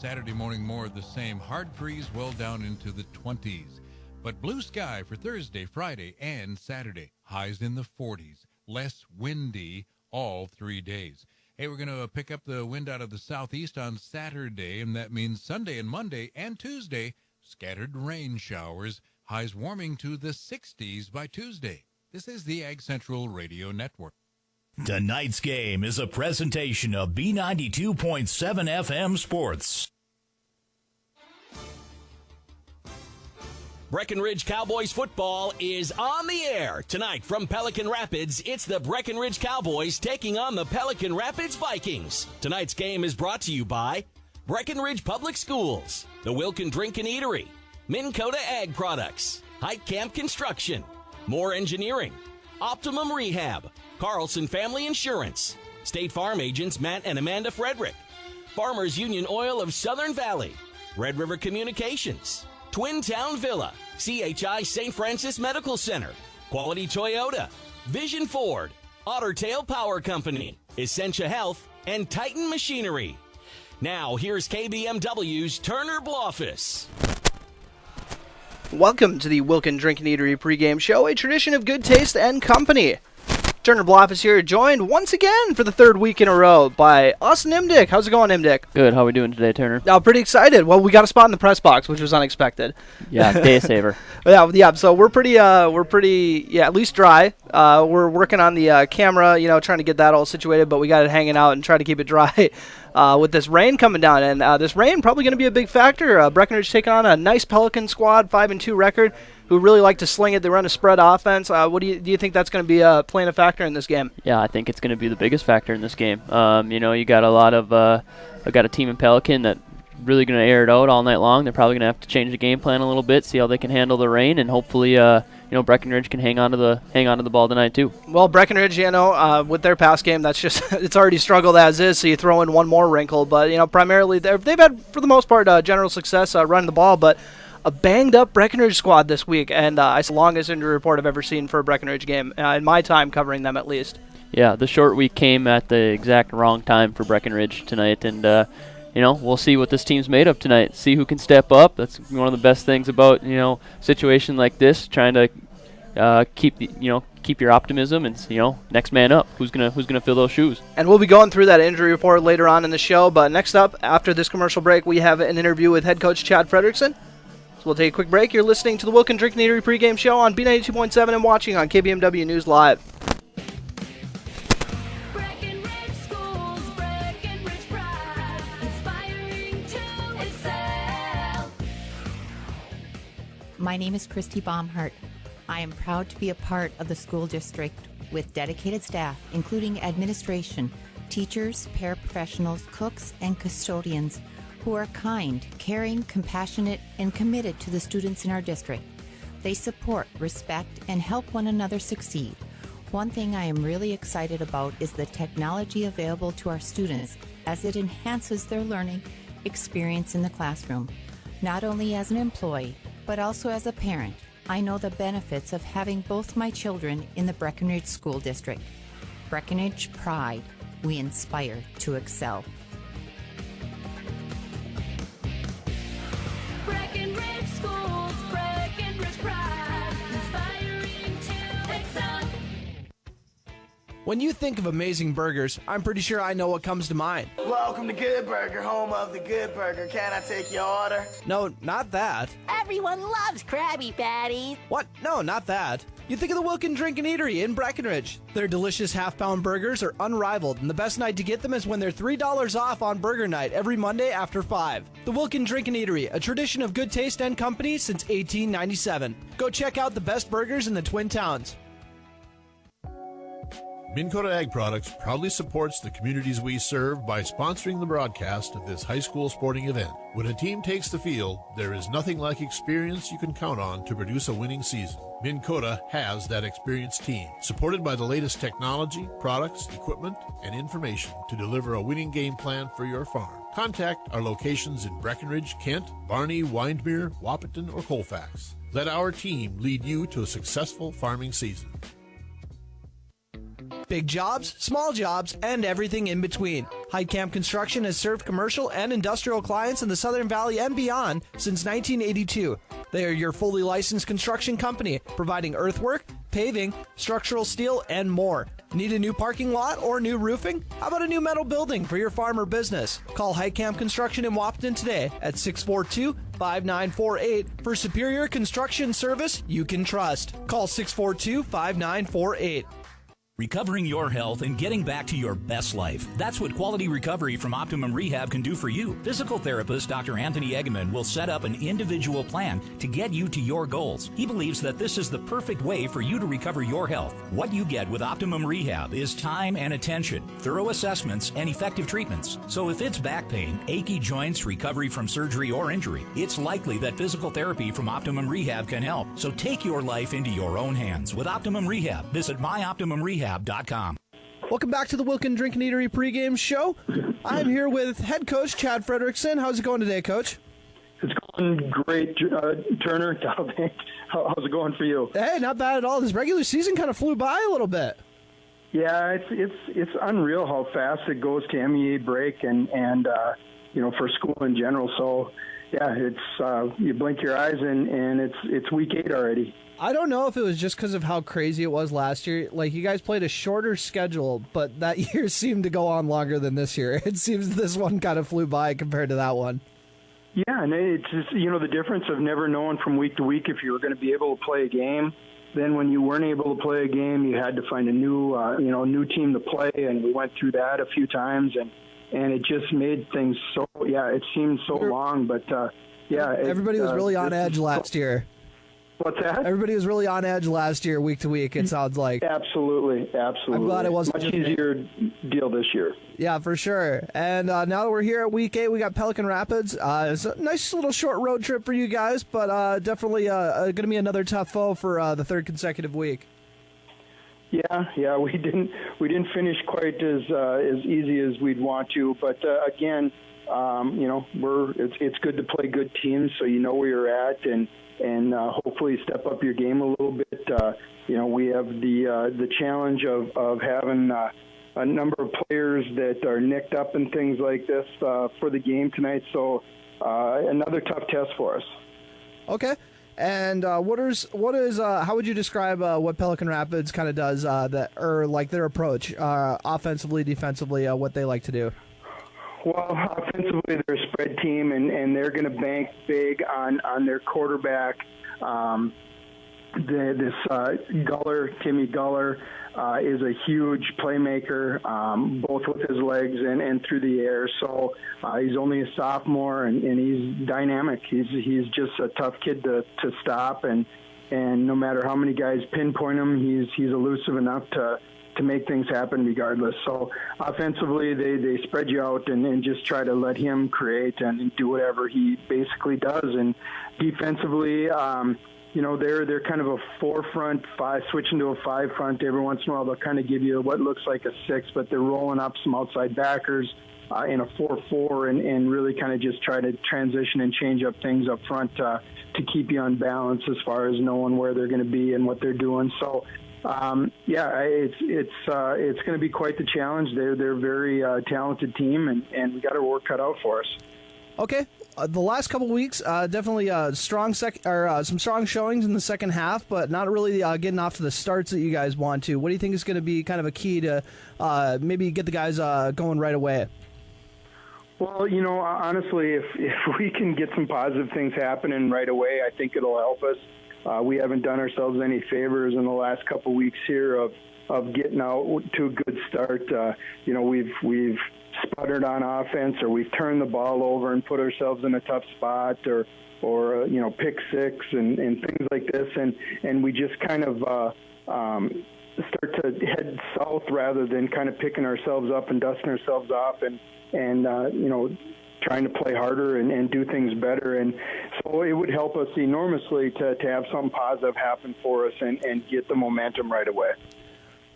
Saturday morning, more of the same. Hard freeze well down into the 20s. But blue sky for Thursday, Friday, and Saturday. Highs in the 40s. Less windy all 3 days. Hey, we're going to pick up the wind out of the southeast on Saturday, and that means Sunday and Monday and Tuesday, scattered rain showers. Highs warming to the 60s by Tuesday. This is the Ag Central Radio Network. Tonight's game is a presentation of B92.7 FM Sports. Breckenridge Cowboys football is on the air. Tonight from Pelican Rapids, it's the Breckenridge Cowboys taking on the Pelican Rapids Vikings. Tonight's game is brought to you by Breckenridge Public Schools, the Wilkin Drink and Eatery, Minn Kota Ag Products, Hike Camp Construction, Moore Engineering, Optimum Rehab, Carlson Family Insurance, State Farm agents Matt and Amanda Frederick, Farmers Union Oil of Southern Valley, Red River Communications, Twin Town Villa, CHI St. Francis Medical Center, Quality Toyota, Vision Ford, Otter Tail Power Company, Essentia Health, and Titan Machinery. Now, here's KBMW's Turner Blofus. Welcome to the Wilkin Drink and Eatery pregame show, a tradition of good taste and company. Turner Blofus here, joined once again for the third week in a row by us and Imdick. How's it going, Imdick? Good. How are we doing today, Turner? Pretty excited. Well, we got a spot in the press box, which was unexpected. Yeah, day saver. Yeah. So we're pretty, at least dry. We're working on the camera, trying to get that all situated, but we got it hanging out and try to keep it dry with this rain coming down. And this rain probably going to be a big factor. Breckenridge taking on a nice Pelican squad, 5-2 record, who really like to sling it. They run a spread offense. What do you think that's going to be playing a factor in this game? Yeah, I think it's going to be the biggest factor in this game. You got a lot of I got a team in Pelican that really going to air it out all night long. They're probably going to have to change the game plan a little bit, see how they can handle the rain, and hopefully Breckenridge can hang on to the ball tonight too. Well, Breckenridge, with their pass game, that's just it's already struggled as is. So you throw in one more wrinkle, but primarily they've had for the most part general success running the ball, but a banged-up Breckenridge squad this week, and it's the longest injury report I've ever seen for a Breckenridge game, in my time covering them at least. Yeah, the short week came at the exact wrong time for Breckenridge tonight, and we'll see what this team's made of tonight, see who can step up. That's one of the best things about, situation like this, trying to keep your optimism and, next man up. Who's gonna fill those shoes? And we'll be going through that injury report later on in the show, but next up, after this commercial break, we have an interview with head coach Chad Fredrickson. We'll take a quick break. You're listening to the Wilkin Drink and Eatery pregame show on B92.7 and watching on KBMW News Live. Breckenridge Schools, Breckenridge pride, inspiring to excel. My name is Christy Baumhart. I am proud to be a part of the school district with dedicated staff, including administration, teachers, paraprofessionals, cooks, and custodians, who are kind, caring, compassionate, and committed to the students in our district. They support, respect, and help one another succeed. One thing I am really excited about is the technology available to our students as it enhances their learning experience in the classroom. Not only as an employee, but also as a parent, I know the benefits of having both my children in the Breckenridge School District. Breckenridge Pride. We inspire to excel. Breckenridge Schools, Breckenridge pride, inspiring to excel. When you think of amazing burgers, I'm pretty sure I know what comes to mind. Welcome to Good Burger, home of the Good Burger. Can I take your order? No, not that. Everyone loves Krabby Patties. What? No, not that. You think of the Wilkin Drink and Eatery in Breckenridge. Their delicious half-pound burgers are unrivaled, and the best night to get them is when they're $3 off on Burger Night every Monday after 5. The Wilkin Drink and Eatery, a tradition of good taste and company since 1897. Go check out the best burgers in the Twin Towns. Minn Kota Ag Products proudly supports the communities we serve by sponsoring the broadcast of this high school sporting event. When a team takes the field, there is nothing like experience you can count on to produce a winning season. Minn Kota has that experienced team, supported by the latest technology, products, equipment, and information to deliver a winning game plan for your farm. Contact our locations in Breckenridge, Kent, Barney, Windmere, Wahpeton, or Colfax. Let our team lead you to a successful farming season. Big jobs, small jobs, and everything in between. Heitkamp Construction has served commercial and industrial clients in the Southern Valley and beyond since 1982. They are your fully licensed construction company, providing earthwork, paving, structural steel, and more. Need a new parking lot or new roofing? How about a new metal building for your farm or business? Call Heitkamp Construction in Wapton today at 642-5948 for superior construction service you can trust. Call 642-5948. Recovering your health and getting back to your best life. That's what Quality Recovery from Optimum Rehab can do for you. Physical therapist Dr. Anthony Egeman will set up an individual plan to get you to your goals. He believes that this is the perfect way for you to recover your health. What you get with Optimum Rehab is time and attention, thorough assessments, and effective treatments. So if it's back pain, achy joints, recovery from surgery or injury, it's likely that physical therapy from Optimum Rehab can help. So take your life into your own hands with Optimum Rehab. Visit myoptimumrehab.com. Welcome back to the Wilkin Drink and Eatery pregame show. I'm here with head coach Chad Frederickson. How's it going today, Coach? It's going great, Turner. How's it going for you? Hey, not bad at all. This regular season kind of flew by a little bit. Yeah, it's unreal how fast it goes to MEA break and for school in general. So yeah, it's you blink your eyes and it's week 8 already. I don't know if it was just because of how crazy it was last year. Like, you guys played a shorter schedule, but that year seemed to go on longer than this year. It seems this one kind of flew by compared to that one. Yeah, and it's just, the difference of never knowing from week to week if you were going to be able to play a game. Then when you weren't able to play a game, you had to find a new team to play, and we went through that a few times, and it just made things so, it seemed so long, but Everybody was really on edge last year. What's that? Everybody was really on edge last year, week to week, it sounds like. Absolutely. I'm glad it wasn't much easier deal this year. Yeah, for sure. And now that we're here at week 8, we got Pelican Rapids. It's a nice little short road trip for you guys, but definitely going to be another tough foe for the third consecutive week. Yeah, we didn't finish quite as easy as we'd want to, but again, it's good to play good teams, so you know where you're at, and hopefully step up your game a little bit. We have the challenge of having a number of players that are nicked up and things like this for the game tonight. So another tough test for us. Okay. And how would you describe what Pelican Rapids kind of does their approach offensively, defensively, what they like to do? Well, offensively, they're a spread team, and they're going to bank big on their quarterback. Timmy Guller, is a huge playmaker, both with his legs and through the air. So he's only a sophomore, and he's dynamic. He's just a tough kid to stop, and no matter how many guys pinpoint him, he's elusive enough to make things happen regardless. So offensively, they spread you out and just try to let him create and do whatever he basically does. And defensively, they're kind of a 4-front, 5, switching to a 5-front. Every once in a while, they'll kind of give you what looks like a 6, but they're rolling up some outside backers in a 4-4 and really kind of just try to transition and change up things up front to keep you on balance as far as knowing where they're going to be and what they're doing. So, it's going to be quite the challenge. They're a very talented team, and we got our work cut out for us. Okay, the last couple weeks, definitely some strong showings in the second half, but not really getting off to the starts that you guys want to. What do you think is going to be kind of a key to maybe get the guys going right away? Well, honestly, if we can get some positive things happening right away, I think it'll help us. We haven't done ourselves any favors in the last couple of weeks here of getting out to a good start. We've sputtered on offense, or we've turned the ball over and put ourselves in a tough spot, or pick six and things like this, and we just kind of start to head south rather than kind of picking ourselves up and dusting ourselves off and trying to play harder and do things better. And so it would help us enormously to have something positive happen for us and get the momentum right away.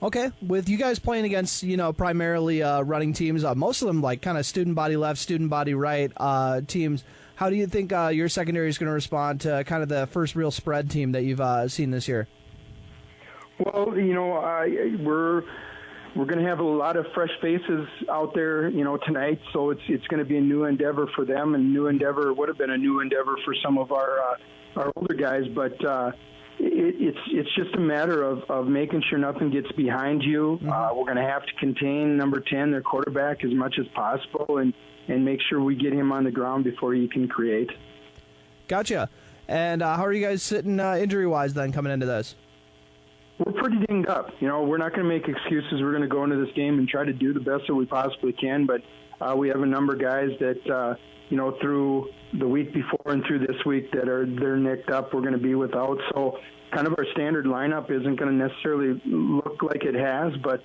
Okay, with you guys playing against, primarily running teams, most of them like kind of student body left, student body right teams, how do you think your secondary is going to respond to kind of the first real spread team that you've seen this year? Well, we're going to have a lot of fresh faces out there, tonight. So it's going to be a new endeavor for them, and would have been a new endeavor for some of our older guys. But it's just a matter of making sure nothing gets behind you. We're going to have to contain number 10, their quarterback, as much as possible, and make sure we get him on the ground before he can create. Gotcha. And how are you guys sitting injury-wise then coming into this? We're pretty dinged up. We're not going to make excuses. We're going to go into this game and try to do the best that we possibly can. But we have a number of guys that, through the week before and through this week they're nicked up. We're going to be without. So kind of our standard lineup isn't going to necessarily look like it has. But,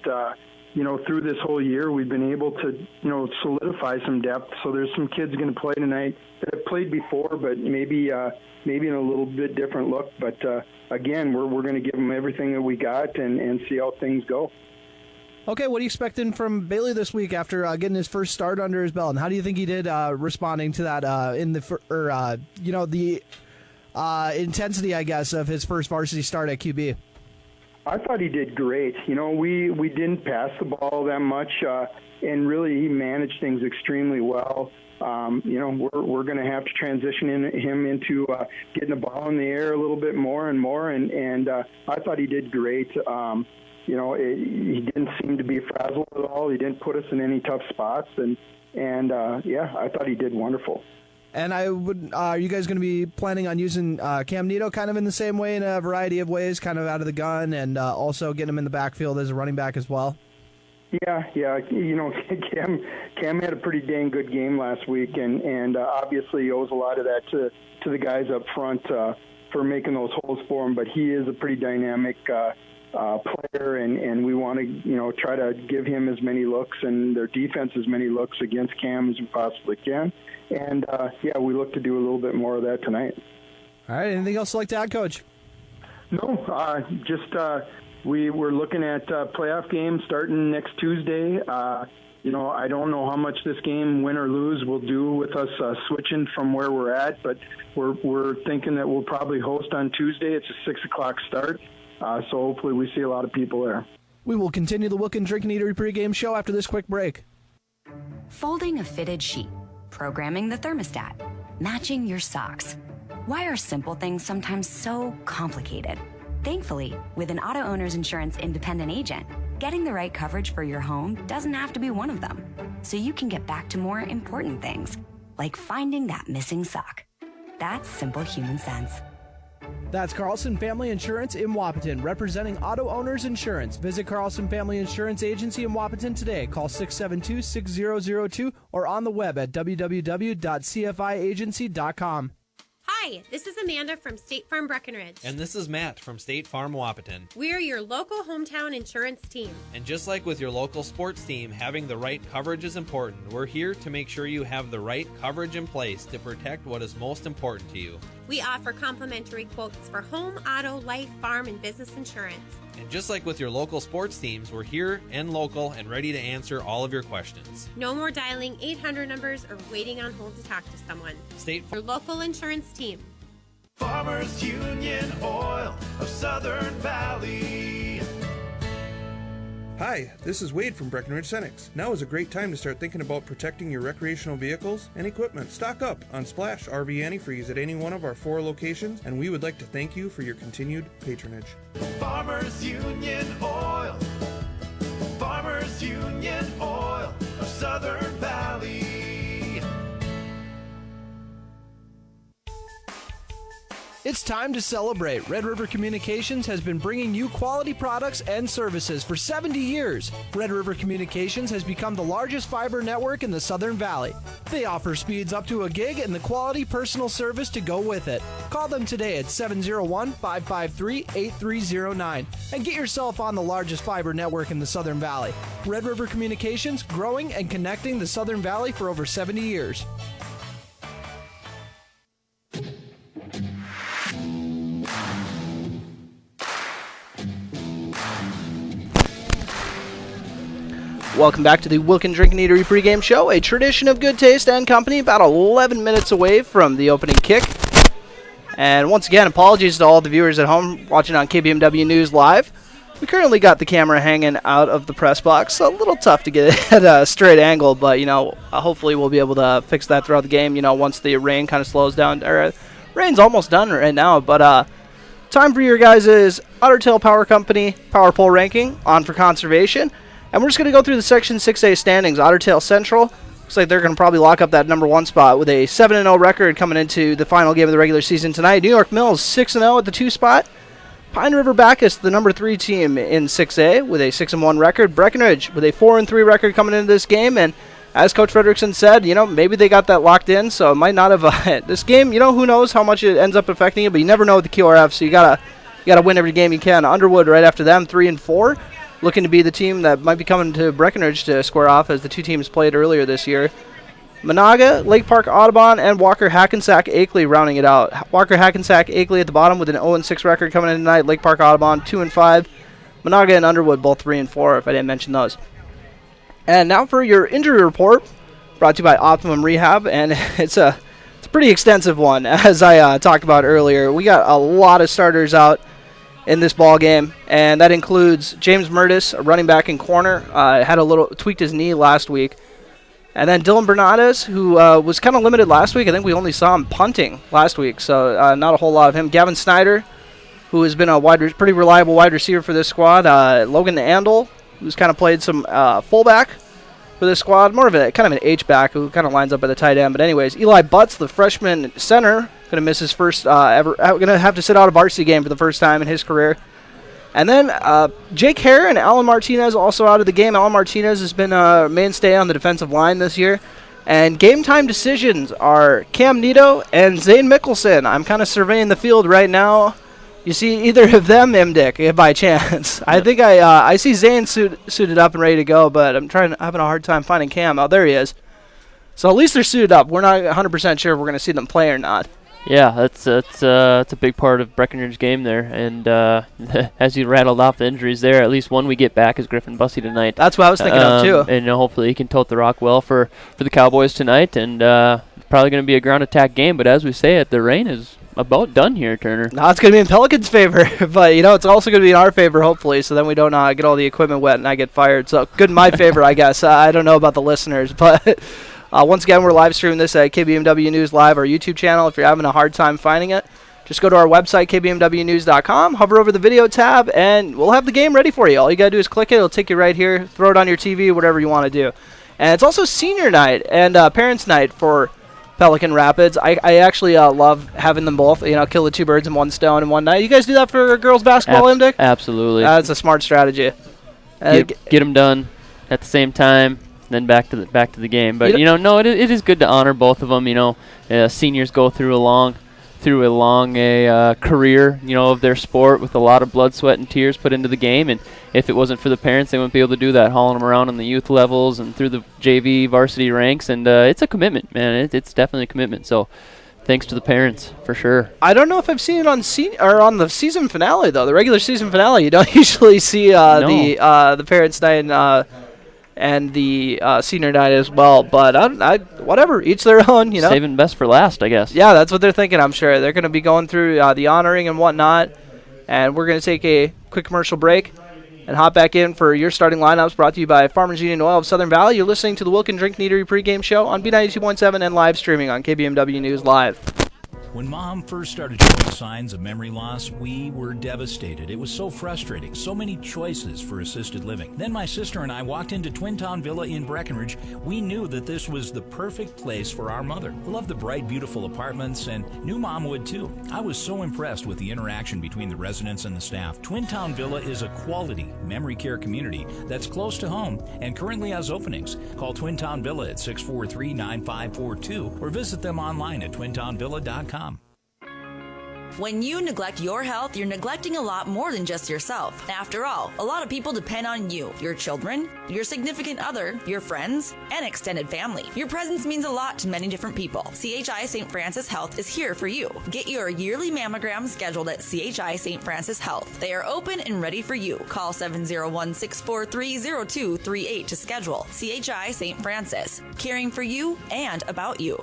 through this whole year, we've been able to, solidify some depth. So there's some kids going to play tonight that have played before, but maybe in a little bit different look. But, again, we're going to give them everything that we got and see how things go. Okay, what are you expecting from Bailey this week after getting his first start under his belt? And how do you think he did responding to that the intensity, I guess, of his first varsity start at QB? I thought he did great. We didn't pass the ball that much, and really he managed things extremely well. We're going to have to transition him into getting the ball in the air a little bit more and more, and I thought he did great. He didn't seem to be frazzled at all. He didn't put us in any tough spots, and I thought he did wonderful. And are you guys going to be planning on using Cam Nito kind of in the same way in a variety of ways, kind of out of the gun, and also getting him in the backfield as a running back as well? Yeah. Cam had a pretty dang good game last week, and obviously he owes a lot of that to the guys up front for making those holes for him. But he is a pretty dynamic player, and we want to try to give him as many looks and their defense as many looks against Cam as we possibly can. And we look to do a little bit more of that tonight. All right. Anything else you'd like to add, Coach? No, we're looking at playoff games starting next Tuesday. I don't know how much this game, win or lose, will do with us switching from where we're at, but we're thinking that we'll probably host on Tuesday. It's a 6:00 start, so hopefully we see a lot of people there. We will continue the Wilkin Drink and Eatery pregame show after this quick break. Folding a fitted sheet, programming the thermostat, matching your socks. Why are simple things sometimes so complicated? Thankfully, with an Auto Owners Insurance independent agent, getting the right coverage for your home doesn't have to be one of them. So you can get back to more important things, like finding that missing sock. That's simple human sense. That's Carlson Family Insurance in Wapaton, representing Auto Owners Insurance. Visit Carlson Family Insurance Agency in Wapaton today. Call 672-6002 or on the web at www.cfiagency.com. Hi, this is Amanda from State Farm Breckenridge. And this is Matt from State Farm Wapaton. We're your local hometown insurance team. And just like with your local sports team, having the right coverage is important. We're here to make sure you have the right coverage in place to protect what is most important to you. We offer complimentary quotes for home, auto, life, farm, and business insurance. And just like with your local sports teams, we're here and local and ready to answer all of your questions. No more dialing 800 numbers or waiting on hold to talk to someone. State Your local insurance team. Farmers Union Oil of Southern Valley. Hi, this is Wade from Breckenridge Cenex. Now is a great time to start thinking about protecting your recreational vehicles and equipment. Stock up on Splash RV Antifreeze at any one of our 4 locations, and we would like to thank you for your continued patronage. Farmers Union Oil. Farmers Union Oil of Southern Valley. It's time to celebrate. Red River Communications has been bringing you quality products and services for 70 years. Red River Communications has become the largest fiber network in the Southern Valley. They offer speeds up to a gig and the quality personal service to go with it. Call them today at 701-553-8309 and get yourself on the largest fiber network in the Southern Valley. Red River Communications, growing and connecting the Southern Valley for over 70 years. Welcome back to the Wilkin Drink and Eatery pregame show, a tradition of good taste and company, about 11 minutes away from the opening kick. And once again, apologies to all the viewers at home watching on KBMW News Live. We currently got the camera hanging out of the press box, so a little tough to get at a straight angle, but, hopefully we'll be able to fix that throughout the game, once the rain kind of slows down. Rain's almost done right now, but time for your guys' Otter Tail Power Company Power Pole ranking on for conservation. And we're just going to go through the Section 6A standings. Otter Tail Central, looks like they're going to probably lock up that number 1 spot with a 7-0 record coming into the final game of the regular season tonight. New York Mills 6-0 at the 2 spot. Pine River Bacchus, the number 3 team in 6A with a 6-1 record. Breckenridge with a 4-3 record coming into this game. And as Coach Frederickson said, maybe they got that locked in, so it might not have this game, who knows how much it ends up affecting it, but you never know with the QRF, so you gotta win every game you can. Underwood right after them, 3-4, looking to be the team that might be coming to Breckenridge to square off as the 2 teams played earlier this year. Monaga, Lake Park Audubon, and Walker Hackensack Akeley rounding it out. Walker Hackensack Akeley at the bottom with an 0-6 record coming in tonight. Lake Park Audubon 2-5. Monaga and Underwood both 3-4, if I didn't mention those. And now for your injury report, brought to you by Optimum Rehab, and it's a pretty extensive one, as I talked about earlier. We got a lot of starters out in this ball game, and that includes James Murtis, a running back and corner, had tweaked his knee last week. And then Dylan Bernades, who was kind of limited last week. I think we only saw him punting last week, so not a whole lot of him. Gavin Snyder, who has been a pretty reliable wide receiver for this squad. Logan Andel, who's kind of played some fullback for this squad. More of a kind of an H-back who kind of lines up at the tight end. But anyways, Eli Butts, the freshman center, going to miss his first going to have to sit out a varsity game for the first time in his career. And then Jake Hare and Alan Martinez also out of the game. Alan Martinez has been a mainstay on the defensive line this year. And game time decisions are Cam Nito and Zane Mickelson. I'm kind of surveying the field right now. You see either of them, Dick, by chance? I think I see Zane suited up and ready to go, but I'm having a hard time finding Cam. Oh, there he is. So at least they're suited up. We're not 100% sure if we're going to see them play or not. Yeah, that's a big part of Breckenridge's game there, and as you rattled off the injuries there, at least one we get back is Griffin Bussey tonight. That's what I was thinking of too. And hopefully he can tote the rock well for the Cowboys tonight, and probably going to be a ground attack game. But as we say it, the rain is about done here, Turner. No, it's going to be in Pelican's favor, but it's also going to be in our favor hopefully, so then we don't get all the equipment wet and I get fired. So good in my favor, I guess. I don't know about the listeners, but. Once again, we're live streaming this at KBMW News Live, our YouTube channel. If you're having a hard time finding it, just go to our website, kbmwnews.com, hover over the video tab, and we'll have the game ready for you. All you got to do is click it. It'll take you right here. Throw it on your TV, whatever you want to do. And it's also senior night and parents' night for Pelican Rapids. I actually love having them both, kill the 2 birds in one stone in one night. You guys do that for girls basketball, Dick? Absolutely. That's a smart strategy. Get them done at the same time. Then back to the game, but it is good to honor both of them. Seniors go through a long career, of their sport with a lot of blood, sweat, and tears put into the game. And if it wasn't for the parents, they wouldn't be able to do that, hauling them around on the youth levels and through the JV varsity ranks. And it's a commitment, man. It's definitely a commitment. So thanks to the parents for sure. I don't know if I've seen it on the season finale though. The regular season finale, you don't usually see the parents' night and the senior night as well, but whatever, each their own, Saving best for last, I guess. Yeah, that's what they're thinking, I'm sure. They're going to be going through the honoring and whatnot, and we're going to take a quick commercial break and hop back in for your starting lineups, brought to you by Farmers Union Oil of Southern Valley. You're listening to the Wilkin Drink Neatery pregame show on B92.7 and live streaming on KBMW News Live. When Mom first started showing signs of memory loss, we were devastated. It was so frustrating, so many choices for assisted living. Then my sister and I walked into Twin Town Villa in Breckenridge. We knew that this was the perfect place for our mother. We loved the bright, beautiful apartments, and knew Mom would too. I was so impressed with the interaction between the residents and the staff. Twin Town Villa is a quality memory care community that's close to home and currently has openings. Call Twin Town Villa at 643-9542 or visit them online at twintownvilla.com. When you neglect your health, you're neglecting a lot more than just yourself. After all, a lot of people depend on you, your children, your significant other, your friends, and extended family. Your presence means a lot to many different people. CHI St. Francis Health is here for you. Get your yearly mammogram scheduled at CHI St. Francis Health. They are open and ready for you. Call 701-643-0238 to schedule. CHI St. Francis, caring for you and about you.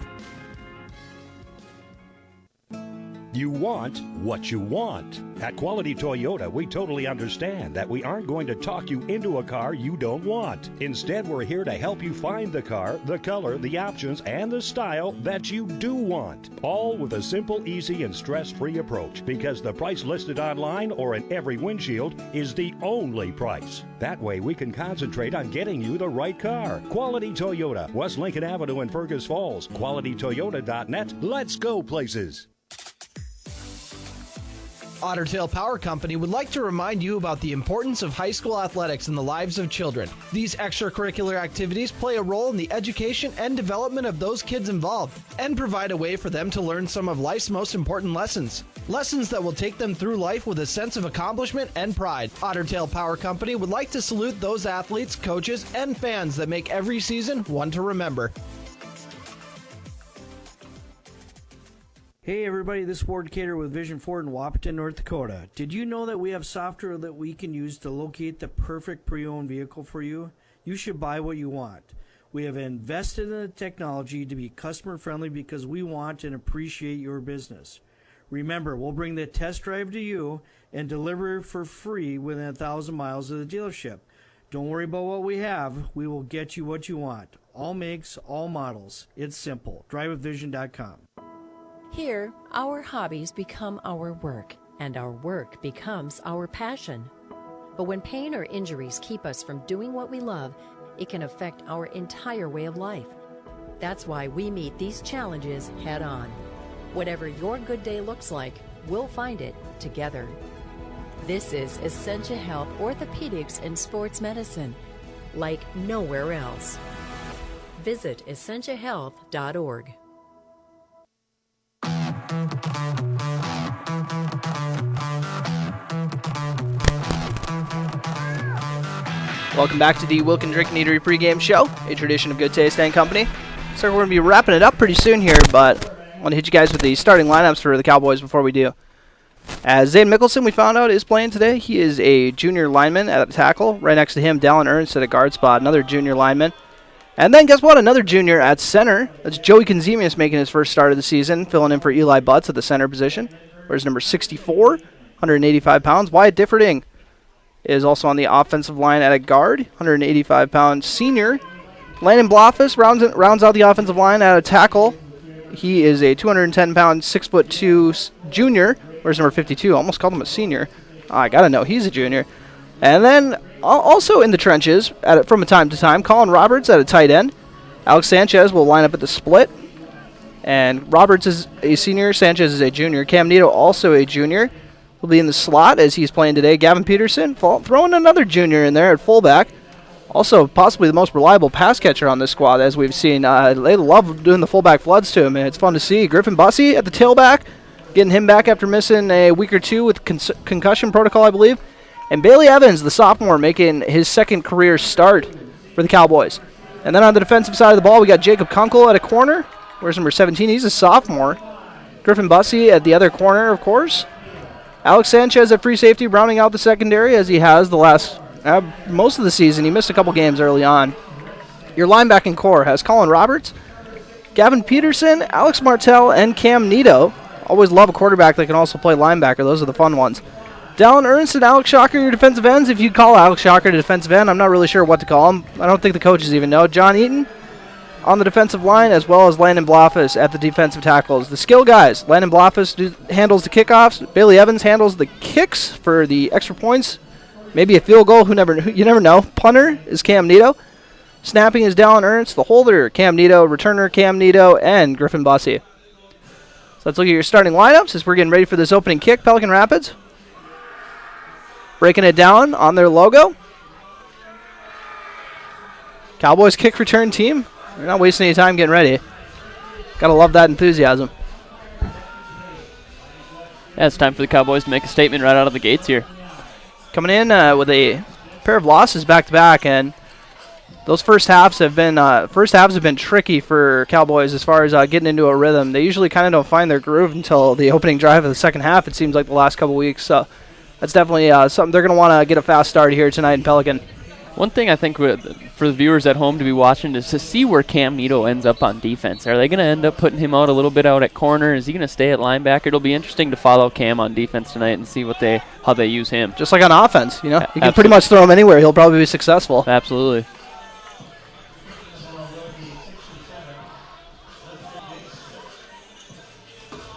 You want what you want. At Quality Toyota, we totally understand that we aren't going to talk you into a car you don't want. Instead, we're here to help you find the car, the color, the options, and the style that you do want. All with a simple, easy, and stress-free approach, because the price listed online or in every windshield is the only price. That way, we can concentrate on getting you the right car. Quality Toyota, West Lincoln Avenue in Fergus Falls. QualityToyota.net. Let's go places. Otter Tail Power Company would like to remind you about the importance of high school athletics in the lives of children. These extracurricular activities play a role in the education and development of those kids involved and provide a way for them to learn some of life's most important lessons. Lessons that will take them through life with a sense of accomplishment and pride. Otter Tail Power Company would like to salute those athletes, coaches, and fans that make every season one to remember. Hey everybody, this is Ward Cater with Vision Ford in Wapaton, North Dakota. Did you know that we have software that we can use to locate the perfect pre-owned vehicle for you? You should buy what you want. We have invested in the technology to be customer friendly because we want and appreciate your business. Remember, we'll bring the test drive to you and deliver for free within 1,000 miles of the dealership. Don't worry about what we have. We will get you what you want. All makes, all models. It's simple. DriveWithVision.com. Here, our hobbies become our work, and our work becomes our passion. But when pain or injuries keep us from doing what we love, it can affect our entire way of life. That's why we meet these challenges head on. Whatever your good day looks like, we'll find it together. This is Essentia Health Orthopedics and Sports Medicine, like nowhere else. Visit essentiahealth.org. Welcome back to the Wilkin Drink and Eatery pregame show, a tradition of good taste and company. So we're going to be wrapping it up pretty soon here, but I want to hit you guys with the starting lineups for the Cowboys before we do. As Zane Mickelson, we found out, is playing today. He is a junior lineman at a tackle. Right next to him, Dallin Ernst at a guard spot, another junior lineman. And then, guess what? Another junior at center. That's Joey Konzemius making his first start of the season, filling in for Eli Butts at the center position. Where's number 64, 185 pounds. Wyatt Differding is also on the offensive line at a guard, 185-pound senior. Landon Blofus rounds out the offensive line at a tackle. He is a 210-pound, 6'2" junior. Where's number 52? Almost called him a senior. I got to know, he's a junior. And then also in the trenches, from time to time, Colin Roberts at a tight end. Alex Sanchez will line up at the split. And Roberts is a senior, Sanchez is a junior. Cam Nito also a junior. Will be in the slot as he's playing today. Gavin Peterson throwing another junior in there at fullback. Also possibly the most reliable pass catcher on this squad, as we've seen. They love doing the fullback floods to him, and it's fun to see. Griffin Bussey at the tailback, getting him back after missing a week or two with concussion protocol, I believe. And Bailey Evans, the sophomore, making his second career start for the Cowboys. And then on the defensive side of the ball, we got Jacob Kunkel at a corner. Where's number 17? He's a sophomore. Griffin Bussey at the other corner, of course. Alex Sanchez at free safety, rounding out the secondary as he has the last most of the season. He missed a couple games early on. Your linebacking core has Colin Roberts, Gavin Peterson, Alex Martell, and Cam Nito. Always love a quarterback that can also play linebacker. Those are the fun ones. Dallin Ernst and Alex Shocker, your defensive ends. If you call Alex Shocker a defensive end, I'm not really sure what to call him. I don't think the coaches even know. John Eaton on the defensive line, as well as Landon Blofus at the defensive tackles. The skill guys, Landon Blofus handles the kickoffs. Bailey Evans handles the kicks for the extra points. Maybe a field goal, you never know. Punter is Cam Nito. Snapping is Dallin Ernst. The holder, Cam Nito. Returner, Cam Nito. And Griffin Bussey. So let's look at your starting lineups as we're getting ready for this opening kick. Pelican Rapids breaking it down on their logo. Cowboys kick return team. They're not wasting any time getting ready. Gotta love that enthusiasm. Yeah, it's time for the Cowboys to make a statement right out of the gates here. Coming in with a pair of losses back-to-back, and those first halves have been tricky for Cowboys as far as getting into a rhythm. They usually kind of don't find their groove until the opening drive of the second half, it seems like the last couple weeks. So that's definitely something they're going to want to get a fast start here tonight in Pelican. One thing I think for the viewers at home to be watching is to see where Cam Nito ends up on defense. Are they going to end up putting him out a little bit out at corner? Is he going to stay at linebacker? It'll be interesting to follow Cam on defense tonight and see how they use him. Just like on offense, you can pretty much throw him anywhere. He'll probably be successful. Absolutely.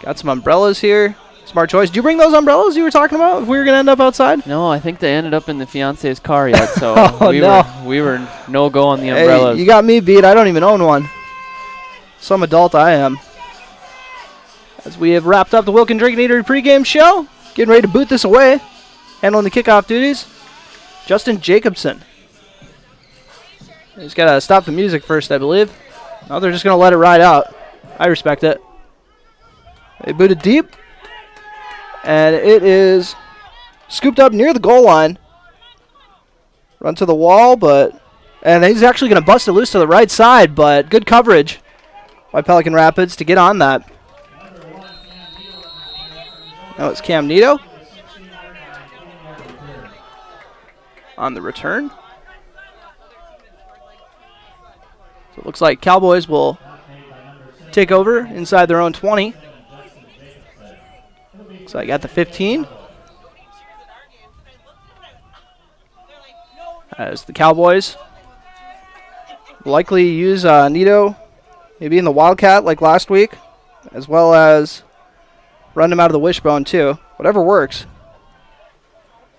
Got some umbrellas here. Smart choice. Did you bring those umbrellas you were talking about if we were going to end up outside? No, I think they ended up in the fiancé's car yet, so we were no-go on the umbrellas. Hey, you got me beat. I don't even own one. Some adult I am. As we have wrapped up the Wilkin Drink and Eatery pregame show, getting ready to boot this away. Handling the kickoff duties, Justin Jacobson. He's got to stop the music first, I believe. No, they're just going to let it ride out. I respect it. They booted deep. And it is scooped up near the goal line. Run to the wall, and he's actually going to bust it loose to the right side, but good coverage by Pelican Rapids to get on that. Now it's Cam Nito on the return. So it looks like Cowboys will take over inside their own 20. So I got the 15. As the Cowboys likely use Nito maybe in the Wildcat like last week, as well as run him out of the wishbone too. Whatever works.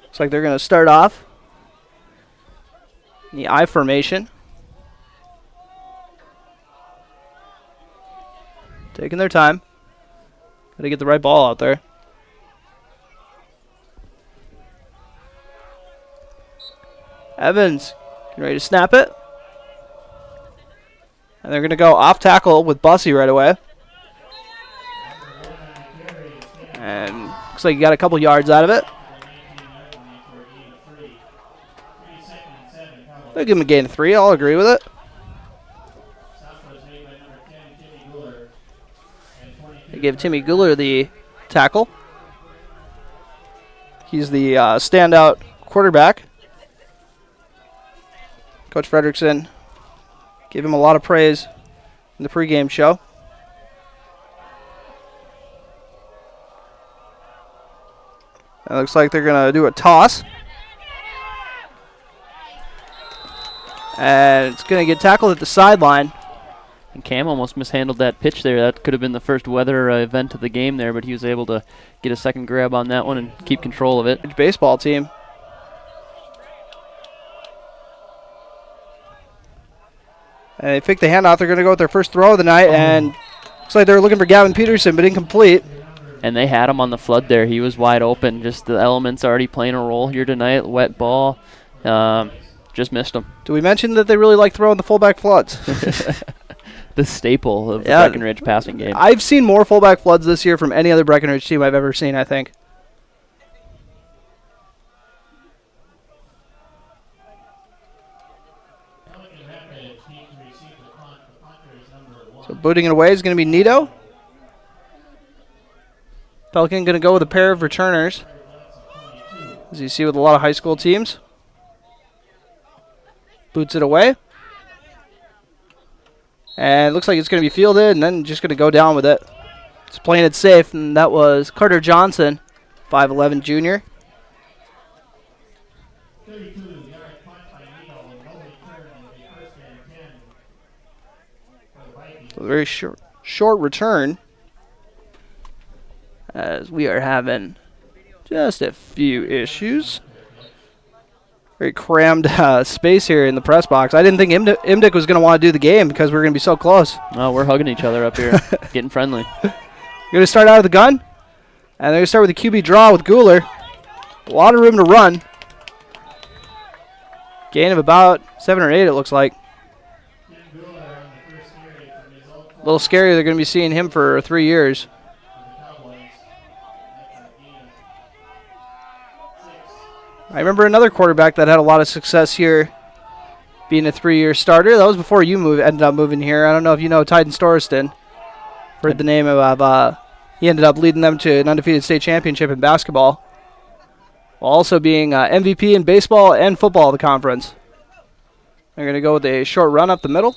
Looks like they're going to start off in the I formation. Taking their time. Got to get the right ball out there. Evans getting ready to snap it. And they're going to go off tackle with Bussey right away. And looks like you got a couple yards out of it. They'll give him a gain of 3. I'll agree with it. They gave Timmy Guler the tackle. He's the standout quarterback. Coach Fredrickson gave him a lot of praise in the pregame show. It looks like they're going to do a toss. And it's going to get tackled at the sideline. And Cam almost mishandled that pitch there. That could have been the first weather event of the game there, but he was able to get a second grab on that one and keep control of it. Baseball team. And they pick the handoff. They're going to go with their first throw of the night, and looks like they're looking for Gavin Peterson, but incomplete. And they had him on the flood there. He was wide open. Just the elements already playing a role here tonight. Wet ball. Just missed him. Do we mention that they really like throwing the fullback floods? The staple of the Breckenridge passing game. I've seen more fullback floods this year from any other Breckenridge team I've ever seen, I think. So booting it away is going to be Nito. Pelican going to go with a pair of returners, as you see with a lot of high school teams. Boots it away. And it looks like it's going to be fielded and then just going to go down with it. It's playing it safe, and that was Carter Johnson, 5'11 junior. So a very short return, as we are having just a few issues. Very crammed space here in the press box. I didn't think Imdick was going to want to do the game because we're going to be so close. Oh, we're hugging each other up here, getting friendly. You're going to start out of the gun, and they're going to start with the QB draw with Guler. A lot of room to run. Gain of about 7 or 8, it looks like. A little scary. They're going to be seeing him for 3 years. I remember another quarterback that had a lot of success here being a 3-year starter. That was before you ended up moving here. I don't know if you know Tyden Storiston. Heard the name of, he ended up leading them to an undefeated state championship in basketball, while also being MVP in baseball and football of the conference. They're going to go with a short run up the middle.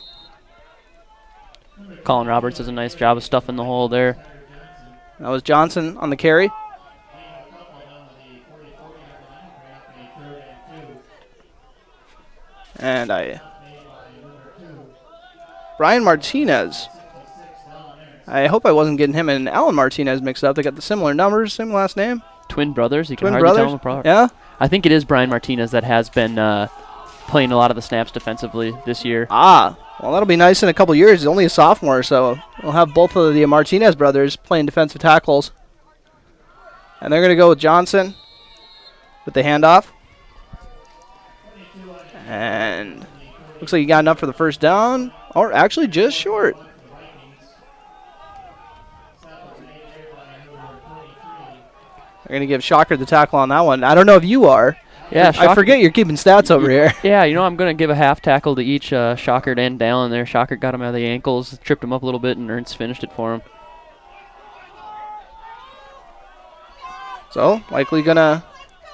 Colin Roberts does a nice job of stuffing the hole there. That was Johnson on the carry. And Brian Martinez. I hope I wasn't getting him and Alan Martinez mixed up. They got the similar numbers, same last name. Twin brothers. You can Twin hardly brothers? tell them apart. Yeah? I think it is Brian Martinez that has been playing a lot of the snaps defensively this year. Ah, well, that'll be nice in a couple years. He's only a sophomore, so we'll have both of the Martinez brothers playing defensive tackles. And they're going to go with Johnson with the handoff. And looks like he got enough for the first down, or actually just short. They're going to give Shocker the tackle on that one. I don't know if you are. Yeah, I forget you're keeping stats over here. Yeah, you know, I'm going to give a half tackle to each Shocker and Dallin there. Shocker got him out of the ankles, tripped him up a little bit, and Ernst finished it for him. So, likely gonna,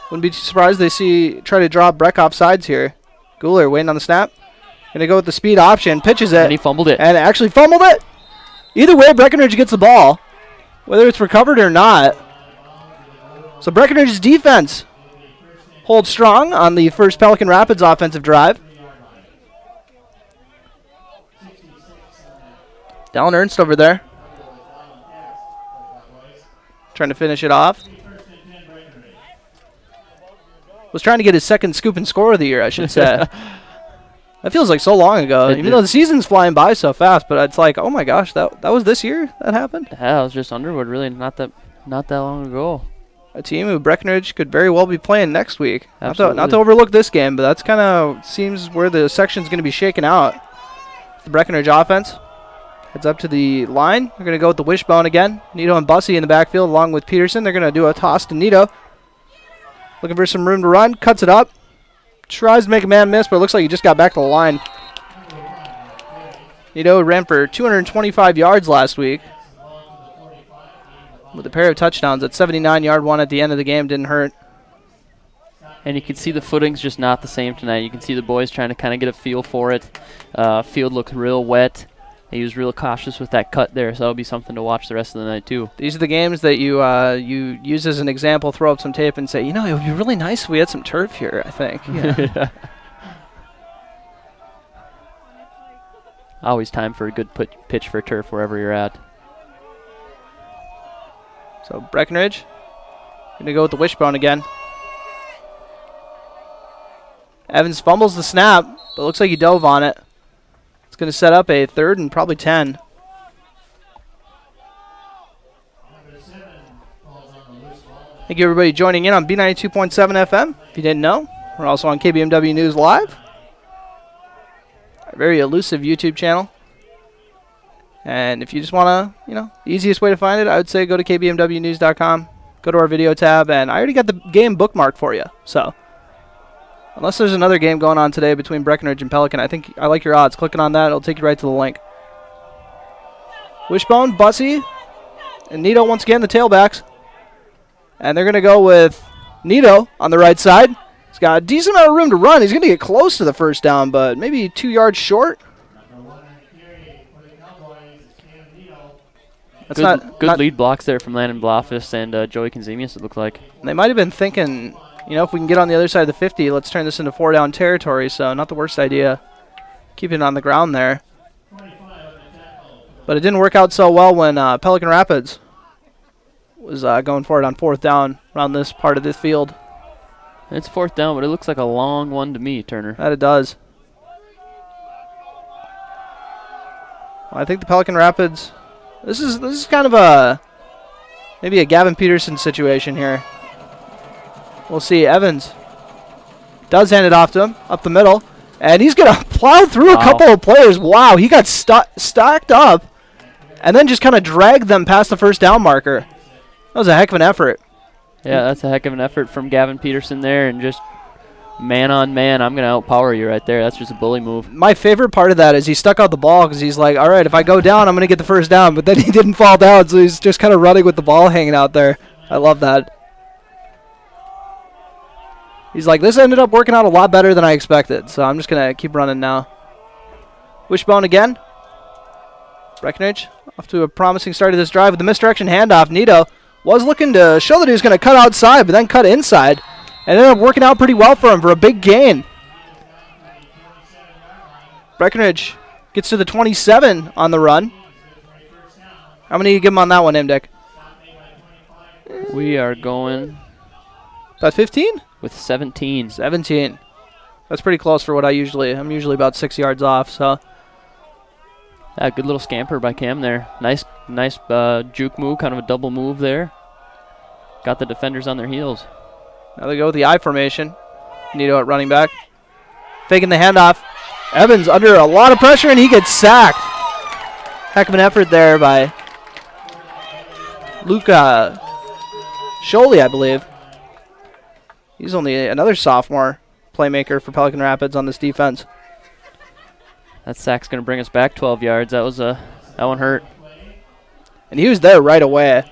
wouldn't be too surprised they try to draw Breck off sides here. Guler waiting on the snap. Gonna go with the speed option, pitches it. And he fumbled it. And actually fumbled it. Either way, Breckenridge gets the ball, whether it's recovered or not. So Breckenridge's defense holds strong on the first Pelican Rapids offensive drive. Dallin Ernst over there, trying to finish it off. Was trying to get his second scoop and score of the year, I should say. That feels like so long ago, even though the season's flying by so fast. But it's like, oh my gosh, that was this year that happened. Yeah, it was just Underwood, really, not that long ago. A team who Breckenridge could very well be playing next week. Not Absolutely. to overlook this game, but that's kind of seems where the section's going to be shaken out. The Breckenridge offense heads up to the line. They're going to go with the wishbone again. Nito and Bussey in the backfield along with Peterson. They're going to do a toss to Nito. Looking for some room to run. Cuts it up. Tries to make a man miss, but it looks like he just got back to the line. Nito ran for 225 yards last week with a pair of touchdowns. That 79-yard one at the end of the game didn't hurt. And you can see the footing's just not the same tonight. You can see the boys trying to kind of get a feel for it. Field looked real wet. He was real cautious with that cut there, so that'll be something to watch the rest of the night too. These are the games that you use as an example, throw up some tape and say, you know, it would be really nice if we had some turf here, I think. Yeah. Always time for a good pitch for turf wherever you're at. So Breckenridge going to go with the wishbone again. Evans fumbles the snap, but looks like he dove on it. It's going to set up a 3rd and probably 10. Thank you, everybody, joining in on B92.7 FM. If you didn't know, we're also on KBMW News Live, a very elusive YouTube channel. And if you just want to, the easiest way to find it, I would say go to kbmwnews.com, go to our video tab, and I already got the game bookmarked for you. So unless there's another game going on today between Breckenridge and Pelican, I think I like your odds. Clicking on that, it'll take you right to the link. Wishbone, Bussey, and Nito once again, the tailbacks. And they're going to go with Nito on the right side. He's got a decent amount of room to run. He's going to get close to the first down, but maybe 2 yards short. That's good lead blocks there from Landon Blofis and Joey Konzemius, it looked like. They might have been thinking, if we can get on the other side of the 50, let's turn this into 4-down territory, so not the worst idea. Keeping it on the ground there. But it didn't work out so well when Pelican Rapids was going for it on 4th down around this part of this field. It's 4th down, but it looks like a long one to me, Turner. That it does. Well, I think the Pelican Rapids, this is kind of maybe a Gavin Peterson situation here. We'll see. Evans does hand it off to him up the middle, and he's going to plow through a couple of players. Wow, he got stacked up and then just kind of dragged them past the first down marker. That was a heck of an effort. Yeah, that's a heck of an effort from Gavin Peterson there, and just man on man, I'm going to outpower you right there. That's just a bully move. My favorite part of that is he stuck out the ball because he's like, all right, if I go down, I'm going to get the first down. But then he didn't fall down, so he's just kind of running with the ball hanging out there. I love that. He's like, this ended up working out a lot better than I expected, so I'm just going to keep running now. Wishbone again. Breckenridge off to a promising start of this drive with the misdirection handoff. Nito was looking to show that he was going to cut outside, but then cut inside. And ended up working out pretty well for him for a big gain. Breckenridge gets to the 27 on the run. How many do you give him on that one, Dick? We are going about 15? With 17. 17. That's pretty close for what I'm usually about 6 yards off, so. Yeah, good little scamper by Cam there. Nice juke move, kind of a double move there. Got the defenders on their heels. Now they go with the I formation. Nito at running back. Faking the handoff. Evans under a lot of pressure, and he gets sacked. Heck of an effort there by Luca Sholey, I believe. He's only another sophomore playmaker for Pelican Rapids on this defense. That sack's going to bring us back 12 yards. That one hurt. And he was there right away.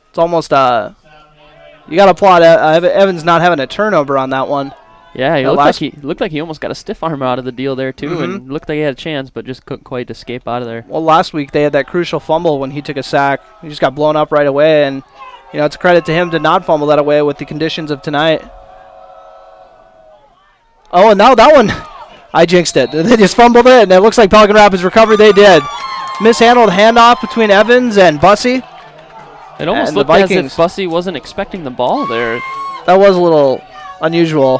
It's almost you got to applaud Evans not having a turnover on that one. Yeah, he looked like he almost got a stiff arm out of the deal there too, and looked like he had a chance, but just couldn't quite escape out of there. Well, last week they had that crucial fumble when he took a sack. He just got blown up right away, and it's a credit to him to not fumble that away with the conditions of tonight. Oh, and now that one, I jinxed it. They just fumbled it, and it looks like Pelican Rapids recovered. They did. Mishandled handoff between Evans and Bussey. It almost looked as if Bussey wasn't expecting the ball there. That was a little unusual.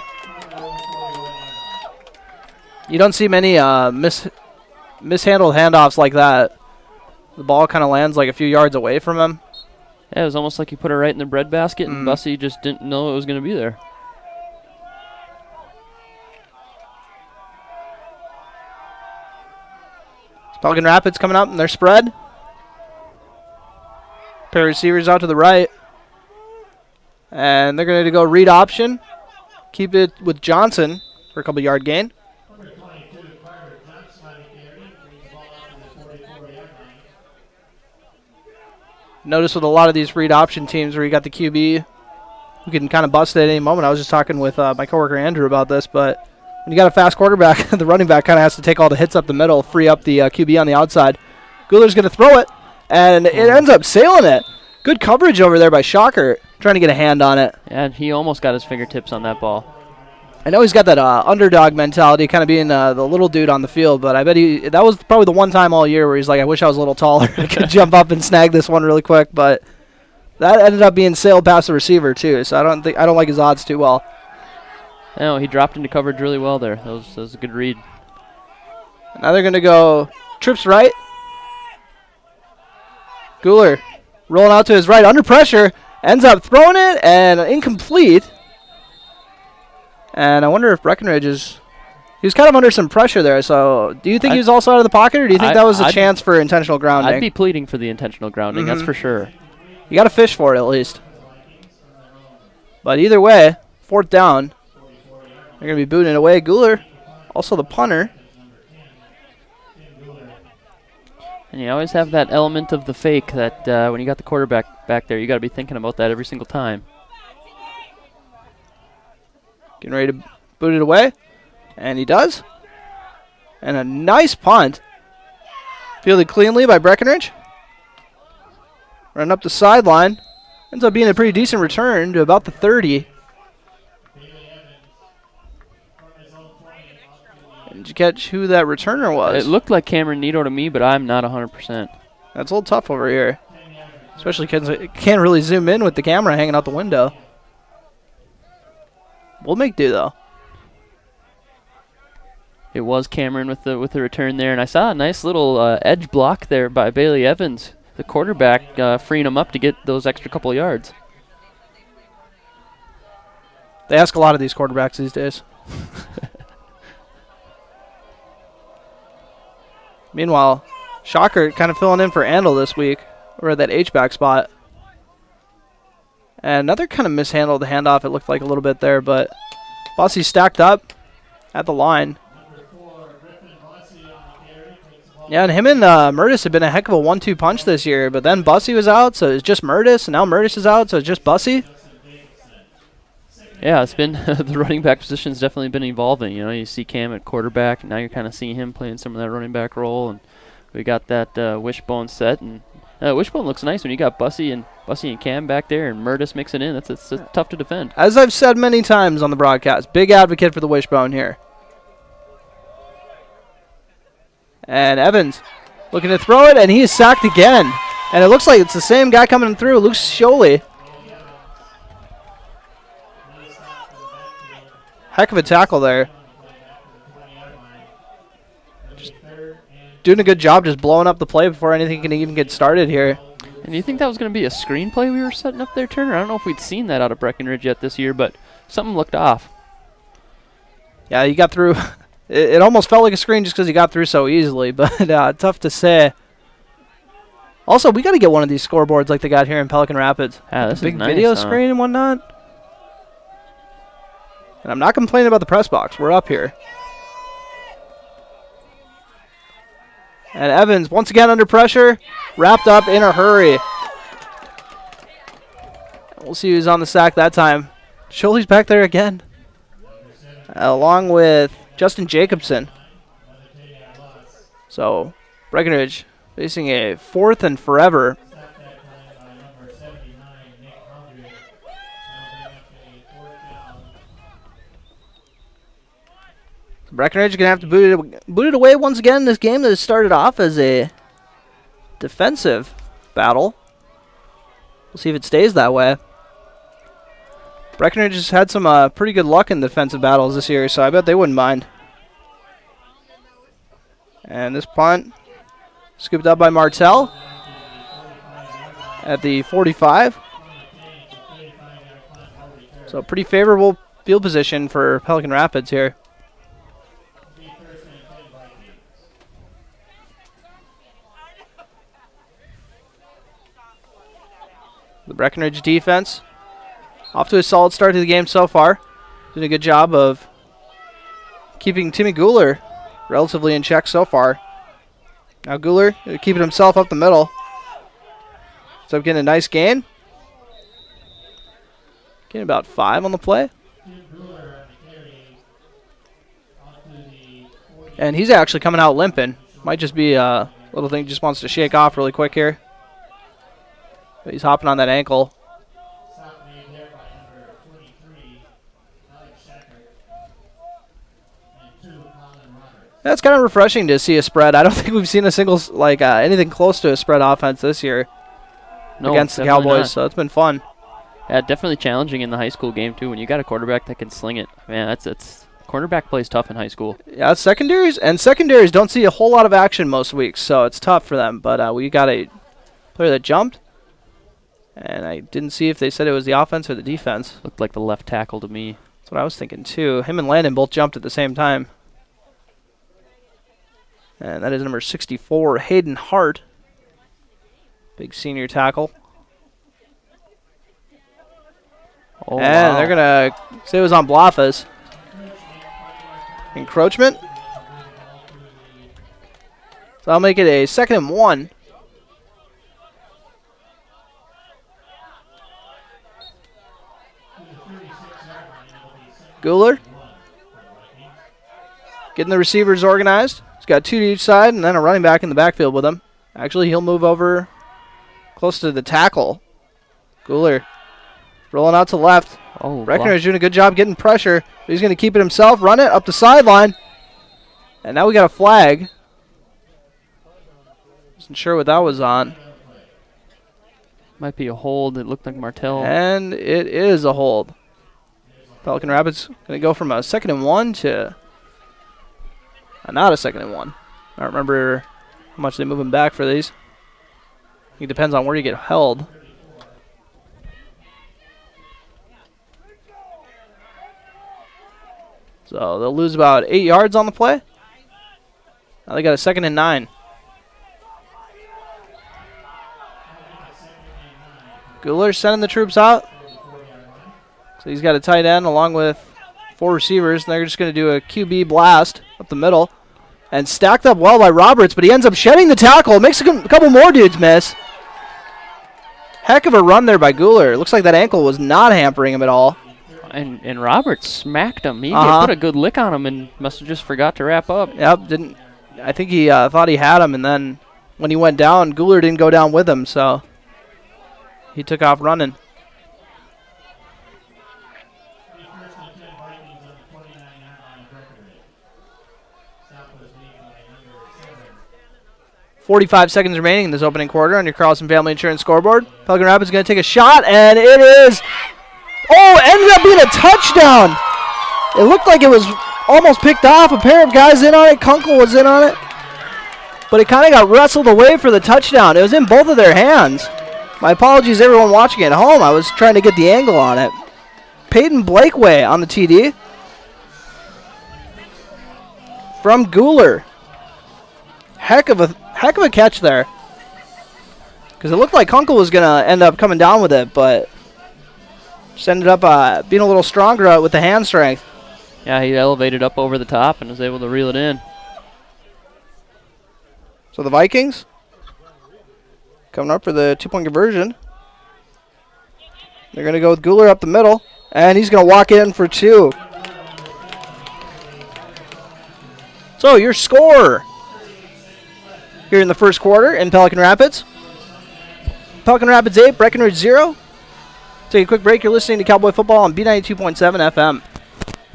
You don't see many mishandled handoffs like that. The ball kind of lands like a few yards away from him. Yeah, it was almost like he put it right in the breadbasket, and Bussey just didn't know it was going to be there. Pelican Rapids coming up in their spread. Pair of receivers out to the right. And they're going to go read option. Keep it with Johnson for a couple yard gain. Notice with a lot of these read option teams where you got the QB who can kind of bust it at any moment. I was just talking with my coworker Andrew about this, but when you got a fast quarterback, the running back kind of has to take all the hits up the middle, free up the QB on the outside. Guler's going to throw it, and it ends up sailing it. Good coverage over there by Shocker, trying to get a hand on it. Yeah, he almost got his fingertips on that ball. I know he's got that underdog mentality, kind of being the little dude on the field, but I bet that was probably the one time all year where he's like, I wish I was a little taller. I could jump up and snag this one really quick, but that ended up being sailed past the receiver too, so I don't like his odds too well. No, he dropped into coverage really well there. That was a good read. Now they're going to go trips right. Guler rolling out to his right under pressure, ends up throwing it, and incomplete. And I wonder if Breckenridge he was kind of under some pressure there, so do you think he was also out of the pocket, or do you think that was a chance for intentional grounding? I'd be pleading for the intentional grounding, that's for sure. You got to fish for it at least. But either way, fourth down. They're going to be booting it away. Guler, also the punter. And you always have that element of the fake that when you got the quarterback back there, you got to be thinking about that every single time. Getting ready to boot it away. And he does. And a nice punt. Fielded cleanly by Breckenridge. Running up the sideline. Ends up being a pretty decent return to about the 30. Did you catch who that returner was? It looked like Cameron Nito to me, but I'm not 100%. That's a little tough over here. Especially because it can't really zoom in with the camera hanging out the window. We'll make do, though. It was Cameron with the return there, and I saw a nice little edge block there by Bailey Evans, the quarterback, freeing him up to get those extra couple of yards. They ask a lot of these quarterbacks these days. Meanwhile, Shocker kind of filling in for Andel this week. We're at that H-back spot. And another kind of mishandled handoff, it looked like a little bit there, but Bussey stacked up at the line. Yeah, and him and Murtis have been a heck of a 1-2 punch this year, but then Bussey was out, so it's just Murtis, and now Murtis is out, so it's just Bussey. Yeah, it's been the running back position's definitely been evolving. You know, you see Cam at quarterback, and now you're kind of seeing him playing some of that running back role, and we got that wishbone set, and wishbone looks nice when you got Bussy and Cam back there, and Murtis mixing in. It's tough to defend. As I've said many times on the broadcast, big advocate for the wishbone here. And Evans looking to throw it, and he is sacked again. And it looks like it's the same guy coming through, Luke Scioli. Heck of a tackle there. Just doing a good job just blowing up the play before anything can even get started here. And you think that was going to be a screenplay we were setting up there, Turner? I don't know if we'd seen that out of Breckenridge yet this year, but something looked off. Yeah, he got through. It almost felt like a screen just because he got through so easily, but tough to say. Also, we got to get one of these scoreboards like they got here in Pelican Rapids. Yeah, this big is nice, video screen and whatnot. And I'm not complaining about the press box. We're up here. And Evans, once again under pressure, wrapped up in a hurry. We'll see who's on the sack that time. Scioli's back there again, along with Justin Jacobson. So, Breckenridge facing a 4th and forever. Breckenridge going to have to boot it away once again in this game that has started off as a defensive battle. We'll see if it stays that way. Breckenridge has had some pretty good luck in defensive battles this year, so I bet they wouldn't mind. And this punt scooped up by Martell at the 45. So pretty favorable field position for Pelican Rapids here. The Breckenridge defense off to a solid start to the game so far. Doing a good job of keeping Timmy Guler relatively in check so far. Now Guler keeping himself up the middle. So getting a nice gain. Getting about 5 on the play. And he's actually coming out limping. Might just be a little thing he just wants to shake off really quick here. But he's hopping on that ankle. That's kind of refreshing to see a spread. I don't think we've seen a single, anything close to a spread offense this year against the Cowboys, not. So it's been fun. Yeah, definitely challenging in the high school game, too. When you got a quarterback that can sling it, man, that's quarterback plays tough in high school. Yeah, secondaries don't see a whole lot of action most weeks, so it's tough for them. But we got a player that jumped, and I didn't see if they said it was the offense or the defense. Looked like the left tackle to me. That's what I was thinking, too. Him and Landon both jumped at the same time. And that is number 64, Hayden Hart. Big senior tackle. Oh, and they're going to say it was on Blafas. Encroachment. So I'll make it a 2nd and 1. Guler getting the receivers organized. He's got 2 to each side and then a running back in the backfield with him. Actually, he'll move over close to the tackle. Guler rolling out to the left. Oh, Breckenridge doing a good job getting pressure. He's going to keep it himself, run it up the sideline. And now we got a flag. Wasn't sure what that was on. Might be a hold. It looked like Martell. And it is a hold. Pelican Rapids going to go from a 2nd and 1 to not a 2nd and 1. I don't remember how much they move him back for these. It depends on where you get held. So they'll lose about 8 yards on the play. Now they got a 2nd and 9. Guler sending the troops out. So he's got a tight end along with 4 receivers. And they're just going to do a QB blast up the middle. And stacked up well by Roberts, but he ends up shedding the tackle. Makes a couple more dudes miss. Heck of a run there by Guler. Looks like that ankle was not hampering him at all. And Roberts smacked him. He Uh-huh. put a good lick on him and must have just forgot to wrap up. Yep, didn't. I think he thought he had him, and then when he went down, Guler didn't go down with him, so he took off running. .45 seconds remaining in this opening quarter on your Carlson Family Insurance scoreboard. Pelican Rapids going to take a shot, and it is... Oh, ended up being a touchdown. It looked like it was almost picked off. A pair of guys in on it. Kunkel was in on it. But it kind of got wrestled away for the touchdown. It was in both of their hands. My apologies to everyone watching at home. I was trying to get the angle on it. Peyton Blakeway on the TD. From Guler. Heck of a catch there. Because it looked like Kunkel was going to end up coming down with it, but just ended up being a little stronger with the hand strength. Yeah, he elevated up over the top and was able to reel it in. So the Vikings coming up for the two-point conversion. They're going to go with Guler up the middle, and he's going to walk in for two. So your score here in the first quarter in Pelican Rapids. Pelican Rapids 8, Breckenridge 0. Take a quick break. You're listening to Cowboy Football on B92.7 FM.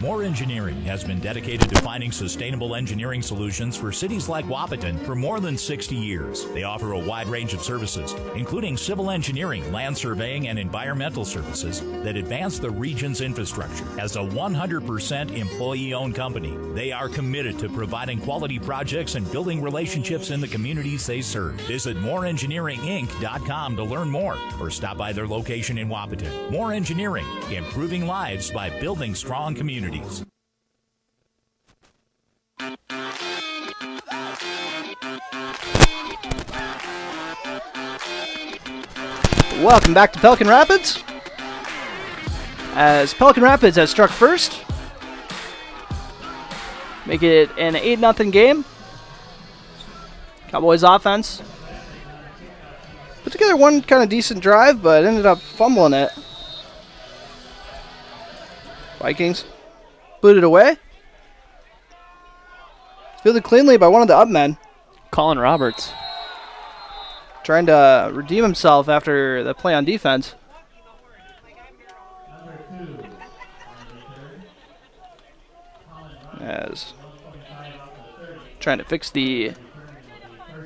More Engineering has been dedicated to finding sustainable engineering solutions for cities like Wapaton for more than 60 years. They offer a wide range of services, including civil engineering, land surveying, and environmental services that advance the region's infrastructure. As a 100% employee-owned company, they are committed to providing quality projects and building relationships in the communities they serve. Visit moreengineeringinc.com to learn more or stop by their location in Wapaton. More Engineering, improving lives by building strong communities. Welcome back to Pelican Rapids. As Pelican Rapids has struck first. Make it an 8-0 game. Cowboys offense put together one kind of decent drive, but ended up fumbling it. Vikings booted away. Fielded cleanly by one of the up men. Colin Roberts. Trying to redeem himself after the play on defense. As trying to fix the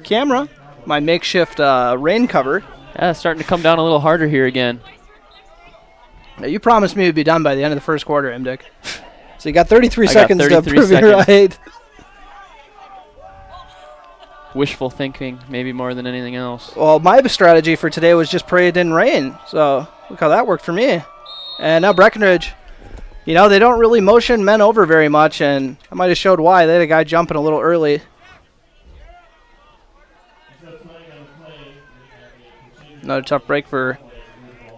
camera. My makeshift rain cover. Yeah, it's starting to come down a little harder here again. Now, you promised me it would be done by the end of the first quarter, Imdick. So you got 33 seconds to prove it right. Wishful thinking, maybe more than anything else. Well, my strategy for today was just pray it didn't rain. So look how that worked for me. And now Breckenridge, you know, they don't really motion men over very much, and I might have showed why. They had a guy jumping a little early. Another tough break for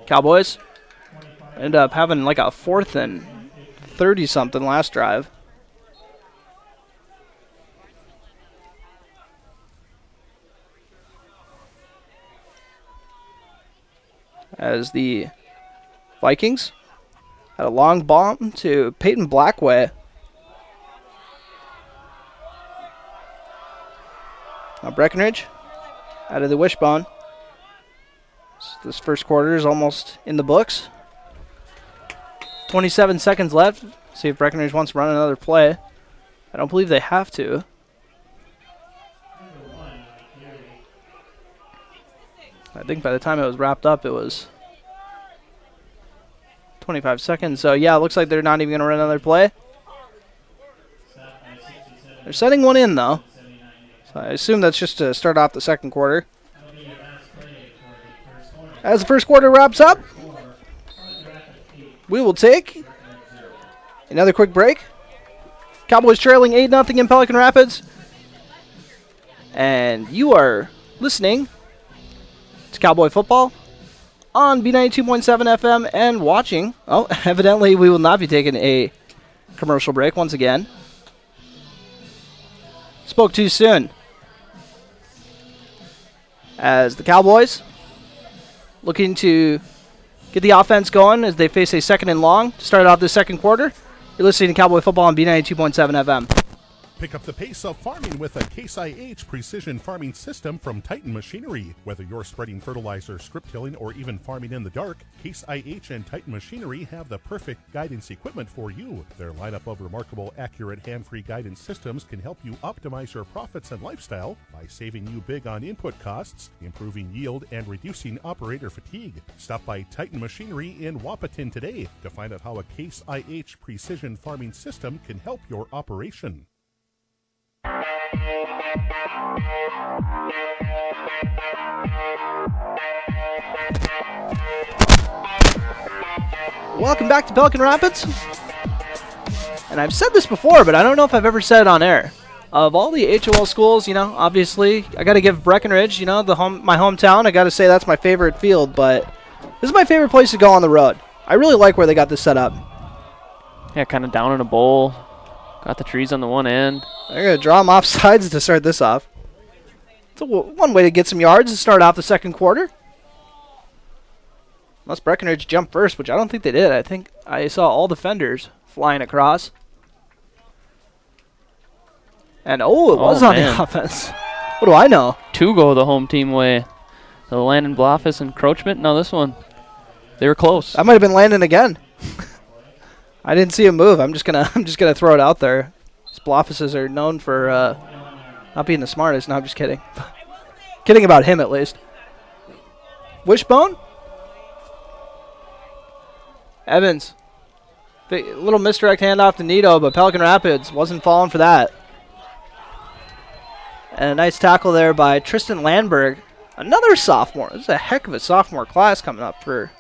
Cowboys. Ended up having like a 4th and 30-something last drive. As the Vikings had a long bomb to Peyton Blackway. Now Breckenridge out of the wishbone. This first quarter is almost in the books. 27 seconds left. See if Breckenridge wants to run another play. I don't believe they have to. I think by the time it was wrapped up, it was 25 seconds. So, yeah, it looks like they're not even going to run another play. They're setting one in, though. So I assume that's just to start off the second quarter. As the first quarter wraps up, we will take another quick break. Cowboys trailing 8-0 in Pelican Rapids. And you are listening to Cowboy Football on B92.7 FM and watching. Oh, evidently we will not be taking a commercial break once again. Spoke too soon. As the Cowboys looking to get the offense going as they face a 2nd and long to start off the second quarter. You're listening to Cowboy Football on B92.7 FM. Pick up the pace of farming with a Case IH precision farming system from Titan Machinery. Whether you're spreading fertilizer, strip tilling, or even farming in the dark, Case IH and Titan Machinery have the perfect guidance equipment for you. Their lineup of remarkable, accurate, hand-free guidance systems can help you optimize your profits and lifestyle by saving you big on input costs, improving yield, and reducing operator fatigue. Stop by Titan Machinery in Wapaton today to find out how a Case IH precision farming system can help your operation. Welcome back to Pelican Rapids. And I've said this before, but I don't know if I've ever said it on air. Of all the HOL schools, obviously, I got to give Breckenridge, my hometown. I got to say that's my favorite field, but this is my favorite place to go on the road. I really like where they got this set up. Yeah, kind of down in a bowl. Got the trees on the one end. They're going to draw them off sides to start this off. It's one way to get some yards to start off the second quarter. Unless Breckenridge jumped first, which I don't think they did. I think I saw all defenders flying across. And, it was on the offense. What do I know? 2 go the home team way. The Landon Blofis encroachment. No, this one. They were close. That might have been Landon again. I didn't see him move. I'm just gonna throw it out there. Bloffises are known for not being the smartest. No, I'm just kidding. Kidding about him, at least. Wishbone? Evans. Little misdirect handoff to Nito, but Pelican Rapids wasn't falling for that. And a nice tackle there by Tristan Landberg. Another sophomore. This is a heck of a sophomore class coming up for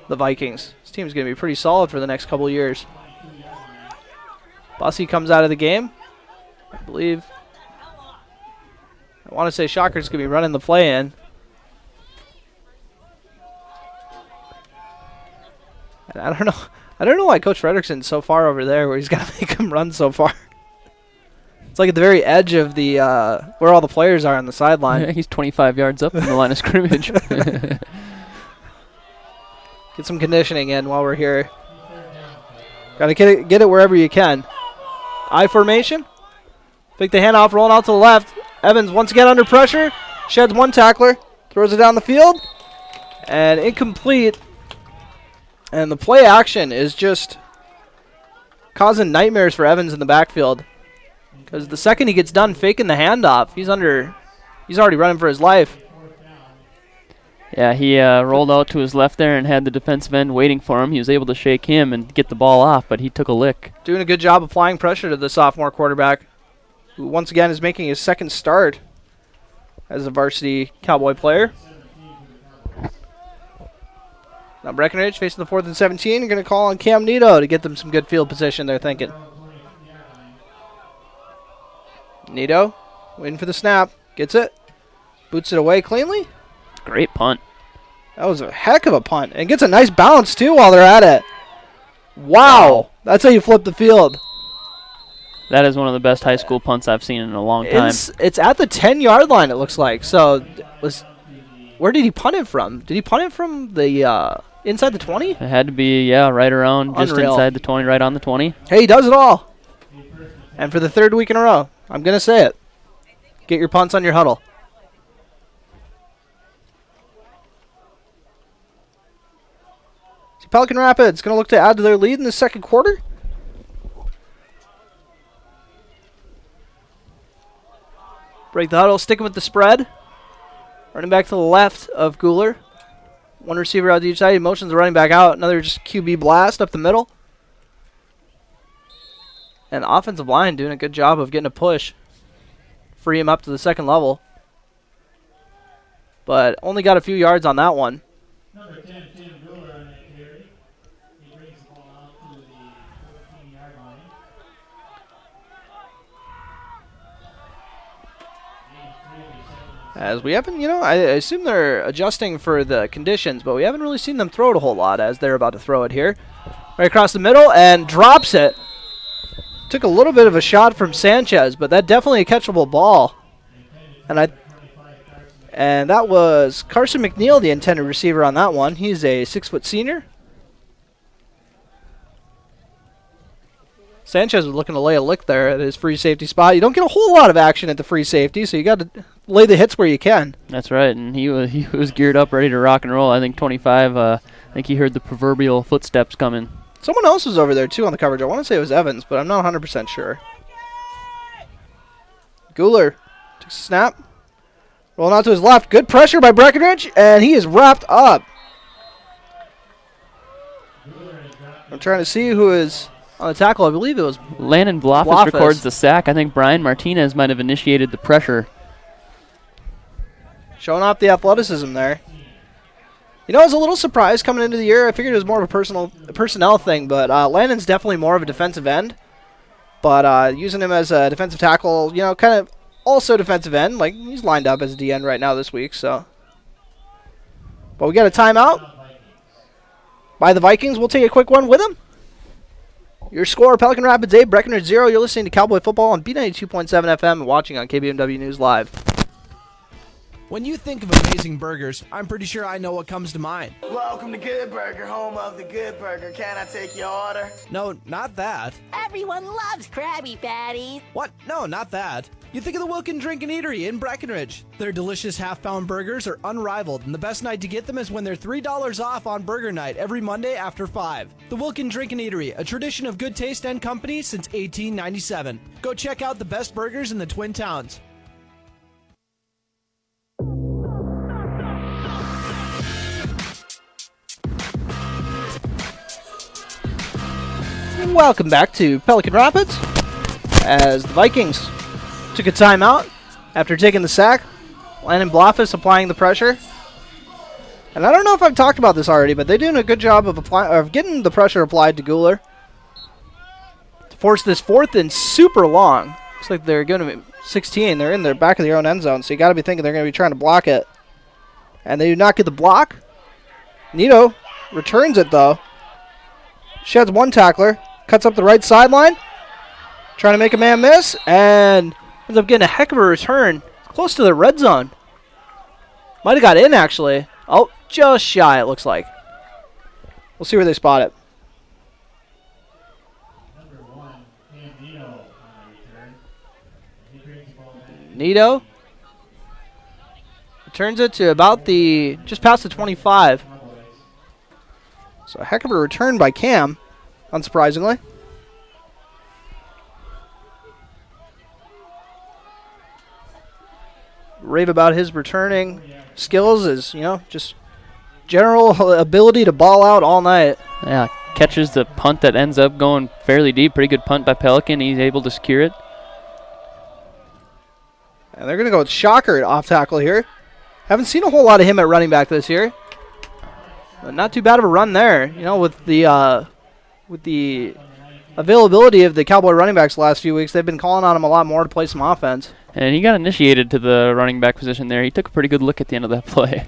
the Vikings. This team's going to be pretty solid for the next couple of years. Bussey comes out of the game, I believe. I want to say Shocker's going to be running the play in. And I don't know why Coach Fredrickson's so far over there where he's got to make him run so far. It's like at the very edge of the where all the players are on the sideline. Yeah, he's 25 yards up from the line of scrimmage. Get some conditioning in while we're here. Got to get it wherever you can. I formation. Fake the handoff, rolling out to the left. Evans once again under pressure. Sheds one tackler. Throws it down the field. And incomplete. And the play action is just causing nightmares for Evans in the backfield. Because the second he gets done faking the handoff, he's already running for his life. Yeah, he rolled out to his left there and had the defensive end waiting for him. He was able to shake him and get the ball off, but he took a lick. Doing a good job applying pressure to the sophomore quarterback, who once again is making his second start as a varsity Cowboy player. Now Breckenridge facing the 4th and 17. You're going to call on Cam Nito to get them some good field position, they're thinking. Nito waiting for the snap. Gets it. Boots it away cleanly. Great punt. That was a heck of a punt. And gets a nice bounce, too, while they're at it. Wow. That's how you flip the field. That is one of the best high school punts I've seen in a long time. It's at the 10-yard line, it looks like. So, where did he punt it from? Did he punt it from the inside the 20? It had to be, right around, just inside the 20, right on the 20. Hey, he does it all. And for the 3rd week in a row, I'm going to say it. Get your punts on your huddle. Pelican Rapids going to look to add to their lead in the second quarter. Break the huddle, sticking with the spread. Running back to the left of Guler. One receiver out to each side. He motions the running back out. Another just QB blast up the middle. And the offensive line doing a good job of getting a push. Free him up to the second level. But only got a few yards on that one. Number 10, Tim Guler on that carry. He brings the ball out to the 14-yard line. As we haven't, I assume they're adjusting for the conditions, but we haven't really seen them throw it a whole lot as they're about to throw it here. Right across the middle and drops it. Took a little bit of a shot from Sanchez, but that definitely a catchable ball. And And that was Carson McNeil, the intended receiver on that one. He's a 6-foot senior. Sanchez was looking to lay a lick there at his free safety spot. You don't get a whole lot of action at the free safety, so you got to lay the hits where you can. That's right, and he was geared up, ready to rock and roll. I think 25, I think he heard the proverbial footsteps coming. Someone else was over there, too, on the coverage. I want to say it was Evans, but I'm not 100% sure. Guler takes a snap. Rolling out to his left. Good pressure by Breckenridge, and he is wrapped up. I'm trying to see who is on the tackle. I believe it was Landon Blofis records the sack. I think Brian Martinez might have initiated the pressure. Showing off the athleticism there. You know, I was a little surprised coming into the year. I figured it was more of a personnel thing, but Landon's definitely more of a defensive end. But using him as a defensive tackle, you know, kind of also defensive end. Like, he's lined up as a D end right now this week, so. But we got a timeout by the Vikings. We'll take a quick one with them. Your score, Pelican Rapids 8, Breckenridge 0. You're listening to Cowboy Football on B92.7 FM and watching on KBMW News Live. When you think of amazing burgers, I'm pretty sure I know what comes to mind. Welcome to Good Burger, home of the Good Burger. Can I take your order? No, not that. Everyone loves Krabby Patties. What? No, not that. You think of the Wilkin Drink and Eatery in Breckenridge. Their delicious half-pound burgers are unrivaled, and the best night to get them is when they're $3 off on Burger Night every Monday after 5. The Wilkin Drink and Eatery, a tradition of good taste and company since 1897. Go check out the best burgers in the Twin Towns. Welcome back to Pelican Rapids as the Vikings took a timeout after taking the sack. Landon Blofis applying the pressure. And I don't know if I've talked about this already, but they're doing a good job of getting the pressure applied to Guler to force this 4th and super long. Looks like they're going to be 16. They're in the back of their own end zone, so you got to be thinking they're going to be trying to block it. And they do not get the block. Nito returns it, though. Sheds one tackler. Cuts up the right sideline. Trying to make a man miss. And ends up getting a heck of a return. Close to the red zone. Might have got in, actually. Oh, just shy, it looks like. We'll see where they spot it. Nito returns it to about just past the 25. So a heck of a return by Cam, unsurprisingly. Rave about his returning skills is, just general ability to ball out all night. Yeah, catches the punt that ends up going fairly deep. Pretty good punt by Pelican. He's able to secure it. And they're going to go with Shocker at off tackle here. Haven't seen a whole lot of him at running back this year. But not too bad of a run there. With the availability of the Cowboy running backs the last few weeks, they've been calling on him a lot more to play some offense. And he got initiated to the running back position there. He took a pretty good look at the end of that play.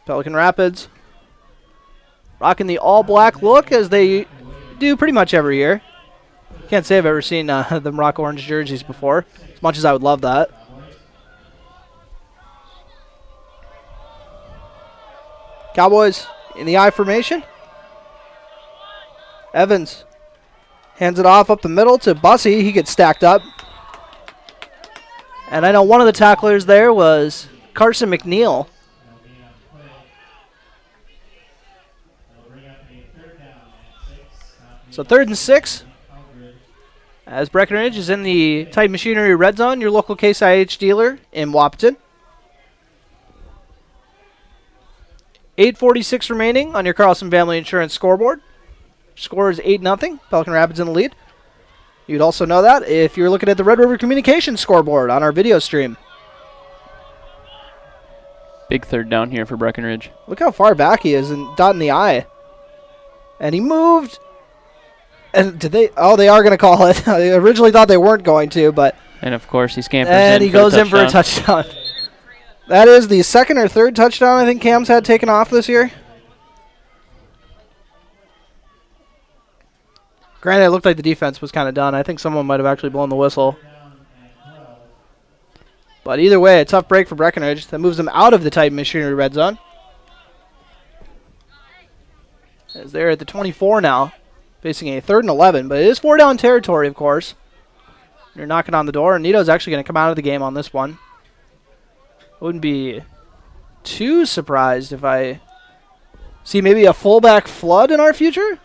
Pelican Rapids rocking the all-black look as they do pretty much every year. Can't say I've ever seen them rock orange jerseys before, as much as I would love that. Cowboys in the I formation. Evans hands it off up the middle to Bussey. He gets stacked up. And I know one of the tacklers there was Carson McNeil. So 3rd and 6. As Breckenridge is in the Titan Machinery red zone, your local Case IH dealer in Wahpeton. 8:46 remaining on your Carlson Family Insurance scoreboard. Score is 8-0. Pelican Rapids in the lead. You'd also know that if you're looking at the Red River Communications scoreboard on our video stream. Big 3rd down here for Breckenridge. Look how far back he is and dotting the I. And he moved. And did they? Oh, they are going to call it. I originally thought they weren't going to, but. And of course he scampers and he goes in for a touchdown. That is the 2nd or 3rd touchdown I think Cam's had taken off this year. Granted, it looked like the defense was kind of done. I think someone might have actually blown the whistle. But either way, a tough break for Breckenridge. That moves them out of the Titan Machinery red zone. As they're at the 24 now, facing a 3rd and 11. But it is 4-down territory, of course. You're knocking on the door, and Nito's actually going to come out of the game on this one. Wouldn't be too surprised if I see maybe a fullback flood in our future.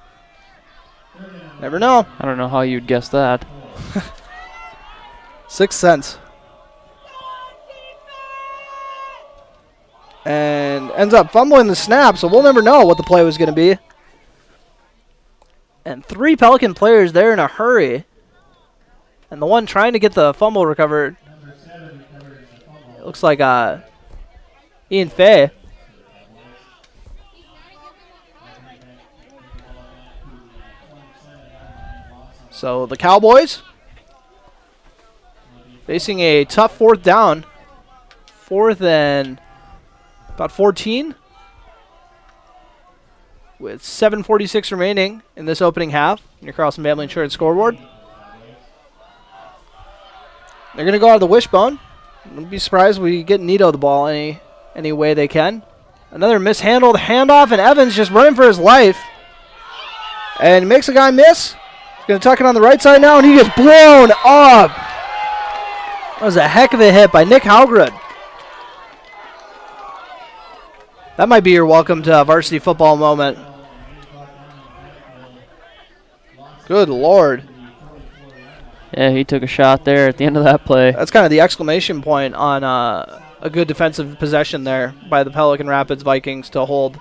Never know. I don't know how you'd guess that. 6 cents. And ends up fumbling the snap, so we'll never know what the play was going to be. And 3 Pelican players there in a hurry. And the one trying to get the fumble recovered, it looks like Ian Fay. So the Cowboys facing a tough 4th down. 4th and about 14. With 7:46 remaining in this opening half in your Carlson Family Insurance scoreboard. They're going to go out of the wishbone. Wouldn't be surprised if we get Nito the ball any way they can. Another mishandled handoff, and Evans just running for his life. And makes a guy miss. He's going to tuck it on the right side now, and he gets blown up. That was a heck of a hit by Nick Haugrud. That might be your welcome to varsity football moment. Good Lord. Yeah, he took a shot there at the end of that play. That's kind of the exclamation point on a good defensive possession there by the Pelican Rapids Vikings to hold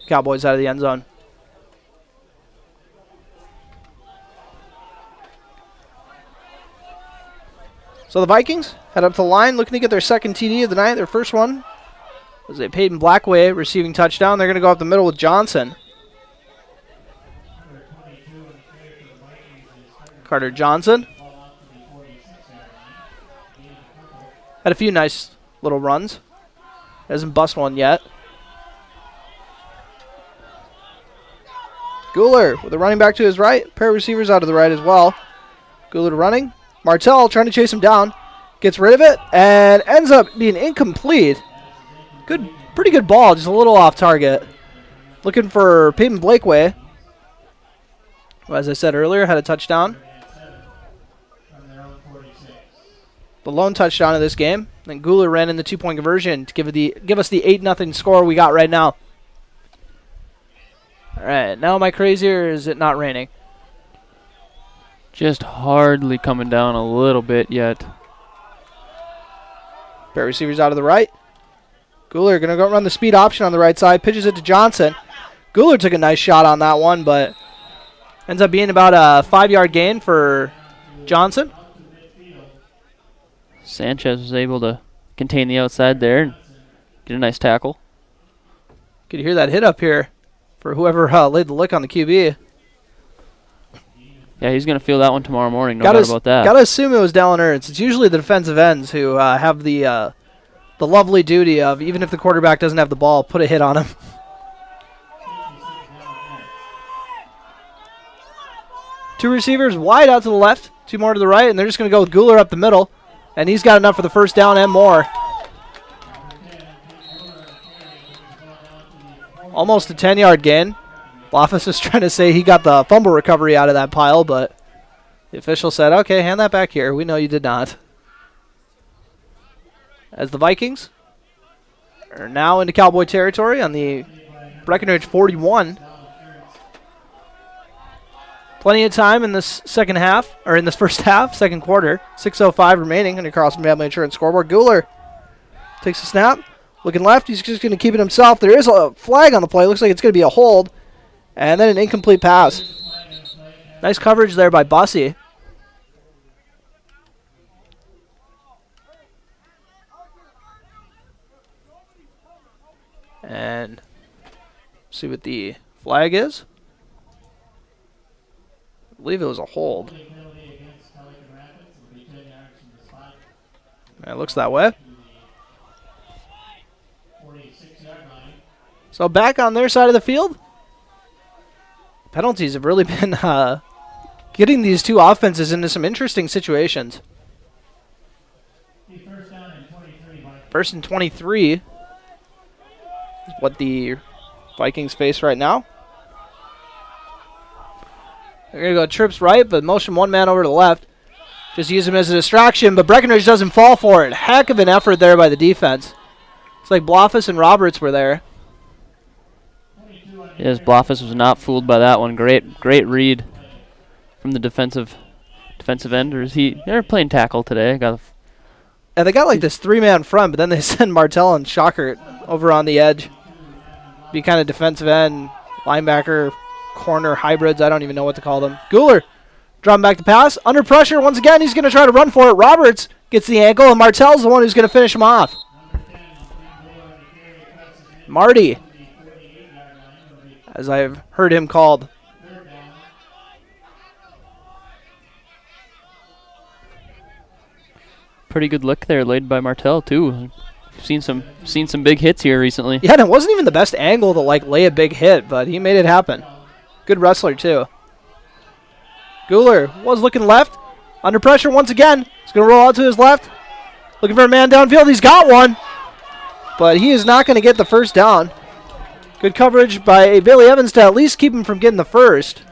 Cowboys out of the end zone. So the Vikings head up to the line, looking to get their second TD of the night. Their first one was a Peyton Blackway receiving touchdown. They're going to go up the middle with Johnson. Carter Johnson had a few nice little runs. Hasn't bust one yet. Guler with a running back to his right. Pair of receivers out of the right as well. Guler running. Martell trying to chase him down. Gets rid of it and ends up being incomplete. Good, pretty good ball, just a little off target. Looking for Peyton Blakeway, who, as I said earlier, had a touchdown. The lone touchdown of this game. Then Guler ran in the 2-point conversion to give us the 8-0 score we got right now. All right, now am I crazy or is it not raining? Just hardly coming down a little bit yet. Pair receivers out of the right. Guler going to go run the speed option on the right side. Pitches it to Johnson. Guler took a nice shot on that one, but ends up being about a 5-yard gain for Johnson. Sanchez was able to contain the outside there and get a nice tackle. Could hear that hit up here for whoever laid the lick on the QB. Yeah, he's going to feel that one tomorrow morning, no doubt about that. Got to assume it was Dallin Ernst. It's usually the defensive ends who have the lovely duty of, even if the quarterback doesn't have the ball, put a hit on him. Two receivers wide out to the left, 2 more to the right, and they're just going to go with Guler up the middle. And he's got enough for the first down and more. Almost a 10-yard gain. Loftus is trying to say he got the fumble recovery out of that pile, but the official said, okay, hand that back here. We know you did not. As the Vikings are now into Cowboy territory on the Breckenridge 41. Plenty of time in this second half, or in this first half, second quarter. 6:05 remaining under Carlson Family Insurance scoreboard. Guler takes a snap. Looking left, he's just going to keep it himself. There is a flag on the play. Looks like it's going to be a hold. And then an incomplete pass. Nice coverage there by Bussey. And see what the flag is. I believe it was a hold. It looks that way. So back on their side of the field. Penalties have really been getting these two offenses into some interesting situations. First and 23 is what the Vikings face right now. They're going to go trips right, but motion one man over to the left. Just use him as a distraction, but Breckenridge doesn't fall for it. Heck of an effort there by the defense. It's like Bloffus and Roberts were there. Yes, Bloffus was not fooled by that one. Great read from the defensive end. Or is he? They're playing tackle today. And they got like this three-man front, but then they send Martell and Shockert over on the edge. Be kind of defensive end, linebacker, corner hybrids. I don't even know what to call them. Guler dropping back to pass. Under pressure once again. He's going to try to run for it. Roberts gets the ankle, and Martell's the one who's going to finish him off. Marty, as I've heard him called. Pretty good look there laid by Martell too. Seen some big hits here recently. Yeah, and it wasn't even the best angle to like lay a big hit, but he made it happen. Good wrestler too. Guler was looking left. Under pressure once again. He's going to roll out to his left. Looking for a man downfield. He's got one. But he is not going to get the first down. Good coverage by Bailey Evans to at least keep him from getting the first.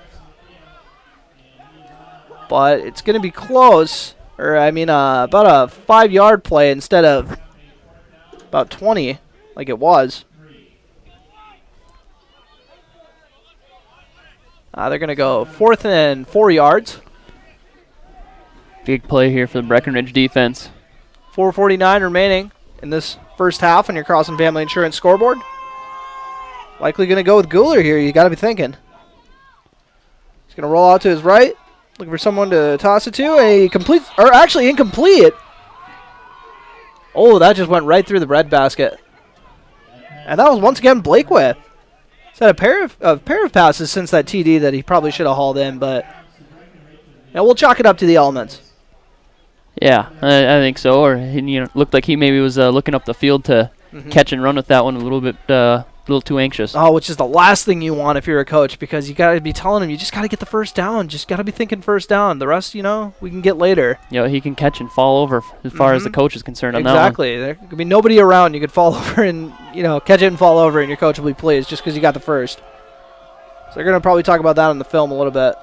But it's going to be close. Or, I mean, about a 5-yard play instead of about 20 like it was. They're going to go 4th and 4 yards. Big play here for the Breckenridge defense. 4:49 remaining in this first half on your Carlson Family Insurance scoreboard. Likely going to go with Guler here. You got to be thinking. He's going to roll out to his right. Looking for someone to toss it to. A complete, or actually incomplete. Oh, that just went right through the breadbasket. And that was once again Blakeway. He's had a pair of passes since that TD that he probably should have hauled in, but yeah, we'll chalk it up to the elements. Yeah, I think so. Or looked like he maybe was looking up the field to catch and run with that one a little bit, a little too anxious. Oh, which is the last thing you want if you're a coach, because you got to be telling him you just got to get the first down. Just got to be thinking first down. The rest, we can get later. Yeah, he can catch and fall over as far as the coach is concerned on that one. Exactly. There could be nobody around. You could fall over and catch it and fall over, and your coach will be pleased just because you got the first. So they're going to probably talk about that in the film a little bit.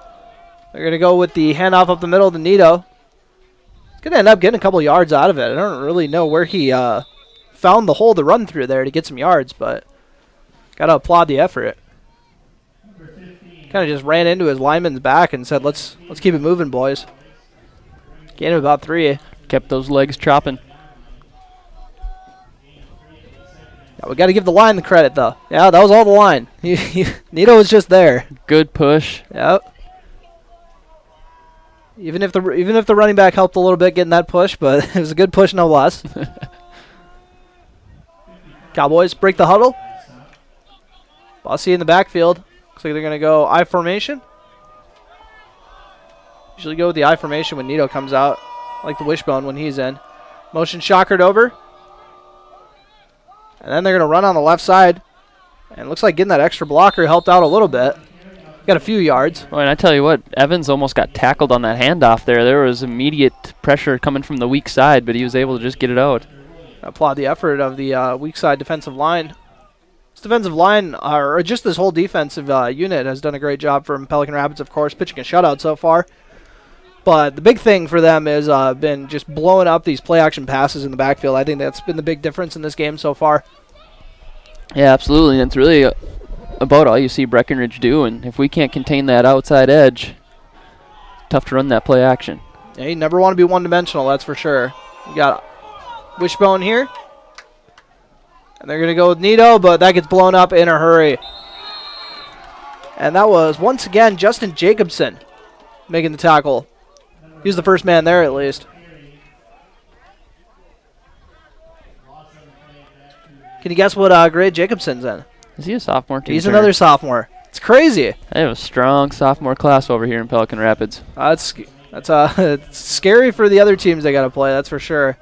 They're going to go with the handoff up the middle to Nito. He's going to end up getting a couple yards out of it. I don't really know where he found the hole to run through there to get some yards, but got to applaud the effort. Kind of just ran into his lineman's back and said, let's keep it moving, boys. Gained him about 3. Kept those legs chopping. Yeah, we got to give the line the credit, though. Yeah, that was all the line. Nito was just there. Good push. Yep. Even if the running back helped a little bit getting that push, but it was a good push no less. Cowboys break the huddle. Bossy in the backfield. Looks like they're going to go I formation. Usually go with the I formation when Nito comes out, like the wishbone when he's in. Motion Shockert over. And then they're going to run on the left side. And it looks like getting that extra blocker helped out a little bit. Got a few yards. Oh, and I tell you what, Evans almost got tackled on that handoff there. There was immediate pressure coming from the weak side, but he was able to just get it out. Applaud the effort of the weak side defensive line. This defensive line, or just this whole defensive unit, has done a great job from Pelican Rapids, of course, pitching a shutout so far. But the big thing for them has been just blowing up these play-action passes in the backfield. I think that's been the big difference in this game so far. Yeah, absolutely. And it's really about all you see Breckenridge do, and if we can't contain that outside edge, tough to run that play action. Yeah, you never want to be one-dimensional, that's for sure. You got Wishbone here. And they're going to go with Nito, but that gets blown up in a hurry. And that was, once again, Justin Jacobson making the tackle. He was the first man there, at least. Can you guess what grade Jacobson's in? Is he a sophomore too? He's another sophomore. It's crazy. They have a strong sophomore class over here in Pelican Rapids. That's it's scary for the other teams they got to play, that's for sure.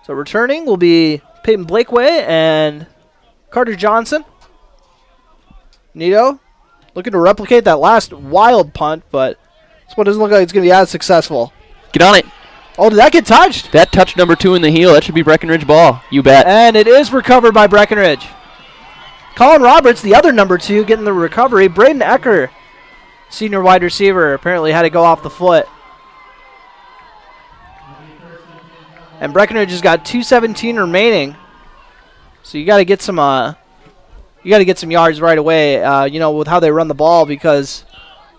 So returning will be Peyton Blakeway and Carter Johnson. Nito looking to replicate that last wild punt, but this one doesn't look like it's going to be as successful. Get on it. Oh, did that get touched? That touched number 2 in the heel. That should be Breckenridge ball. You bet. And it is recovered by Breckenridge. Colin Roberts, the other number 2, getting the recovery. Braden Ecker, senior wide receiver, apparently had to go off the foot. And Breckenridge has got 2:17 remaining. So you got to get some yards right away, with how they run the ball, because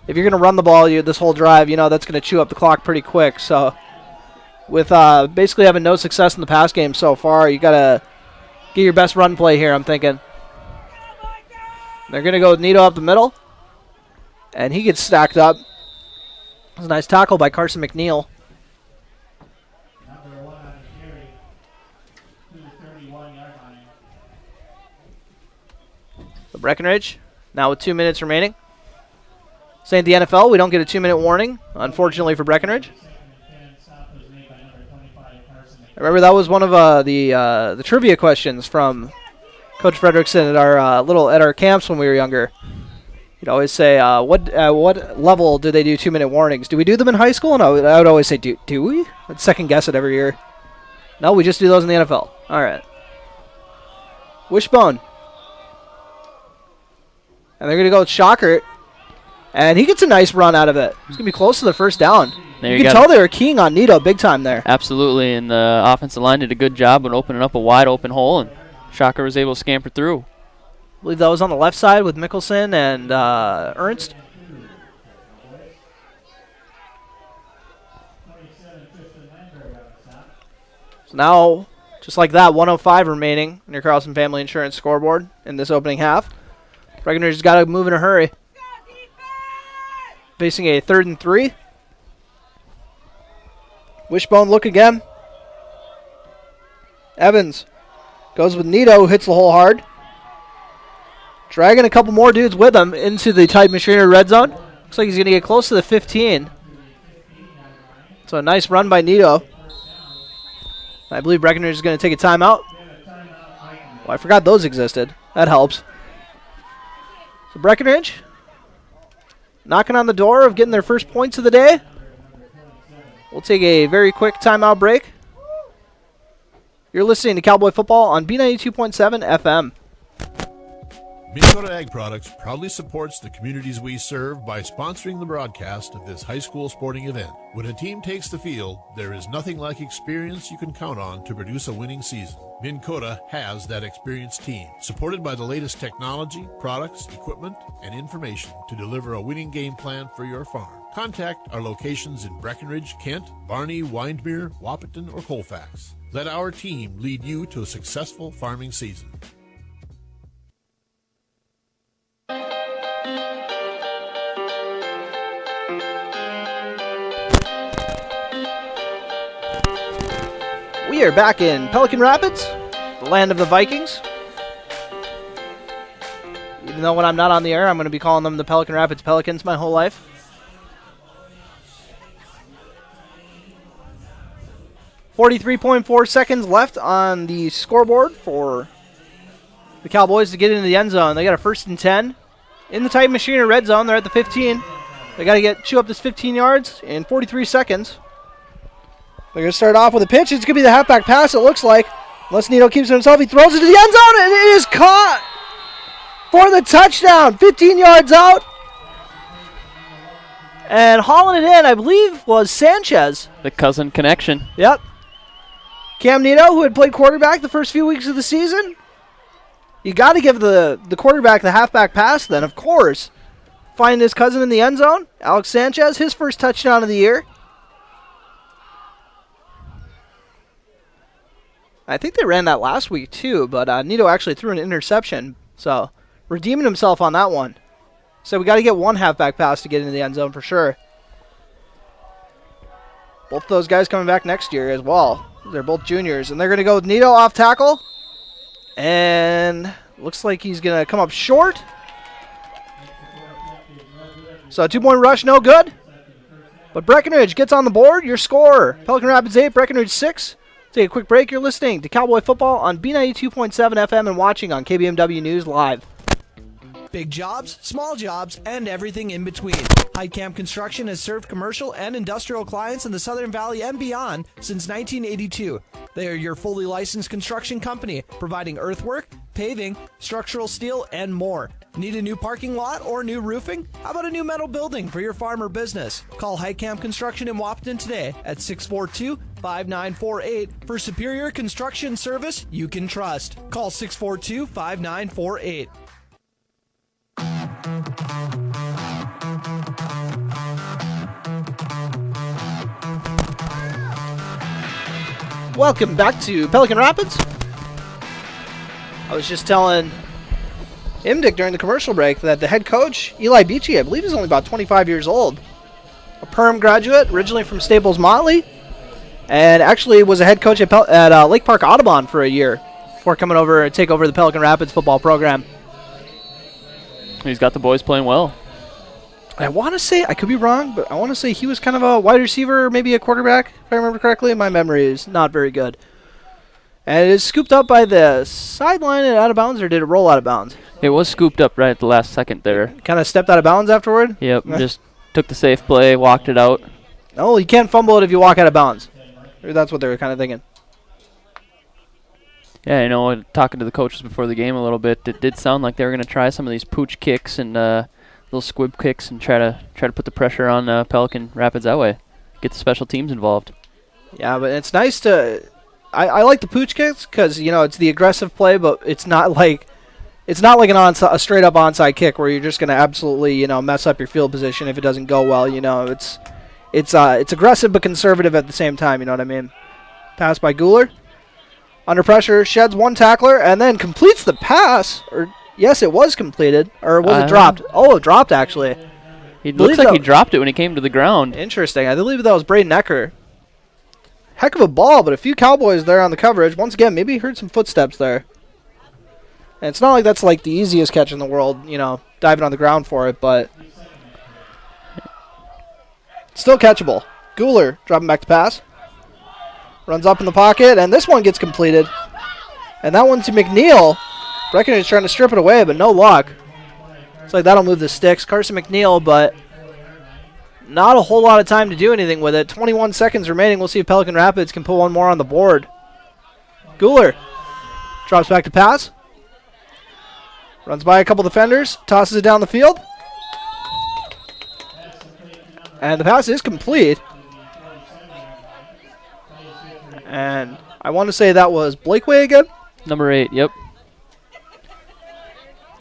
if you're going to run the ball this whole drive, that's going to chew up the clock pretty quick. So with basically having no success in the pass game so far, you got to get your best run play here, I'm thinking. They're going to go with Nito up the middle, and he gets stacked up. It was a nice tackle by Carson McNeil. The Breckenridge, now with 2 minutes remaining. Same the NFL, we don't get a 2-minute warning, unfortunately for Breckenridge. I remember that was one of the trivia questions from Coach Fredrickson at our camps when we were younger. He'd always say, what level do they do 2-minute warnings? Do we do them in high school? And I would always say, do we? I'd second guess it every year. No, we just do those in the NFL. All right. Wishbone. And they're going to go with Shockert. And he gets a nice run out of it. He's going to be close to the first down. You can tell they were keying on Nito big time there. Absolutely, and the offensive line did a good job of opening up a wide open hole, and Shocker was able to scamper through. I believe that was on the left side with Mickelson and Ernst. So now, just like that, 1:05 remaining in your Carlson Family Insurance scoreboard in this opening half. Breckenridge has got to move in a hurry. Facing a 3rd and 3. Wishbone look again. Evans goes with Nito, who hits the hole hard. Dragging a couple more dudes with him into the Tide Machinery red zone. Looks like he's going to get close to the 15. So a nice run by Nito. I believe Breckenridge is going to take a timeout. Oh, I forgot those existed. That helps. So Breckenridge knocking on the door of getting their first points of the day. We'll take a very quick timeout break. You're listening to Cowboy Football on B92.7 FM. Minnesota Ag Products proudly supports the communities we serve by sponsoring the broadcast of this high school sporting event. When a team takes the field, there is nothing like experience you can count on to produce a winning season. Minn Kota has that experienced team, supported by the latest technology, products, equipment, and information to deliver a winning game plan for your farm. Contact our locations in Breckenridge, Kent, Barney, Windermere, Wahpeton, or Colfax. Let our team lead you to a successful farming season. We are back in Pelican Rapids, the land of the Vikings. Even though when I'm not on the air, I'm going to be calling them the Pelican Rapids Pelicans my whole life. .4 seconds left on the scoreboard for the Cowboys to get into the end zone. They got a 1st and 10 in the Titan Machinery red zone. They're at the 15. They got to chew up this 15 yards in 43 seconds. They're going to start off with a pitch. It's going to be the halfback pass, it looks like. Unless Nito keeps it himself, he throws it to the end zone, and it is caught for the touchdown. 15 yards out. And hauling it in, I believe, was Sanchez. The cousin connection. Yep. Cam Nito, who had played quarterback the first few weeks of the season. You got to give the quarterback the halfback pass then, of course. Find his cousin in the end zone. Alex Sanchez, his first touchdown of the year. I think they ran that last week too, but Nito actually threw an interception. So, redeeming himself on that one. So we got to get one halfback pass to get into the end zone for sure. Both those guys coming back next year as well. They're both juniors. And they're going to go with Nito off tackle. And looks like he's going to come up short. So a 2-point rush, no good. But Breckenridge gets on the board. Your score, Pelican Rapids 8, Breckenridge 6. Take a quick break. You're listening to Cowboy Football on B92.7 FM and watching on KBMW News Live. Big jobs, small jobs, and everything in between. Heitkamp Construction has served commercial and industrial clients in the Southern Valley and beyond since 1982. They are your fully licensed construction company, providing earthwork, paving, structural steel, and more. Need a new parking lot or new roofing? How about a new metal building for your farm or business? Call Heitkamp Construction in Wapaton today at 642-5948 for superior construction service you can trust. Call 642-5948. Welcome back to Pelican Rapids. I was just telling Imdick during the commercial break that the head coach, Eli Beachy, I believe is only about 25 years old. A Perm graduate, originally from Staples Motley, and actually was a head coach at Lake Park Audubon for a year before coming over and take over the Pelican Rapids football program. He's got the boys playing well. I want to say, I could be wrong, but I want to say he was kind of a wide receiver, maybe a quarterback, if I remember correctly. My memory is not very good. And it is scooped up by the sideline and out of bounds, or did it roll out of bounds? It was scooped up right at the last second there. Kind of stepped out of bounds afterward? Yep, just took the safe play, walked it out. Oh, you can't fumble it if you walk out of bounds. Or that's what they were kind of thinking. Yeah, talking to the coaches before the game a little bit, it did sound like they were going to try some of these pooch kicks and little squib kicks and try to put the pressure on Pelican Rapids that way. Get the special teams involved. Yeah, but it's nice to... I like the pooch kicks because, it's the aggressive play, but it's not like a straight up onside kick where you're just going to absolutely, mess up your field position if it doesn't go well. It's aggressive but conservative at the same time, you know what I mean? Pass by Guler. Under pressure, sheds one tackler and then completes the pass. Or yes, it was completed. Or was it dropped? Oh, it dropped actually. It looks like he dropped it when he came to the ground. Interesting. I believe that was Braden Ecker. Heck of a ball, but a few Cowboys there on the coverage. Once again, maybe he heard some footsteps there. And it's not like that's like the easiest catch in the world, diving on the ground for it, but still catchable. Guler dropping back to pass. Runs up in the pocket, and this one gets completed. And that one to McNeil. Breckenridge trying to strip it away, but no luck. It's like that'll move the sticks. Carson McNeil, but not a whole lot of time to do anything with it. 21 seconds remaining. We'll see if Pelican Rapids can put one more on the board. Guler drops back to pass. Runs by a couple defenders. Tosses it down the field. And the pass is complete. And I want to say that was Blakeway again. Number 8, yep.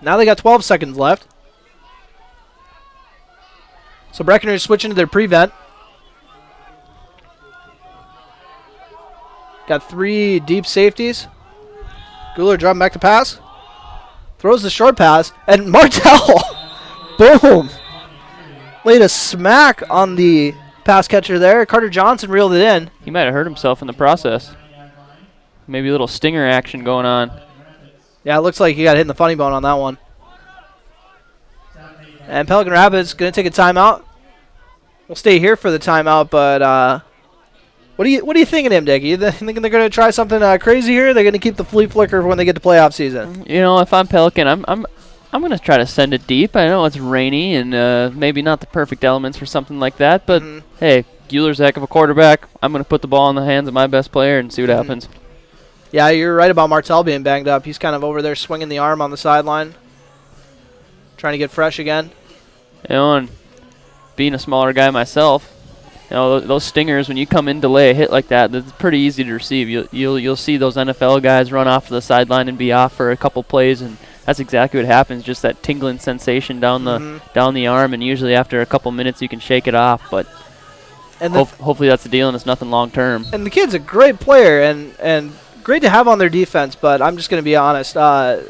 Now they got 12 seconds left. So Breckenridge switching to their prevent. Got 3 deep safeties. Guler dropping back to pass. Throws the short pass. And Martell, boom, laid a smack on the pass catcher there. Carter Johnson reeled it in. He might have hurt himself in the process. Maybe a little stinger action going on. Yeah, it looks like he got hit in the funny bone on that one. And Pelican Rapids going to take a timeout. We'll stay here for the timeout, but what are you thinking, Dick? You thinking they're going to try something crazy here? They're going to keep the flea flicker for when they get to playoff season? If I'm Pelican, I'm going to try to send it deep. I know it's rainy and maybe not the perfect elements for something like that, but hey, Guler's a heck of a quarterback. I'm going to put the ball in the hands of my best player and see what happens. Yeah, you're right about Martell being banged up. He's kind of over there swinging the arm on the sideline, trying to get fresh again. And being a smaller guy myself, those stingers, when you come in to lay a hit like that, it's pretty easy to receive. You'll see those NFL guys run off to the sideline and be off for a couple plays, and that's exactly what happens. Just that tingling sensation down the arm, and usually after a couple minutes you can shake it off. But hopefully that's the deal, and it's nothing long term. And the kid's a great player and great to have on their defense. But I'm just going to be honest. The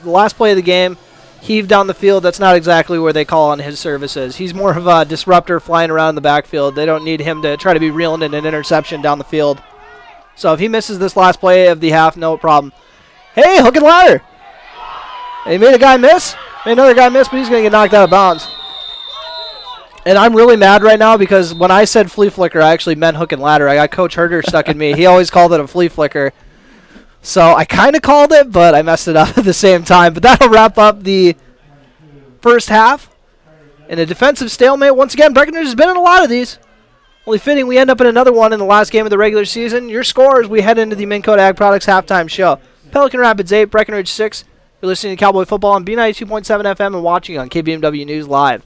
last play of the game, heaved down the field. That's not exactly where they call on his services. He's more of a disruptor flying around in the backfield. They don't need him to try to be reeling in an interception down the field. So if he misses this last play of the half, no problem. Hey, hook and ladder. He made a guy miss. Made another guy miss, but he's going to get knocked out of bounds. And I'm really mad right now because when I said flea flicker, I actually meant hook and ladder. I got Coach Herder stuck in me. He always called it a flea flicker. So I kind of called it, but I messed it up at the same time. But that'll wrap up the first half. In a defensive stalemate, once again, Breckenridge has been in a lot of these. Only fitting we end up in another one in the last game of the regular season. Your score as we head into the Minn Kota Ag Products halftime show. Pelican Rapids 8, Breckenridge 6. You're listening to Cowboy Football on B92.7 FM and watching on KBMW News Live.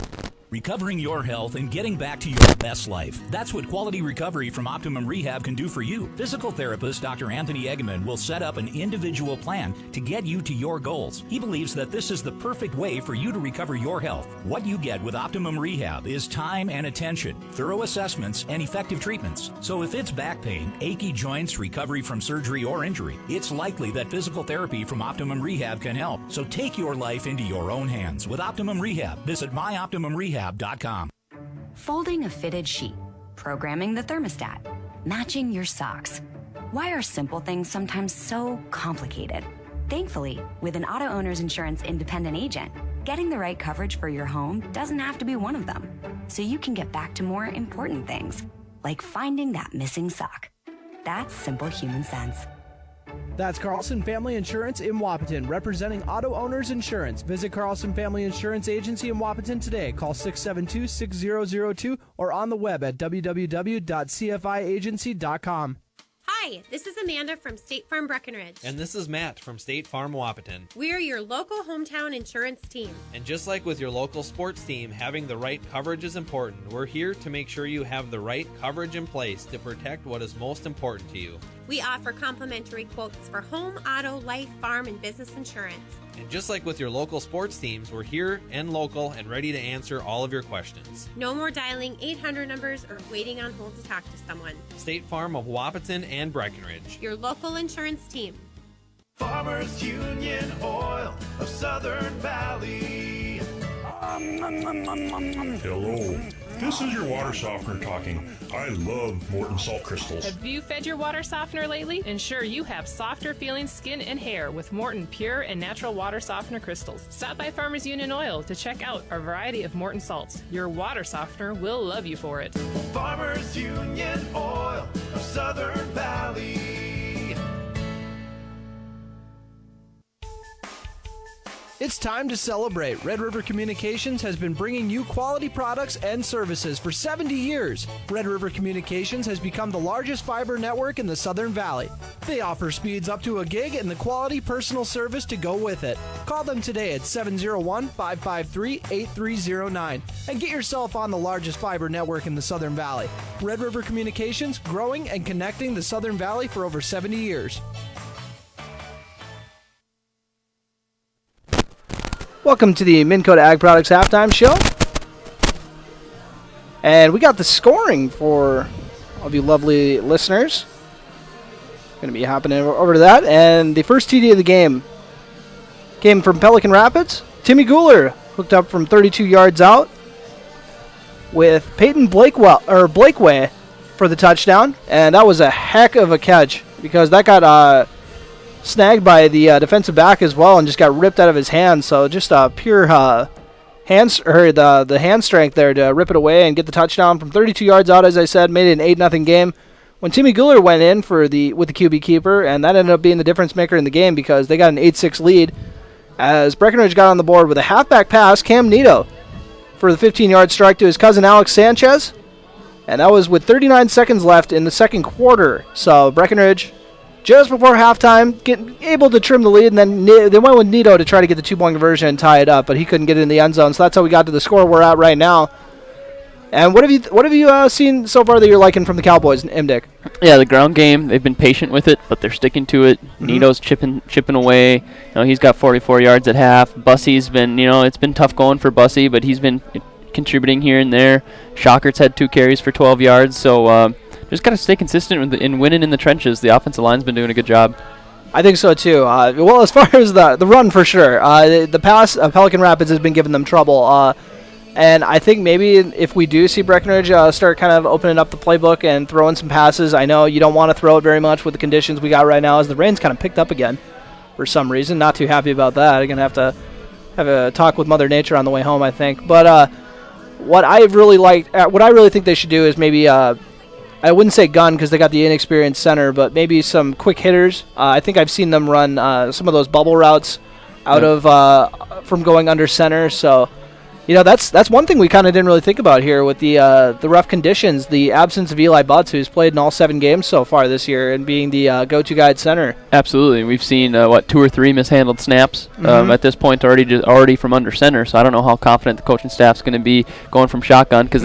Recovering your health and getting back to your best life. That's what quality recovery from Optimum Rehab can do for you. Physical therapist Dr. Anthony Eggman will set up an individual plan to get you to your goals. He believes that this is the perfect way for you to recover your health. What you get with Optimum Rehab is time and attention, thorough assessments, and effective treatments. So if it's back pain, achy joints, recovery from surgery or injury, it's likely that physical therapy from Optimum Rehab can help. So take your life into your own hands with Optimum Rehab. Visit myoptimumrehab.com. Folding a fitted sheet, programming the thermostat, matching your socks. Why are simple things sometimes so complicated? Thankfully, with an auto owner's insurance independent agent, getting the right coverage for your home doesn't have to be one of them. So you can get back to more important things, like finding that missing sock. That's simple human sense. That's Carlson Family Insurance in Wapaton, representing auto owners insurance. Visit Carlson Family Insurance Agency in Wapaton today. Call 672-6002 or on the web at www.cfiagency.com. Hi, this is Amanda from State Farm Breckenridge. And this is Matt from State Farm Wapaton. We are your local hometown insurance team. And just like with your local sports team, having the right coverage is important. We're here to make sure you have the right coverage in place to protect what is most important to you. We offer complimentary quotes for home, auto, life, farm, and business insurance. And just like with your local sports teams, we're here and local and ready to answer all of your questions. No more dialing 800 numbers or waiting on hold to talk to someone. State Farm of Wapaton and Breckenridge. Your local insurance team. Farmers Union Oil of Southern Valley. Hello, this is your water softener talking. I love Morton salt crystals. Have you fed your water softener lately? Ensure you have softer feeling skin and hair with Morton Pure and Natural Water Softener Crystals. Stop by Farmers Union Oil to check out our variety of Morton salts. Your water softener will love you for it. Farmers Union Oil of Southern Valley. It's time to celebrate. Red River Communications has been bringing you quality products and services for 70 years. Red River Communications has become the largest fiber network in the Southern Valley. They offer speeds up to a gig and the quality personal service to go with it. Call them today at 701-553-8309 and get yourself on the largest fiber network in the Southern Valley. Red River Communications, growing and connecting the Southern Valley for over 70 years. Welcome to the Minn Kota Ag Products halftime show. And we got the scoring for all of you lovely listeners. Going to be hopping over to that. And the first TD of the game came from Pelican Rapids. Timmy Guler hooked up from 32 yards out with Peyton Blakeway for the touchdown. And that was a heck of a catch because that got snagged by the defensive back as well and just got ripped out of his hands. So just pure the hand strength there to rip it away and get the touchdown from 32 yards out. As I said, made it an 8-0 game. When Timmy Guler went in with the QB keeper, and that ended up being the difference maker in the game because they got an 8-6 lead as Breckenridge got on the board with a halfback pass, Cam Nito, for the 15-yard strike to his cousin Alex Sanchez, and that was with 39 seconds left in the second quarter. So Breckenridge, just before halftime, able to trim the lead, and then they went with Nito to try to get the 2-point conversion and tie it up, but he couldn't get it in the end zone. So that's how we got to the score we're at right now. And what have you seen so far that you're liking from the Cowboys, Dick? Yeah, the ground game, they've been patient with it, but they're sticking to it. Mm-hmm. Nito's chipping away. He's got 44 yards at half. Bussy's been, it's been tough going for Bussy, but he's been contributing here and there. Shockert's had 2 carries for 12 yards, so just got to stay consistent in winning in the trenches. The offensive line's been doing a good job. I think so, too. Well, as far as the run, for sure. The pass, Pelican Rapids has been giving them trouble. And I think maybe if we do see Breckenridge start kind of opening up the playbook and throwing some passes, I know you don't want to throw it very much with the conditions we got right now as the rain's kind of picked up again for some reason. Not too happy about that. I'm going to have a talk with Mother Nature on the way home, I think. But what I really think they should do is maybe I wouldn't say gun because they got the inexperienced center, but maybe some quick hitters. I think I've seen them run some of those bubble routes out of from going under center. So That's one thing we kind of didn't really think about here with the rough conditions, the absence of Eli Butts, who's played in all 7 games so far this year and being the go-to guy at center. Absolutely. We've seen, 2 or 3 mishandled snaps at this point already from under center, so I don't know how confident the coaching staff's going to be going from shotgun, because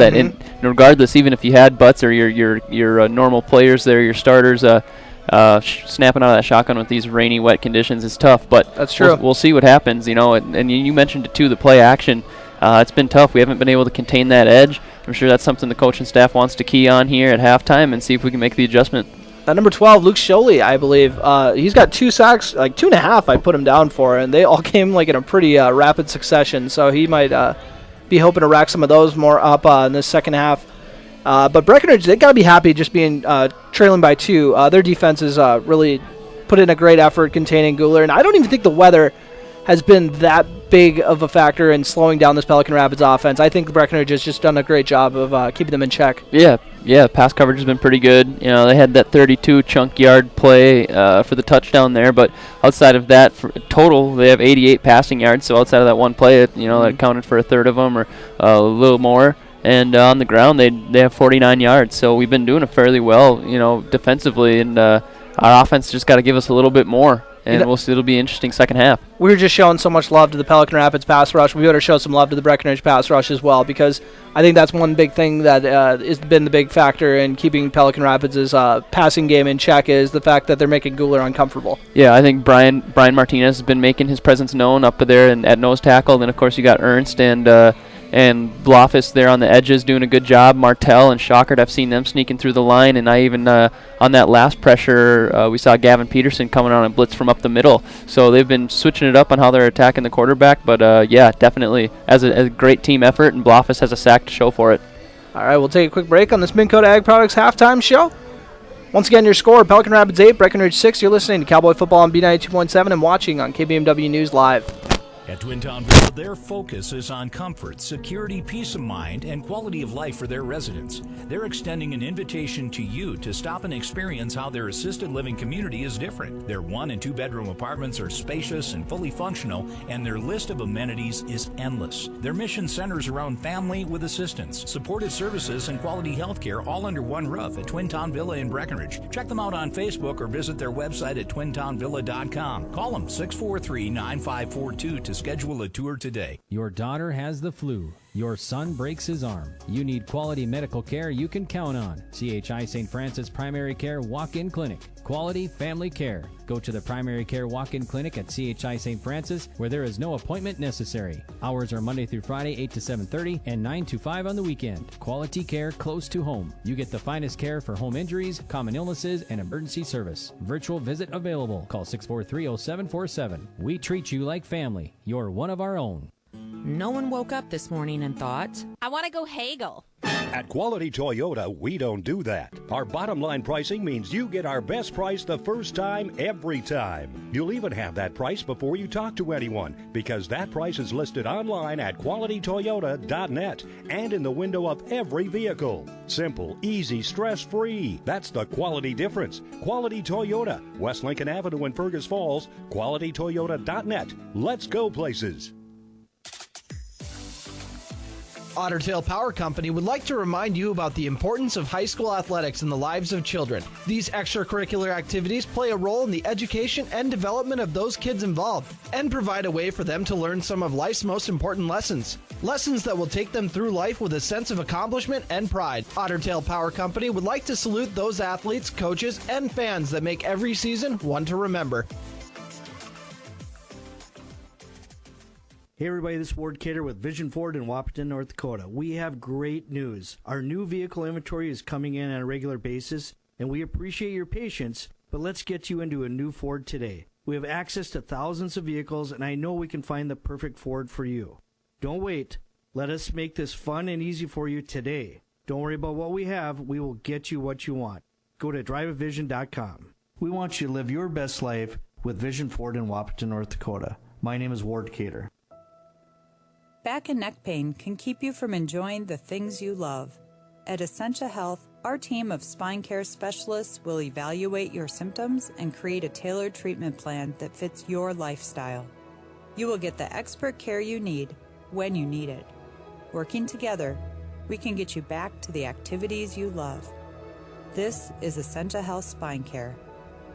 regardless, even if you had Butts or your normal players there, your starters, snapping out of that shotgun with these rainy, wet conditions is tough. But that's true. We'll see what happens, and you mentioned it too, the play action. It's been tough. We haven't been able to contain that edge. I'm sure that's something the coaching staff wants to key on here at halftime and see if we can make the adjustment. Number 12, Luke Sholey, I believe. He's got 2 sacks, like 2.5 I put him down for, and they all came like in a pretty rapid succession. So he might be hoping to rack some of those more up in the second half. But Breckenridge, they got to be happy just being trailing by 2. Their defense has really put in a great effort containing Guler, and I don't even think the weather has been that big of a factor in slowing down this Pelican Rapids offense. I think Breckenridge has just done a great job of keeping them in check. Yeah, pass coverage has been pretty good. They had that 32 chunk yard play for the touchdown there, but outside of that, for total, they have 88 passing yards, so outside of that one play, that accounted for a third of them or a little more. And on the ground, they have 49 yards, so we've been doing it fairly well, defensively, and our offense just got to give us a little bit more. And we'll see. It'll be an interesting second half. We were just showing so much love to the Pelican Rapids pass rush. We better show some love to the Breckenridge pass rush as well, because I think that's one big thing that has been the big factor in keeping Pelican Rapids' passing game in check is the fact that they're making Guler uncomfortable. Yeah, I think Brian Martinez has been making his presence known up there and at nose tackle. Then, of course, you got Ernst and Blofis there on the edges doing a good job. Martell and Shockert, I've seen them sneaking through the line, and I even on that last pressure, we saw Gavin Peterson coming on and blitz from up the middle. So they've been switching it up on how they're attacking the quarterback, but definitely as a great team effort, and Blofis has a sack to show for it. All right, we'll take a quick break on this Minn Kota Ag Products halftime show. Once again, your score, Pelican Rapids 8, Breckenridge 6. You're listening to Cowboy Football on B92.7 and watching on KBMW News Live. At Twin Town Villa, their focus is on comfort, security, peace of mind, and quality of life for their residents. They're extending an invitation to you to stop and experience how their assisted living community is different. Their 1- and 2-bedroom apartments are spacious and fully functional, and their list of amenities is endless. Their mission centers around family with assistance, supportive services, and quality health care all under one roof at Twin Town Villa in Breckenridge. Check them out on Facebook or visit their website at twintownvilla.com. Call them 643-9542 to schedule a tour today. Your daughter has the flu. Your son breaks his arm. You need quality medical care you can count on. CHI St. Francis Primary Care Walk-In Clinic. Quality family care. Go to the Primary Care Walk-In Clinic at CHI St. Francis, where there is no appointment necessary. Hours are Monday through Friday, 8 to 7:30 and 9 to 5 on the weekend. Quality care close to home. You get the finest care for home injuries, common illnesses, and emergency service. Virtual visit available. Call 643-0747. We treat you like family. You're one of our own. No one woke up this morning and thought, I want to go haggle. At Quality Toyota, we don't do that. Our bottom line pricing means you get our best price the first time, every time. You'll even have that price before you talk to anyone, because that price is listed online at qualitytoyota.net and in the window of every vehicle. Simple, easy, stress-free. That's the quality difference. Quality Toyota, West Lincoln Avenue in Fergus Falls, qualitytoyota.net. Let's go places. Otter Tail Power Company would like to remind you about the importance of high school athletics in the lives of children. These extracurricular activities play a role in the education and development of those kids involved and provide a way for them to learn some of life's most important lessons. Lessons that will take them through life with a sense of accomplishment and pride. Otter Tail Power Company would like to salute those athletes, coaches, and fans that make every season one to remember. Hey everybody, this is Ward Cater with Vision Ford in Wahpeton, North Dakota. We have great news. Our new vehicle inventory is coming in on a regular basis, and we appreciate your patience, but let's get you into a new Ford today. We have access to thousands of vehicles, and I know we can find the perfect Ford for you. Don't wait. Let us make this fun and easy for you today. Don't worry about what we have. We will get you what you want. Go to driveavision.com. We want you to live your best life with Vision Ford in Wahpeton, North Dakota. My name is Ward Cater. Back and neck pain can keep you from enjoying the things you love. At Essentia Health, our team of spine care specialists will evaluate your symptoms and create a tailored treatment plan that fits your lifestyle. You will get the expert care you need when you need it. Working together, we can get you back to the activities you love. This is Essentia Health Spine Care,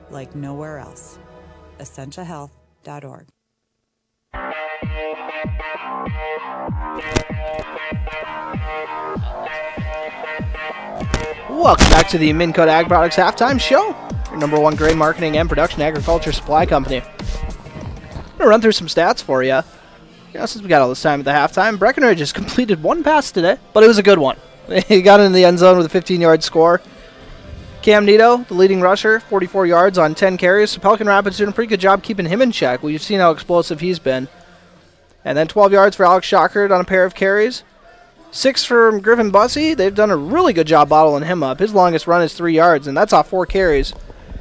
like nowhere else. EssentiaHealth.org. Welcome back to the Minn Kota Ag Products Halftime Show, your number one grain marketing and production agriculture supply company. I'm going to run through some stats for you. Since we got all this time at the halftime, Breckenridge has completed one pass today, but it was a good one. He got in the end zone with a 15-yard score. Cam Nito, the leading rusher, 44 yards on 10 carries. So Pelican Rapids doing a pretty good job keeping him in check. We've seen how explosive he's been. And then 12 yards for Alex Schockert on a pair of carries. 6 from Griffin Bussey. They've done a really good job bottling him up. His longest run is 3 yards, and that's off 4 carries.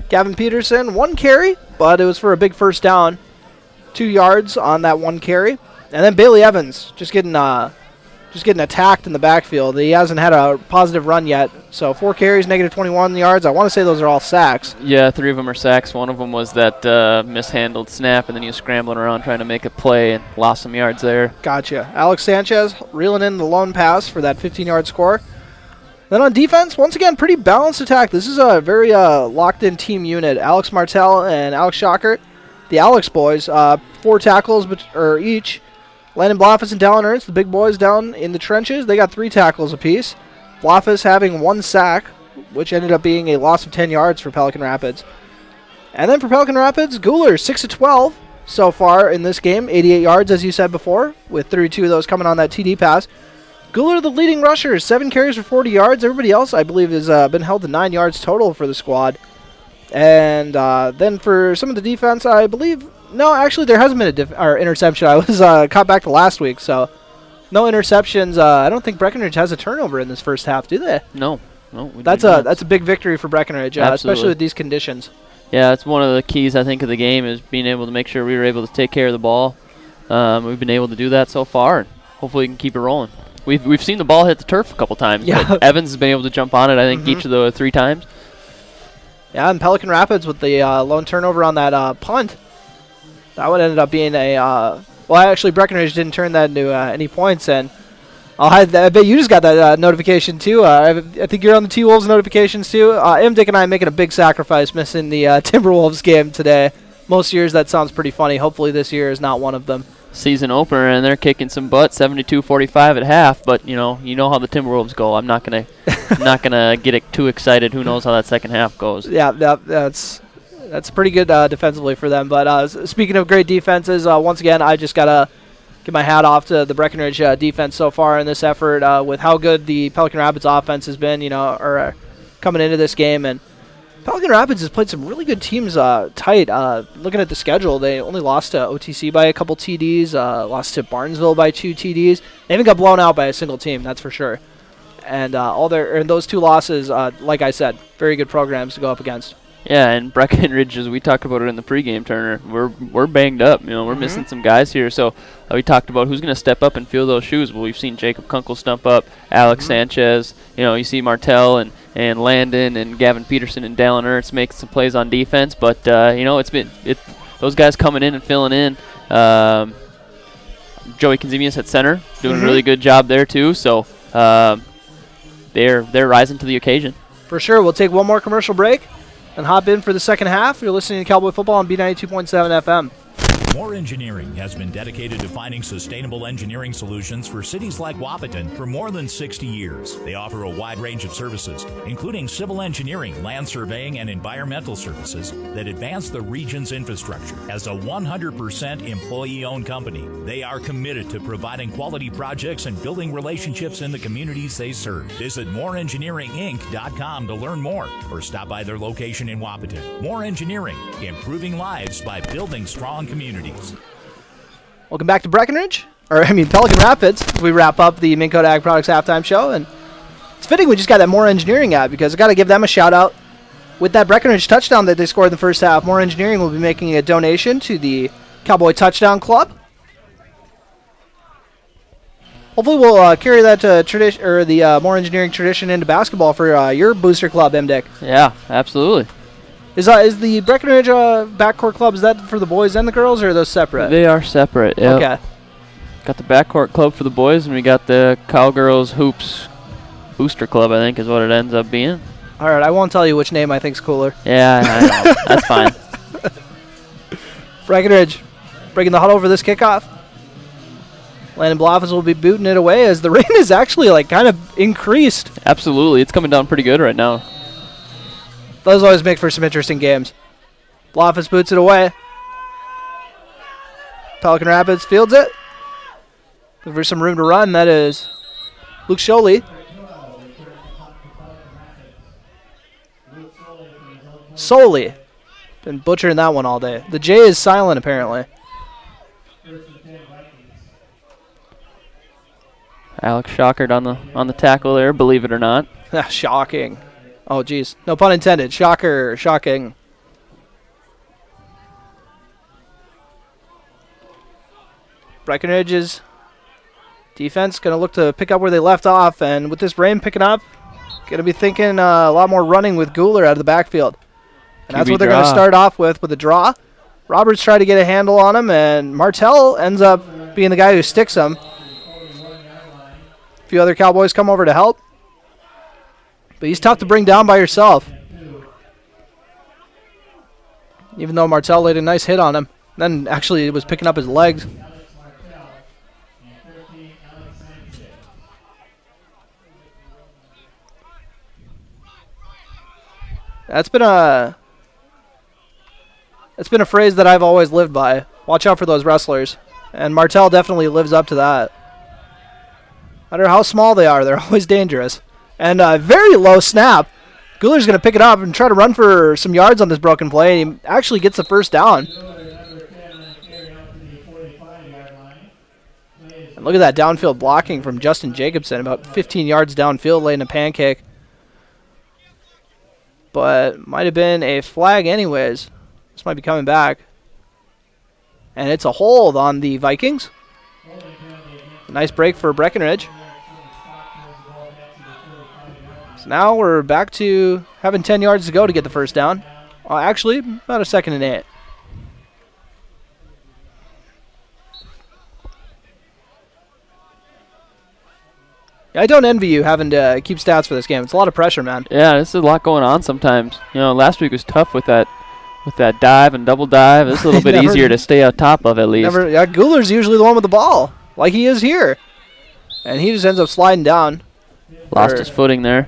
Gavin Peterson, 1 carry, but it was for a big first down. 2 yards on that 1 carry. And then Bailey Evans just getting attacked in the backfield. He hasn't had a positive run yet. So 4 carries, negative 21 yards. I want to say those are all sacks. Yeah, 3 of them are sacks. One of them was that mishandled snap, and then he was scrambling around trying to make a play and lost some yards there. Gotcha. Alex Sanchez reeling in the lone pass for that 15-yard score. Then on defense, once again, pretty balanced attack. This is a very locked-in team unit. Alex Martell and Alex Schockert, the Alex boys, 4 tackles each. Landon Blofis and Dallin Ernst, the big boys down in the trenches, they got 3 tackles apiece. Blofis having 1 sack, which ended up being a loss of 10 yards for Pelican Rapids. And then for Pelican Rapids, Guler, 6 of 12 so far in this game, 88 yards as you said before, with 32 of those coming on that TD pass. Guler, the leading rusher, 7 carries for 40 yards. Everybody else, I believe, has been held to 9 yards total for the squad. And then for some of the defense, I believe... No, actually, there hasn't been an interception. I was caught back to last week, so no interceptions. I don't think Breckenridge has a turnover in this first half, do they? No. That's a big victory for Breckenridge, especially with these conditions. Yeah, that's one of the keys, I think, of the game is being able to make sure we were able to take care of the ball. We've been able to do that so far, and hopefully we can keep it rolling. We've seen the ball hit the turf a couple times, but Evans has been able to jump on it, I think, each of the 3 times. Yeah, and Pelican Rapids with the lone turnover on that punt. That would end up being actually Breckenridge didn't turn that into any points, and I bet you just got that notification too. I think you're on the T-Wolves notifications too. Dick and I making a big sacrifice missing the Timberwolves game today. Most years that sounds pretty funny. Hopefully this year is not one of them. Season opener, and they're kicking some butt, 72-45 at half. But you know how the Timberwolves go. I'm not gonna get it too excited. Who knows how that second half goes? Yeah, that's pretty good defensively for them. But speaking of great defenses, once again, I just got to give my hat off to the Breckenridge defense so far in this effort with how good the Pelican Rapids offense has been, coming into this game. And Pelican Rapids has played some really good teams tight. Looking at the schedule, they only lost to OTC by a couple TDs, lost to Barnesville by 2 TDs. They haven't got blown out by a single team, that's for sure. And those 2 losses, like I said, very good programs to go up against. Yeah, and Breckenridge, as we talked about it in the pregame, Turner, we're banged up. We're missing some guys here. So we talked about who's going to step up and fill those shoes. Well, we've seen Jacob Kunkel stump up, Alex Sanchez. You see Martell and Landon and Gavin Peterson and Dallin Ernst make some plays on defense. But it's been those guys coming in and filling in. Joey Kanzemius at center doing a really good job there too. So they're rising to the occasion. For sure. We'll take one more commercial break and hop in for the second half. You're listening to Cowboy Football on B92.7 FM. More Engineering has been dedicated to finding sustainable engineering solutions for cities like Wahpeton for more than 60 years. They offer a wide range of services, including civil engineering, land surveying, and environmental services that advance the region's infrastructure. As a 100% employee-owned company, they are committed to providing quality projects and building relationships in the communities they serve. Visit moreengineeringinc.com to learn more or stop by their location in Wahpeton. More Engineering, improving lives by building strong communities. Welcome back to Pelican Rapids, as we wrap up the Minn Kota Ag Products halftime show. And it's fitting we just got that More Engineering ad, because I got to give them a shout out. With that Breckenridge touchdown that they scored in the first half, More Engineering will be making a donation to the Cowboy Touchdown Club. Hopefully we'll carry that tradition, or the More Engineering tradition, into basketball for your booster club, Dick. Yeah, absolutely. Is the Breckenridge backcourt club, is that for the boys and the girls, or are those separate? They are separate, yeah. Okay. Got the backcourt club for the boys, and we got the Cowgirls Hoops Booster Club, I think is what it ends up being. All right, I won't tell you which name I think's cooler. Yeah, I know. That's fine. Breckenridge breaking the huddle for this kickoff. Landon Bloffers will be booting it away as the rain is actually like kind of increased. Absolutely. It's coming down pretty good right now. Those always make for some interesting games. Bloffers boots it away. Pelican Rapids fields it. Looking for some room to run. That is Luke Scholey. Solely. Been butchering that one all day. The J is silent, apparently. Alex Shockard on the tackle there, believe it or not. Shocking. Oh, geez. No pun intended. Shocker. Shocking. Breckenridge's defense going to look to pick up where they left off, and with this rain picking up, going to be thinking a lot more running with Guler out of the backfield. And that's what they're going to start off with a draw. Roberts tried to get a handle on him, and Martell ends up being the guy who sticks him. A few other Cowboys come over to help. But he's tough to bring down by yourself. Even though Martell laid a nice hit on him. Then actually was picking up his legs. That's been a phrase that I've always lived by. Watch out for those wrestlers. And Martell definitely lives up to that. No matter how small they are, they're always dangerous. And a very low snap. Guler's going to pick it up and try to run for some yards on this broken play. He actually gets the first down. And look at that downfield blocking from Justin Jacobson. About 15 yards downfield, laying a pancake. But might have been a flag anyways. This might be coming back. And it's a hold on the Vikings. Nice break for Breckenridge. So now we're back to having 10 yards to go to get the first down. Actually, about a 2nd and 8. I don't envy you having to keep stats for this game. It's a lot of pressure, man. Yeah, this is a lot going on sometimes. You know, last week was tough with that dive and double dive. It's a little bit easier to stay on top of at least. Guler's usually the one with the ball, like he is here. And he just ends up sliding down. Lost his footing there.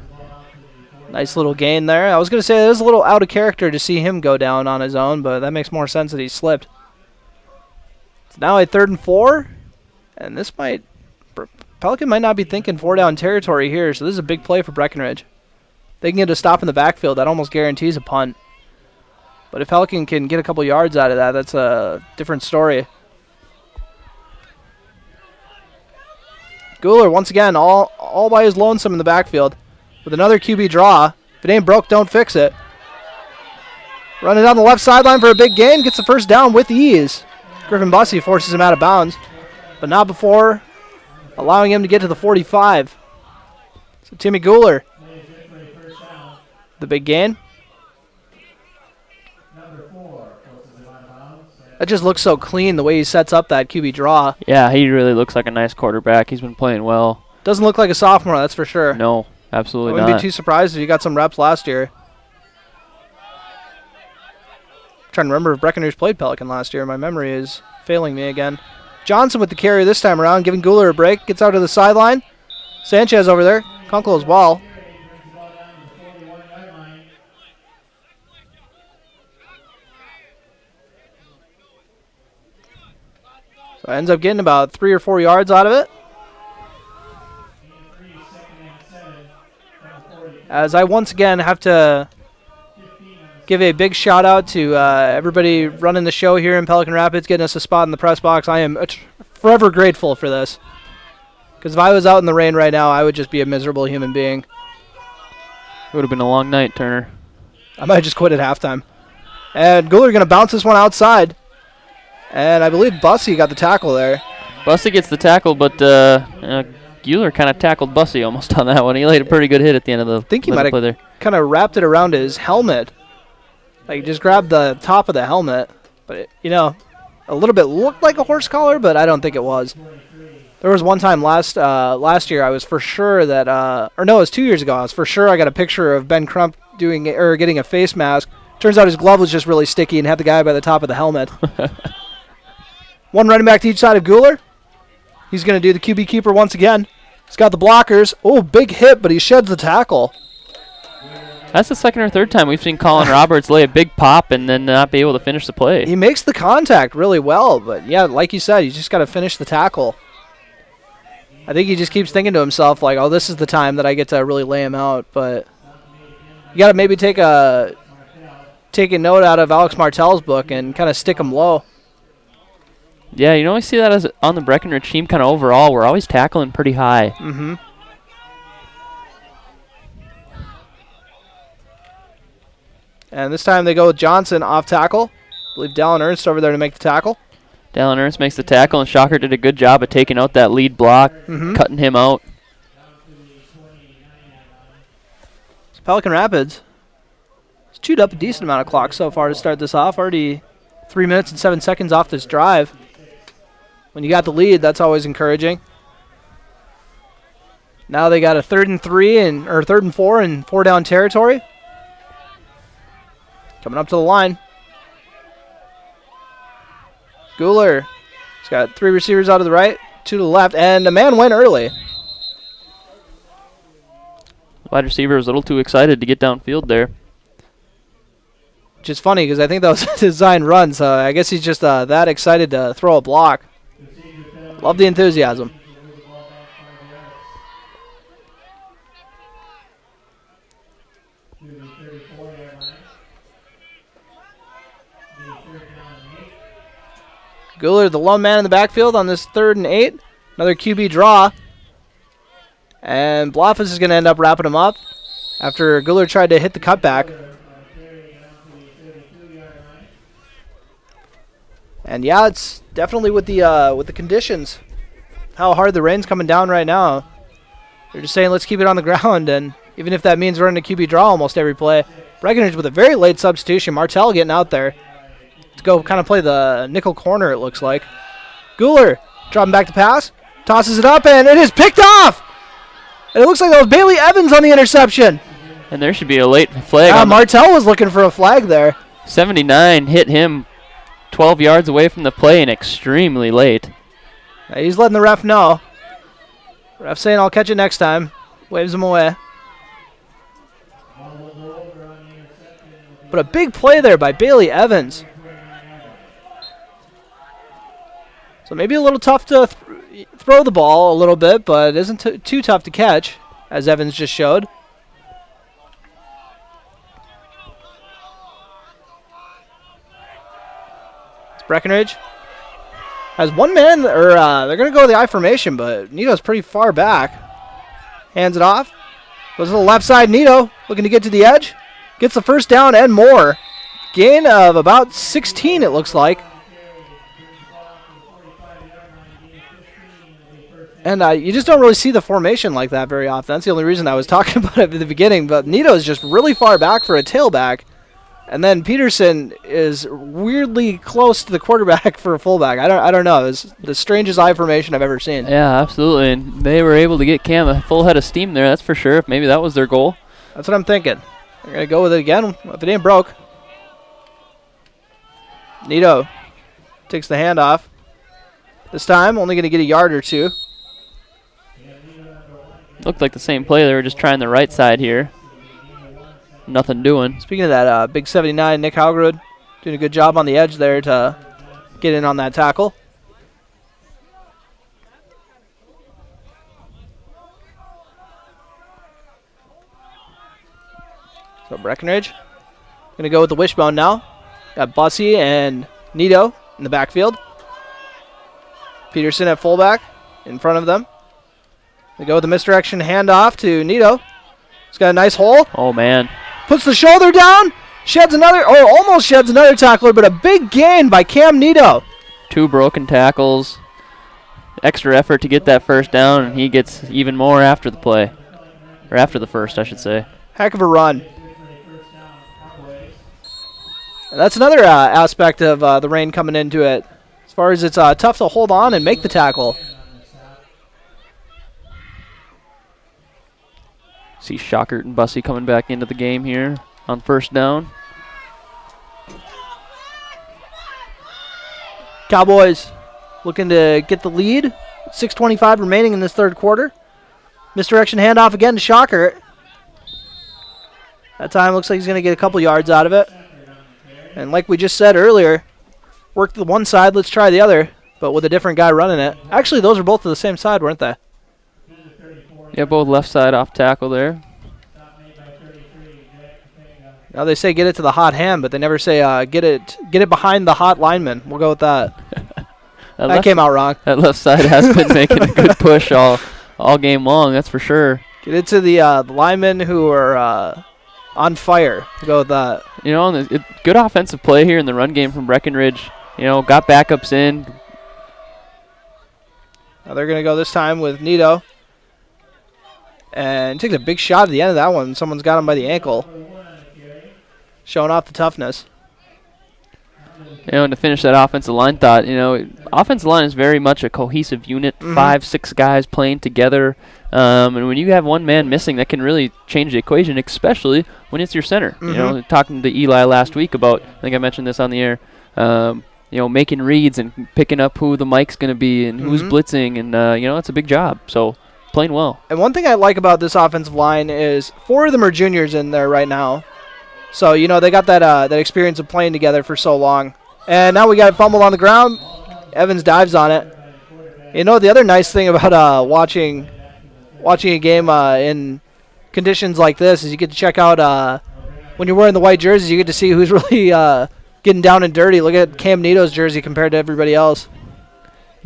Nice little gain there. I was going to say it is a little out of character to see him go down on his own, but that makes more sense that he slipped. It's now a 3rd and 4. And this might... Pelican might not be thinking 4-down territory here, so this is a big play for Breckenridge. They can get a stop in the backfield. That almost guarantees a punt. But if Pelican can get a couple yards out of that, that's a different story. Guler, once again, all by his lonesome in the backfield. With another QB draw. If it ain't broke, don't fix it. Running down the left sideline for a big gain. Gets the first down with ease. Griffin Bussey forces him out of bounds. But not before allowing him to get to the 45. So Timmy Guler. The big gain. That just looks so clean the way he sets up that QB draw. Yeah, he really looks like a nice quarterback. He's been playing well. Doesn't look like a sophomore, that's for sure. No, absolutely not. I wouldn't be too surprised if he got some reps last year. I'm trying to remember if Breckenridge played Pelican last year. My memory is failing me again. Johnson with the carry this time around, giving Guler a break. Gets out to the sideline. Sanchez over there. Kunkel as well. So ends up getting about 3 or 4 yards out of it. As I once again have to give a big shout out to everybody running the show here in Pelican Rapids, getting us a spot in the press box. I am forever grateful for this. Because if I was out in the rain right now, I would just be a miserable human being. It would have been a long night, Turner. I might just quit at halftime. And Guler going to bounce this one outside. And I believe Bussey got the tackle there. Bussey gets the tackle, but Guler kind of tackled Bussey almost on that one. He laid a pretty good hit at the end of the I think he might have kind of wrapped it around his helmet. Like, just grabbed the top of the helmet. But, a little bit looked like a horse collar, but I don't think it was. There was one time last year I was for sure that, or no, it was 2 years ago. I was for sure I got a picture of Ben Crump getting a face mask. Turns out his glove was just really sticky and had the guy by the top of the helmet. One running back to each side of Guler. He's going to do the QB keeper once again. He's got the blockers. Oh, big hit, but he sheds the tackle. That's the second or third time we've seen Colin Roberts lay a big pop and then not be able to finish the play. He makes the contact really well, but yeah, like you said, you just got to finish the tackle. I think he just keeps thinking to himself, like, oh, this is the time that I get to really lay him out, but you got to maybe take a note out of Alex Martell's book and kind of stick him low. Yeah, you know, I see that as on the Breckenridge team kind of overall. We're always tackling pretty high. Mm-hmm. And this time they go with Johnson off tackle. I believe Dallin Ernst over there to make the tackle. Dallin Ernst makes the tackle, and Shocker did a good job of taking out that lead block, cutting him out. So Pelican Rapids has chewed up a decent amount of clock so far to start this off. Already 3 minutes and 7 seconds off this drive. When you got the lead, that's always encouraging. Now they got a 3rd and 4 and 4 down territory. Coming up to the line. Guler. He's got 3 receivers out to the right, 2 to the left, and a man went early. Wide receiver was a little too excited to get downfield there. Which is funny because I think that was a design run, so I guess he's just that excited to throw a block. Love the enthusiasm. Guler, the lone man in the backfield on this 3rd and 8. Another QB draw. And Bloffus is going to end up wrapping him up after Guler tried to hit the cutback. And yeah, it's definitely with the conditions, how hard the rain's coming down right now. They're just saying let's keep it on the ground, and even if that means running a QB draw almost every play. Breckenridge with a very late substitution. Martell getting out there to go kind of play the nickel corner, it looks like. Guler dropping back to pass, tosses it up, and it is picked off! And it looks like that was Bailey Evans on the interception. And there should be a late flag. Martell was looking for a flag there. 79 hit him 12 yards away from the play and extremely late. He's letting the ref know. Ref saying, I'll catch it next time. Waves him away. But a big play there by Bailey Evans. So maybe a little tough to throw the ball a little bit, but it isn't too tough to catch, as Evans just showed. Breckenridge has one man, or they're going to go with the I formation, but Nito's pretty far back. Hands it off. Goes to the left side. Nito looking to get to the edge. Gets the first down and more. Gain of about 16, it looks like. And you just don't really see the formation like that very often. That's the only reason I was talking about it at the beginning. But Nito is just really far back for a tailback. And then Peterson is weirdly close to the quarterback for a fullback. I don't know. It's the strangest I formation I've ever seen. Yeah, absolutely. And they were able to get Cam a full head of steam there, that's for sure. If maybe that was their goal. That's what I'm thinking. They're going to go with it again if it ain't broke. Nito takes the handoff. This time, only going to get a yard or two. Looked like the same play. They were just trying the right side here. Nothing doing. Speaking of that, big 79, Nick Haugerud doing a good job on the edge there to get in on that tackle. So Breckenridge going to go with the wishbone now. Got Bussy and Nito in the backfield. Peterson at fullback in front of them. They go with the misdirection handoff to Nito. He's got a nice hole. Oh, man. Puts the shoulder down. Sheds another, almost sheds another tackler, but a big gain by Cam Nito. 2 broken tackles. Extra effort to get that first down, and he gets even more after the play. Or after the first, I should say. Heck of a run. And that's another aspect of the rain coming into it. As far as it's tough to hold on and make the tackle. See Shockert and Bussey coming back into the game here on first down. Cowboys looking to get the lead. 6:25 remaining in this third quarter. Misdirection handoff again to Shockert. That time looks like he's going to get a couple yards out of it. And like we just said earlier, work to the one side, let's try the other, but with a different guy running it. Actually, those are both to the same side, weren't they? Yeah, both left side off tackle there. Now they say get it to the hot hand, but they never say get it behind the hot lineman. We'll go with that. That came out wrong. That left side has been making a good push all game long, that's for sure. Get it to the linemen who are on fire. We'll go with that. You know, good offensive play here in the run game from Breckenridge. You know, got backups in. Now they're going to go this time with Nito. And takes a big shot at the end of that one. Someone's got him by the ankle. Showing off the toughness. You know, and to finish that offensive line thought, you know, offensive line is very much a cohesive unit, 5, 6 guys playing together. And when you have one man missing, that can really change the equation, especially when it's your center. You know, talking to Eli last week about, I think I mentioned this on the air, you know, making reads and picking up who the mic's going to be and who's blitzing. And, you know, it's a big job. So, playing well. And one thing I like about this offensive line is 4 of them are juniors in there right now. So, you know, they got that experience of playing together for so long. And now we got it fumbled on the ground. Evans dives on it. You know, the other nice thing about watching a game in conditions like this is you get to check out when you're wearing the white jerseys, you get to see who's really getting down and dirty. Look at Cam Nito's jersey compared to everybody else.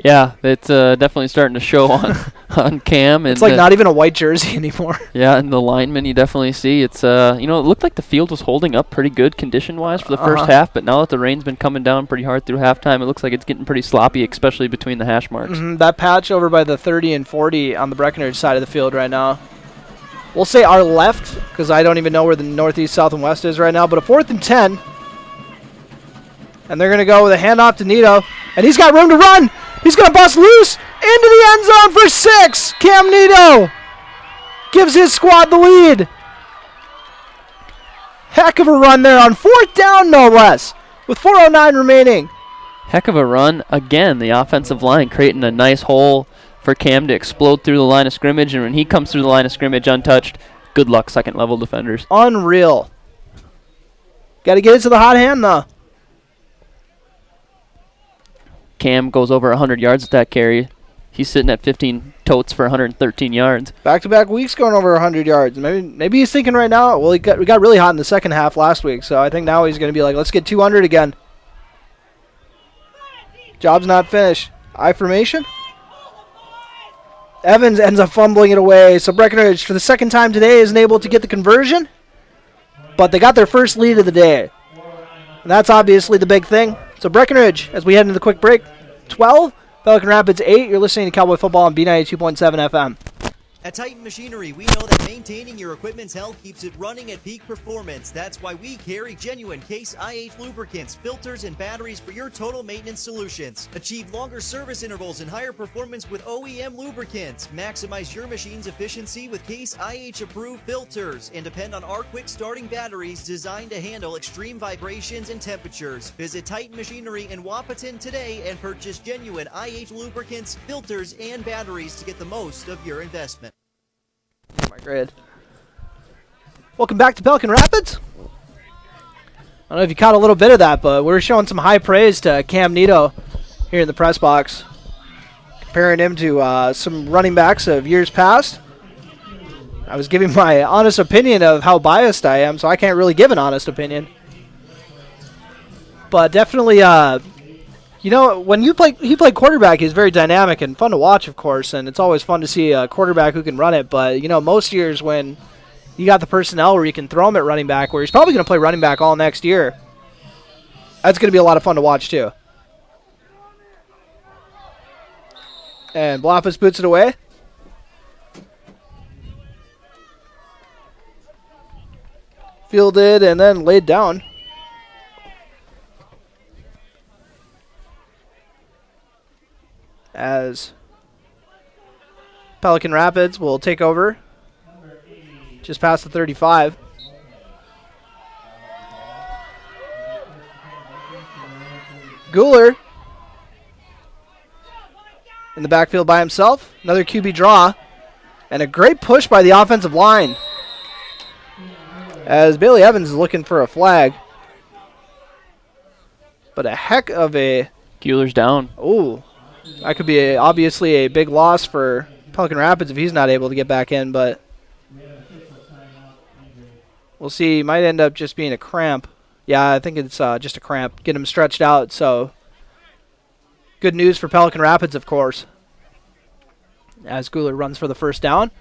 Yeah, it's definitely starting to show on Cam. And it's like not even a white jersey anymore. Yeah, and the linemen you definitely see. It's you know, it looked like the field was holding up pretty good condition-wise for the first half, but now that the rain's been coming down pretty hard through halftime, it looks like it's getting pretty sloppy, especially between the hash marks. That patch over by the 30 and 40 on the Breckenridge side of the field right now. We'll say our left, because I don't even know where the northeast, south, and west is right now, but a 4th and 10. And they're going to go with a handoff to Nito, and he's got room to run. He's going to bust loose into the end zone for 6. Cam Nito gives his squad the lead. Heck of a run there on 4th down, no less, with 4:09 remaining. Heck of a run. Again, the offensive line creating a nice hole for Cam to explode through the line of scrimmage, and when he comes through the line of scrimmage untouched, good luck, second-level defenders. Unreal. Got to get it to the hot hand, though. Cam goes over 100 yards with that carry. He's sitting at 15 totes for 113 yards. Back-to-back weeks going over 100 yards. Maybe he's thinking right now, well, we got really hot in the second half last week, so I think now he's going to be like, let's get 200 again. Job's not finished. I formation. Evans ends up fumbling it away, so Breckenridge, for the second time today, isn't able to get the conversion, but they got their first lead of the day. And that's obviously the big thing. So Breckenridge, as we head into the quick break, 12, Pelican Rapids 8. You're listening to Cowboy Football on B92.7 FM. At Titan Machinery, we know that maintaining your equipment's health keeps it running at peak performance. That's why we carry genuine Case IH lubricants, filters, and batteries for your total maintenance solutions. Achieve longer service intervals and higher performance with OEM lubricants. Maximize your machine's efficiency with Case IH approved filters. And depend on our quick starting batteries designed to handle extreme vibrations and temperatures. Visit Titan Machinery in Wahpeton today and purchase genuine IH lubricants, filters, and batteries to get the most of your investment. My grid. Welcome back to Pelican Rapids. I don't know if you caught a little bit of that, but we're showing some high praise to Cam Nito here in the press box, comparing him to some running backs of years past. I was giving my honest opinion of how biased I am, so I can't really give an honest opinion. But definitely, you know, when he played quarterback, he's very dynamic and fun to watch, of course, and it's always fun to see a quarterback who can run it. But, you know, most years when you got the personnel where you can throw him at running back, where he's probably going to play running back all next year, that's going to be a lot of fun to watch, too. And Blofus boots it away. Fielded and then laid down. As Pelican Rapids will take over just past the 35. Guler in the backfield by himself. Another QB draw. And a great push by the offensive line, as Bailey Evans is looking for a flag. But a heck of a... Guler's down. Ooh. That could be obviously a big loss for Pelican Rapids if he's not able to get back in, but we'll see. Might end up just being a cramp. Yeah, I think it's just a cramp. Get him stretched out, so good news for Pelican Rapids, of course, as Guler runs for the first down.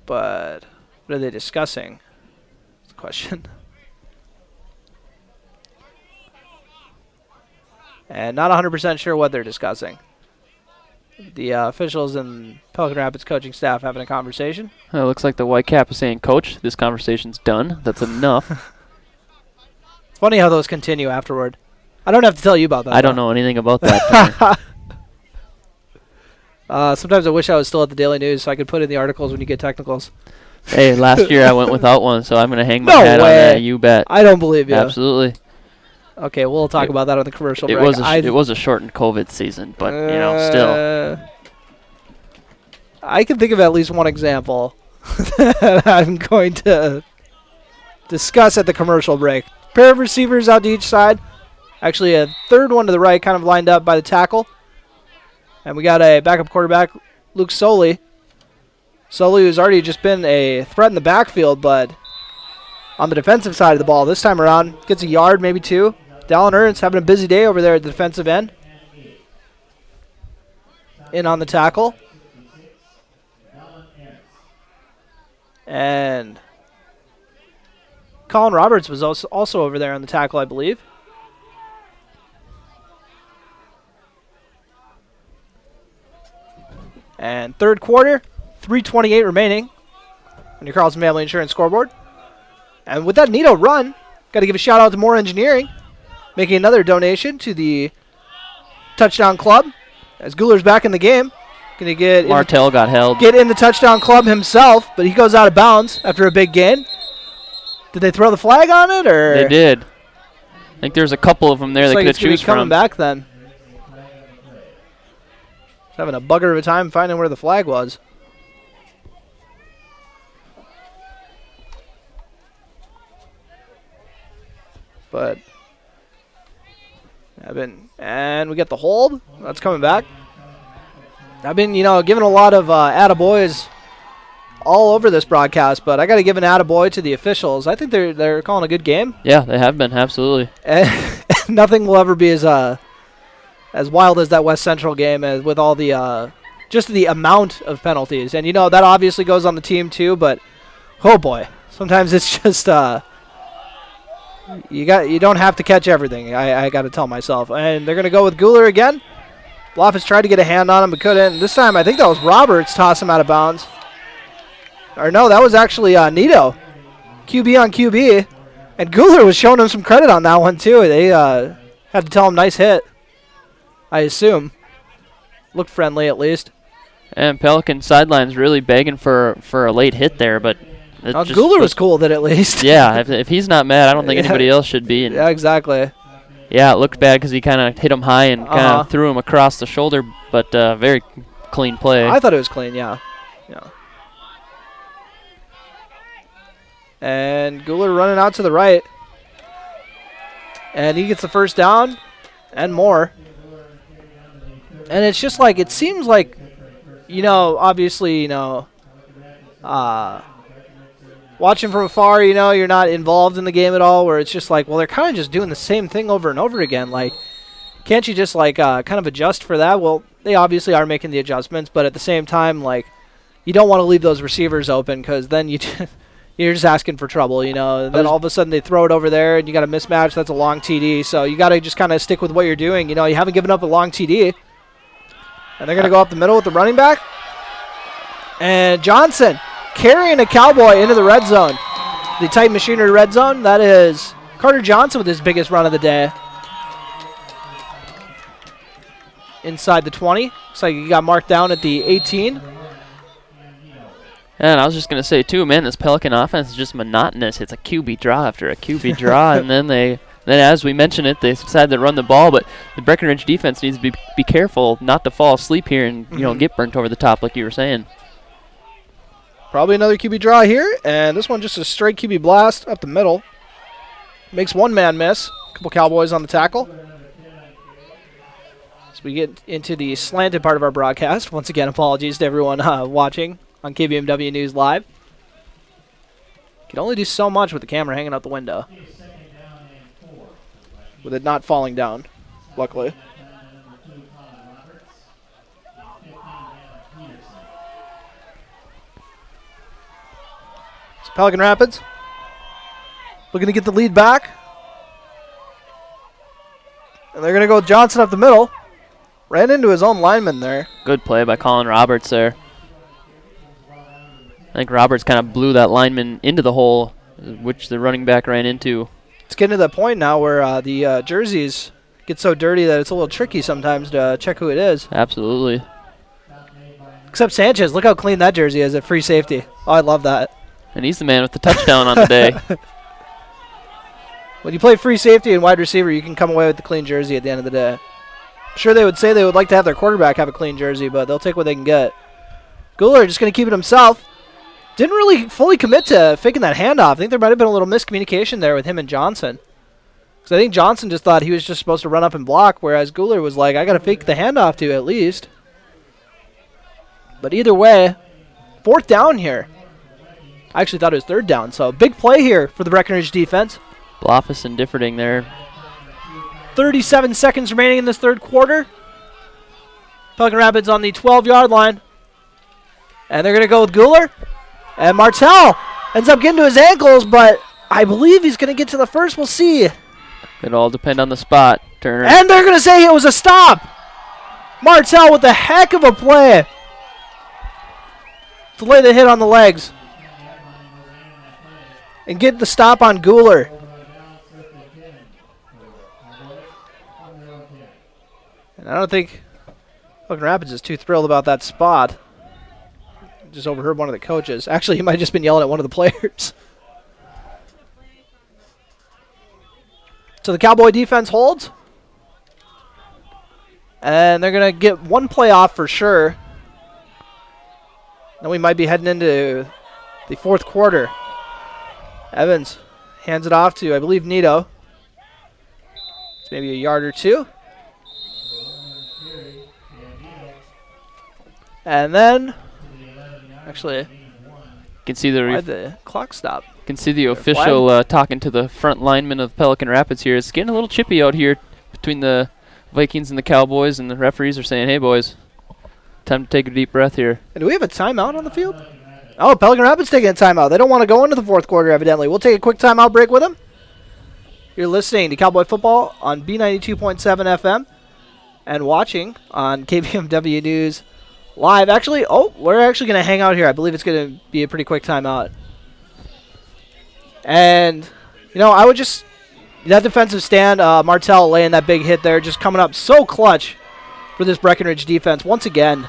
But what are they discussing? That's the question. And not 100% sure what they're discussing. The officials and Pelican Rapids coaching staff having a conversation. It looks like the white cap is saying, Coach, this conversation's done. That's enough. It's funny how those continue afterward. I don't have to tell you about that. I don't know anything about that. Sometimes I wish I was still at the Daily News so I could put in the articles when you get technicals. Hey, last year I went without one, so I'm going to hang my hat on that. You bet. I don't believe you. Absolutely. Okay, we'll talk about that on the commercial break. It was a shortened COVID season, but, still. I can think of at least one example that I'm going to discuss at the commercial break. Pair of receivers out to each side. Actually, a third one to the right, kind of lined up by the tackle. And we got a backup quarterback, Luke Soley. Soley, who's already just been a threat in the backfield, but on the defensive side of the ball this time around, gets a yard, maybe two. Dallin Ernst having a busy day over there at the defensive end. In on the tackle. And Colin Roberts was also over there on the tackle, I believe. And third quarter, 3:28 remaining on your Carlson Family Insurance scoreboard. And with that neato run, got to give a shout out to Moore Engineering, making another donation to the touchdown club. As Guler's back in the game, going to get Martell got held. Get in the touchdown club himself, but he goes out of bounds after a big gain. Did they throw the flag on it, or they did? I think there's a couple of them there they could have choose from. Coming back then. Having a bugger of a time finding where the flag was. But and we get the hold. That's coming back. I've been, giving a lot of attaboys all over this broadcast, but I got to give an attaboy to the officials. I think they're calling a good game. Yeah, they have been, absolutely. And nothing will ever be as wild as that West Central game, with all the just the amount of penalties. And that obviously goes on the team too, but oh boy, sometimes it's just you don't have to catch everything. I got to tell myself. And they're going to go with Guler again. Loftus tried to get a hand on him but couldn't. This time I think that was Roberts tossed him out of bounds. Or no, that was actually Nito. QB on QB. And Guler was showing him some credit on that one too. They had to tell him nice hit, I assume. Looked friendly at least. And Pelican sideline's really begging for a late hit there, but Guler was cool with it at least. Yeah, if he's not mad, I don't think anybody else should be. And yeah, exactly. Yeah, it looked bad because he kind of hit him high and kind of threw him across the shoulder, but very clean play. I thought it was clean, yeah. And Guler running out to the right. And he gets the first down and more. And it's just like, it seems like, obviously, watching from afar, you're not involved in the game at all, where it's just like, well, they're kind of just doing the same thing over and over again. Like, can't you just, kind of adjust for that? Well, they obviously are making the adjustments, but at the same time, you don't want to leave those receivers open because then you're just asking for trouble, And then all of a sudden they throw it over there and you got a mismatch. That's a long TD. So you got to just kind of stick with what you're doing. You haven't given up a long TD. And they're going to go up the middle with the running back. And Johnson carrying a Cowboy into the red zone. The Titan Machinery red zone. That is Carter Johnson with his biggest run of the day. Inside the 20. Looks like he got marked down at the 18. And I was just going to say, too, man, this Pelican offense is just monotonous. It's a QB draw after a QB draw, and then as we mentioned it, they decided to run the ball, but the Breckenridge defense needs to be careful not to fall asleep here and get burnt over the top like you were saying. Probably another QB draw here, and this one just a straight QB blast up the middle. Makes one man miss. A couple Cowboys on the tackle. As we get into the slanted part of our broadcast, once again, apologies to everyone watching on KBMW News Live. Can only do so much with the camera hanging out the window. With it not falling down, luckily. So Pelican Rapids looking to get the lead back. And they're going to go with Johnson up the middle. Ran into his own lineman there. Good play by Colin Roberts there. I think Roberts kind of blew that lineman into the hole, which the running back ran into. It's getting to that point now where the jerseys get so dirty that it's a little tricky sometimes to check who it is. Absolutely. Except Sanchez. Look how clean that jersey is at free safety. Oh, I love that. And he's the man with the touchdown on the day. When you play free safety and wide receiver, you can come away with the clean jersey at the end of the day. I'm sure they would say they would like to have their quarterback have a clean jersey, but they'll take what they can get. Guler just going to keep it himself. Didn't really fully commit to faking that handoff. I think there might have been a little miscommunication there with him and Johnson. Because I think Johnson just thought he was just supposed to run up and block, whereas Guler was like, I got to fake the handoff to you at least. But either way, 4th down here. I actually thought it was 3rd down, so big play here for the Breckenridge defense. Bloffus and Differding there. 37 seconds remaining in this 3rd quarter. Pelican Rapids on the 12-yard line. And they're going to go with Guler. And Martell ends up getting to his ankles, but I believe he's going to get to the first. We'll see. It'll all depend on the spot, Turner. And they're going to say it was a stop. Martell with a heck of a play to lay the hit on the legs and get the stop on Guler. And I don't think Pelican Rapids is too thrilled about that spot. Just overheard one of the coaches. Actually, he might have just been yelling at one of the players. So the Cowboy defense holds. And they're going to get one play off for sure. Then we might be heading into the 4th quarter. Evans hands it off to, I believe, Nito. It's maybe a yard or two. And then... Actually, you can see the clock stop. Can see the official talking to the front lineman of Pelican Rapids here. It's getting a little chippy out here between the Vikings and the Cowboys, and the referees are saying, hey, boys, time to take a deep breath here. And do we have a timeout on the field? Oh, Pelican Rapids taking a timeout. They don't want to go into the 4th quarter, evidently. We'll take a quick timeout break with them. You're listening to Cowboy Football on B92.7 FM and watching on KBMW News Live. Actually, we're actually going to hang out here. I believe it's going to be a pretty quick timeout. And, I would just, that defensive stand, Martell laying that big hit there, just coming up so clutch for this Breckenridge defense once again.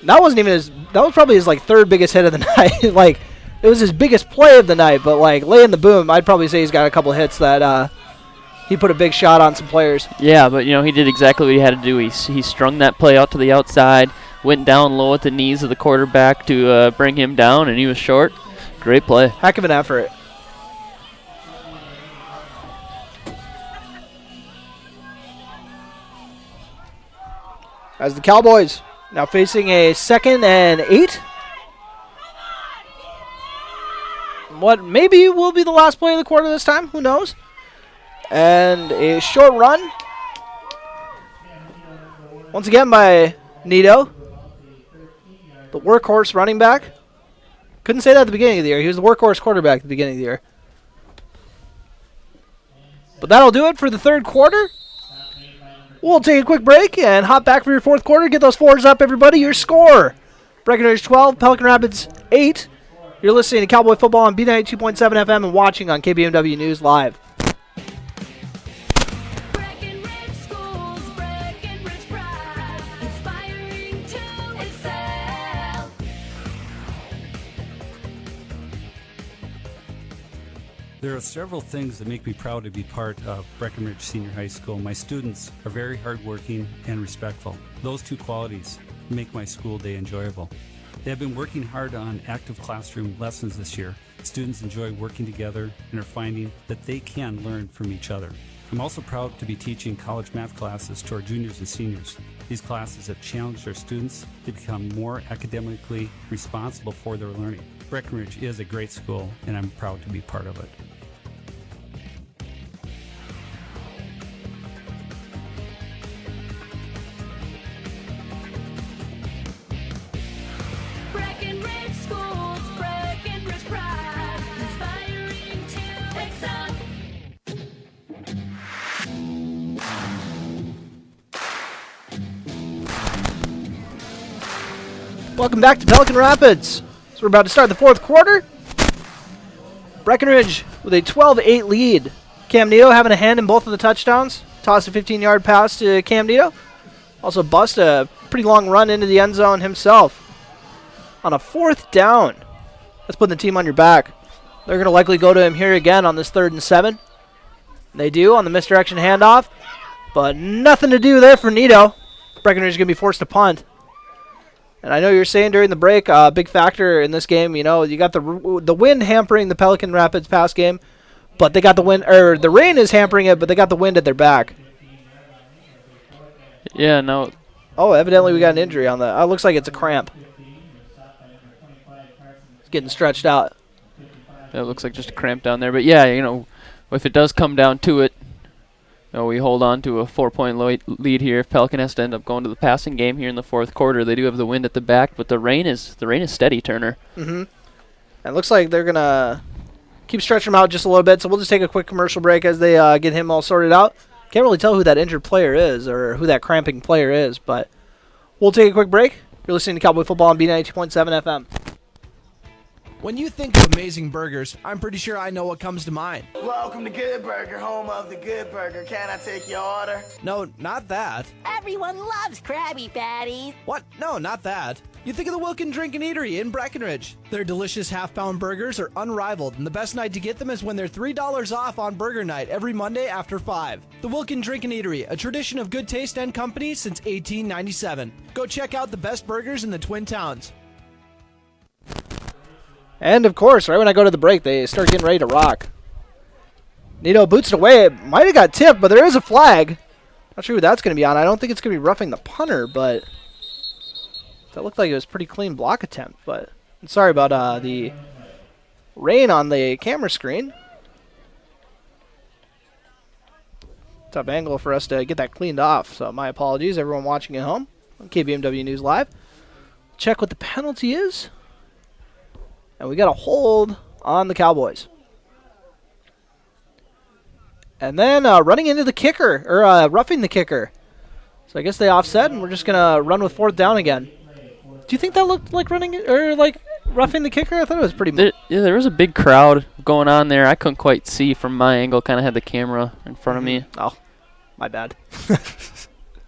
That wasn't even that was probably his, 3rd biggest hit of the night. It was his biggest play of the night, but, laying the boom, I'd probably say he's got a couple hits that he put a big shot on some players. Yeah, but, he did exactly what he had to do. He strung that play out to the outside, went down low at the knees of the quarterback to bring him down, and he was short. Great play. Heck of an effort. As the Cowboys now facing a 2nd and 8. What maybe will be the last play of the quarter this time. Who knows? And a short run. Once again by Nito. The workhorse running back. Couldn't say that at the beginning of the year. He was the workhorse quarterback at the beginning of the year. But that'll do it for the 3rd quarter. We'll take a quick break and hop back for your 4th quarter. Get those 4s up, everybody. Your score. Breckenridge 12, Pelican Rapids 8. You're listening to Cowboy Football on B92.7 FM and watching on KBMW News Live. There are several things that make me proud to be part of Breckenridge Senior High School. My students are very hardworking and respectful. Those two qualities make my school day enjoyable. They have been working hard on active classroom lessons this year. Students enjoy working together and are finding that they can learn from each other. I'm also proud to be teaching college math classes to our juniors and seniors. These classes have challenged our students to become more academically responsible for their learning. Breckenridge is a great school, and I'm proud to be part of it. Breckenridge Schools, Breckenridge pride, inspiring to excel. Welcome back to Pelican Rapids. So we're about to start the fourth quarter. Breckenridge with a 12-8 lead. Cam Nito having a hand in both of the touchdowns. Toss a 15-yard pass to Cam Nito. Also bust a pretty long run into the end zone himself. On a fourth down. That's putting the team on your back. They're going to likely go to him here again on this 3rd and 7. They do on the misdirection handoff. But nothing to do there for Nito. Breckenridge is going to be forced to punt. And I know you're saying during the break, a big factor in this game, you know, you got the wind hampering the Pelican Rapids pass game, but they got the wind, or the rain is hampering it, but they got the wind at their back. Yeah, no. Oh, evidently we got an injury on that. Looks like it's a cramp. It's getting stretched out. It looks like just a cramp down there. But yeah, you know, if it does come down to it, you know, we hold on to a 4-point lead here. If Pelican has to end up going to the passing game here in the fourth quarter, they do have the wind at the back, but the rain is steady, Turner. Mm-hmm. And it looks like they're gonna keep stretching him out just a little bit. So we'll just take a quick commercial break as they get him all sorted out. Can't really tell who that injured player is or who that cramping player is, but we'll take a quick break. You're listening to Cowboy Football on B92.7 FM. When you think of amazing burgers, I'm pretty sure I know what comes to mind. Welcome to Good Burger, home of the Good Burger. Can I take your order? No, not that. Everyone loves Krabby Patties. What? No, not that. You think of the Wilkin Drink and Eatery in Breckenridge. Their delicious half-pound burgers are unrivaled, and the best night to get them is when they're $3 off on Burger Night every Monday after 5. The Wilkin Drink and Eatery, a tradition of good taste and company since 1897. Go check out the best burgers in the Twin Towns. And, of course, right when I go to the break, they start getting ready to rock. Nito boots it away. It might have got tipped, but there is a flag. Not sure who that's going to be on. I don't think it's going to be roughing the punter, but that looked like it was a pretty clean block attempt. But I'm sorry about the rain on the camera screen. Tough angle for us to get that cleaned off, so my apologies, everyone watching at home on KBMW News Live. Check what the penalty is. And we got a hold on the Cowboys. And then running into the kicker, or roughing the kicker. So I guess they offset, and we're just going to run with 4th down again. Do you think that looked like running it, or like roughing the kicker? I thought it was pretty much. Yeah, there was a big crowd going on there. I couldn't quite see from my angle. Kind of had the camera in front of me. Oh, my bad.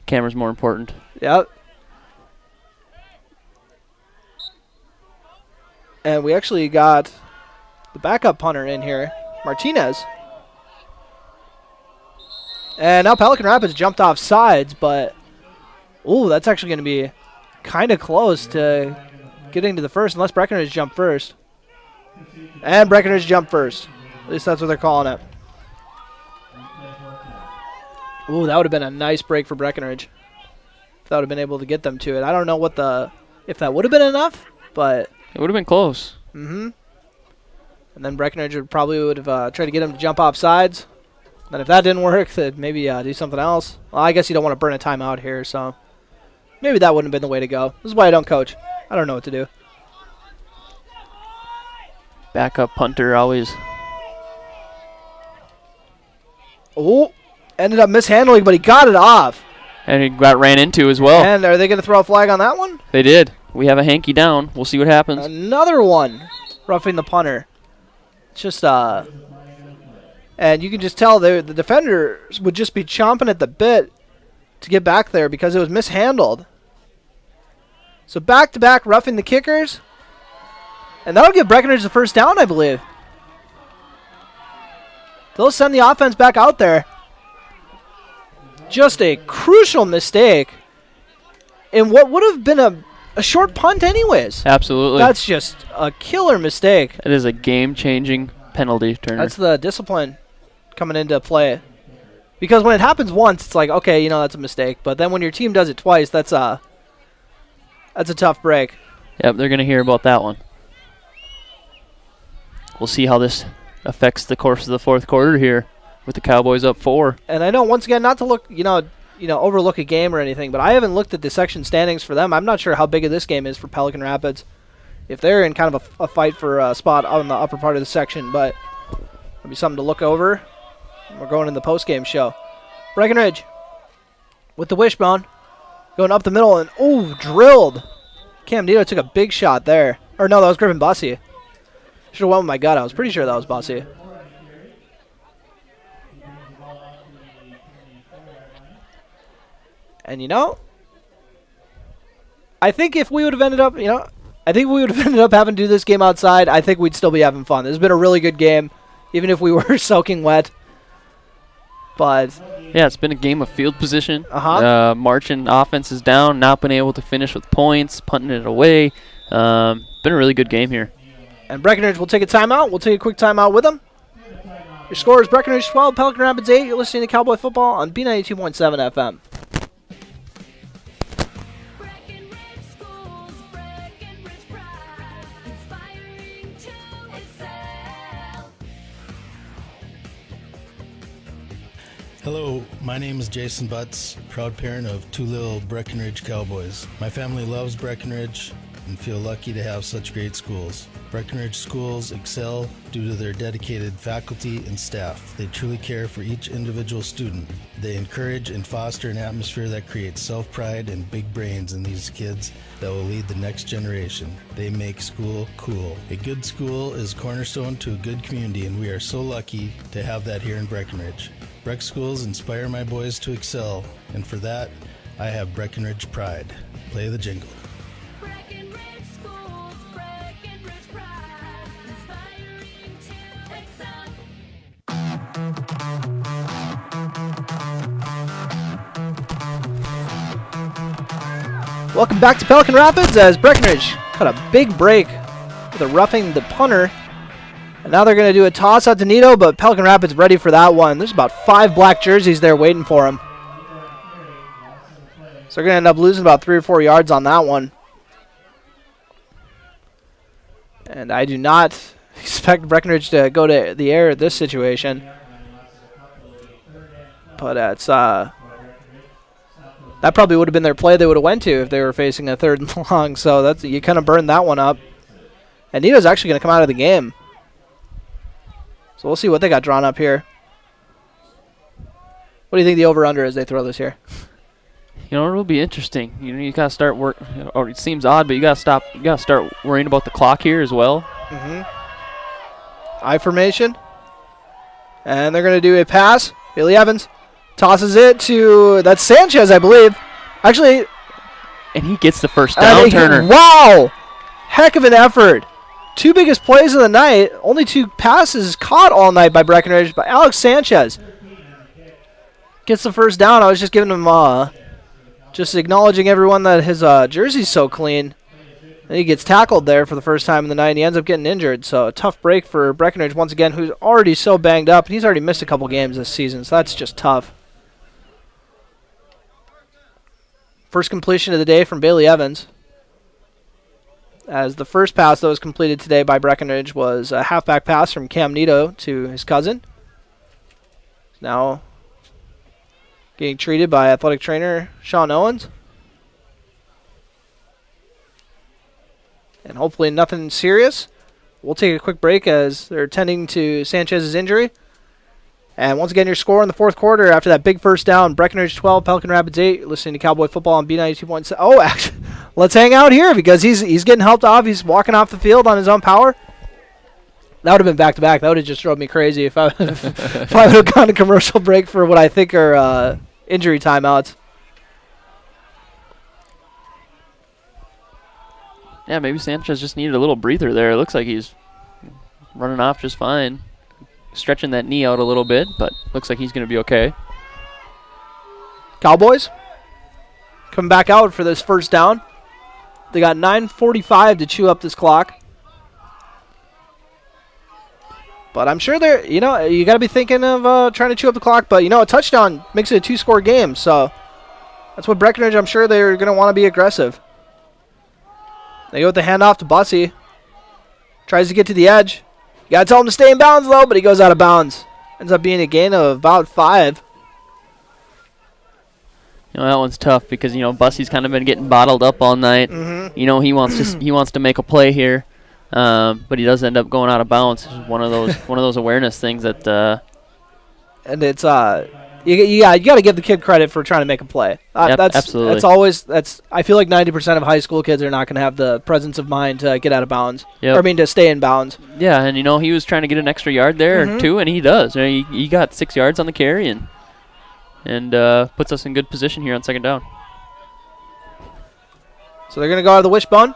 Camera's more important. Yep. And we actually got the backup punter in here, Martinez. And now Pelican Rapids jumped off sides, but ooh, that's actually going to be kind of close to getting to the first, unless Breckenridge jumped first. And Breckenridge jumped first. At least that's what they're calling it. Ooh, that would have been a nice break for Breckenridge. If that would have been able to get them to it. I don't know if that would have been enough, but it would have been close. Mm-hmm. And then Breckenridge would have tried to get him to jump off sides. Then if that didn't work, then maybe do something else. Well, I guess you don't want to burn a timeout here, so maybe that wouldn't have been the way to go. This is why I don't coach. I don't know what to do. Backup punter always. Oh, ended up mishandling, but he got it off. And he got ran into as well. And are they going to throw a flag on that one? They did. We have a hanky down. We'll see what happens. Another one roughing the punter. It's just, and you can just tell the defenders would just be chomping at the bit to get back there because it was mishandled. So back-to-back roughing the kickers. And that'll give Breckenridge the first down, I believe. They'll send the offense back out there. Just a crucial mistake in what would have been a short punt anyways. Absolutely. That's just a killer mistake. It is a game-changing penalty, Turner. That's the discipline coming into play. Because when it happens once, it's like, okay, that's a mistake. But then when your team does it twice, that's a tough break. Yep, they're going to hear about that one. We'll see how this affects the course of the fourth quarter here with the Cowboys up 4. And I know, once again, not to look, overlook a game or anything, but I haven't looked at the section standings for them. I'm not sure how big of this game is for Pelican Rapids. If they're in kind of a fight for a spot on the upper part of the section, but it'll be something to look over. We're going in the post-game show. Breckenridge with the wishbone. Going up the middle and, drilled. Cam Nito took a big shot there. Or no, that was Griffin Bussey. Should have went with my gut. I was pretty sure that was Bussey. And I think if we would have ended up, having to do this game outside, I think we'd still be having fun. This has been a really good game, even if we were soaking wet. But yeah, it's been a game of field position. Marching offense is down, not been able to finish with points, punting it away. Been a really good game here. And Breckenridge will take a timeout. We'll take a quick timeout with them. Your score is Breckenridge 12, Pelican Rapids 8. You're listening to Cowboy Football on B92.7 FM. Hello, my name is Jason Butts, proud parent of 2 little Breckenridge Cowboys. My family loves Breckenridge and feel lucky to have such great schools. Breckenridge schools excel due to their dedicated faculty and staff. They truly care for each individual student. They encourage and foster an atmosphere that creates self-pride and big brains in these kids that will lead the next generation. They make school cool. A good school is cornerstone to a good community, and we are so lucky to have that here in Breckenridge. Breck schools inspire my boys to excel, and for that, I have Breckenridge pride. Play the jingle. Breckenridge Schools, Breckenridge pride, inspiring to excel. Welcome back to Pelican Rapids as Breckenridge cut a big break with a roughing the punter. And now they're going to do a toss out to Nito, but Pelican Rapids ready for that one. There's about 5 black jerseys there waiting for him. So they're going to end up losing about 3 or 4 yards on that one. And I do not expect Breckenridge to go to the air at this situation. But it's that probably would have been their play they would have went to if they were facing a 3rd and long. So that's, you kind of burned that one up. And Nito's actually going to come out of the game. So we'll see what they got drawn up here. What do you think the over-under is they throw this here? It'll be interesting. You gotta start work. Or it seems odd, but you gotta stop. You gotta start worrying about the clock here as well. I formation, and they're gonna do a pass. Billy Evans tosses it to that's Sanchez, I believe. Actually, and he gets the first down. Turner. Wow, heck of an effort. 2 biggest plays of the night. Only 2 passes caught all night by Breckenridge, but Alex Sanchez gets the first down. I was just giving him, just acknowledging everyone that his jersey's so clean. And he gets tackled there for the first time in the night, and he ends up getting injured. So a tough break for Breckenridge once again, who's already so banged up. And he's already missed a couple games this season, so that's just tough. First completion of the day from Bailey Evans. As the first pass that was completed today by Breckenridge was a halfback pass from Cam Nito to his cousin. Now getting treated by athletic trainer Sean Owens. And hopefully nothing serious. We'll take a quick break as they're tending to Sanchez's injury. And once again, your score in the fourth quarter after that big first down, Breckenridge 12, Pelican Rapids 8. You're listening to Cowboy Football on B92.7. Oh, actually, let's hang out here because he's getting helped off. He's walking off the field on his own power. That would have been back-to-back. That would have just drove me crazy if I would have gone to commercial break for what I think are injury timeouts. Yeah, maybe Sanchez just needed a little breather there. It looks like he's running off just fine. stretching that knee out a little bit, but looks like he's going to be okay. Cowboys come back out for this first down. They got 9:45 to chew up this clock. But I'm sure they're, you got to be thinking of trying to chew up the clock. But, a touchdown makes it a two-score game. So that's what Breckenridge, I'm sure they're going to want to be aggressive. They go with the handoff to Bussey. Tries to get to the edge. You got to tell him to stay in bounds, though, but he goes out of bounds. Ends up being a gain of about 5. That one's tough because, Bussey's kind of been getting bottled up all night. Mm-hmm. He wants to make a play here. But he does end up going out of bounds. It's one of those awareness things that. And it's you got to give the kid credit for trying to make a play. Yep, absolutely. I feel like 90% of high school kids are not going to have the presence of mind to get out of bounds. Yep. Or I mean to stay in bounds. Yeah, and he was trying to get an extra yard there too, and he does. He got 6 yards on the carry and puts us in good position here on second down. So they're going to go out of the wishbone.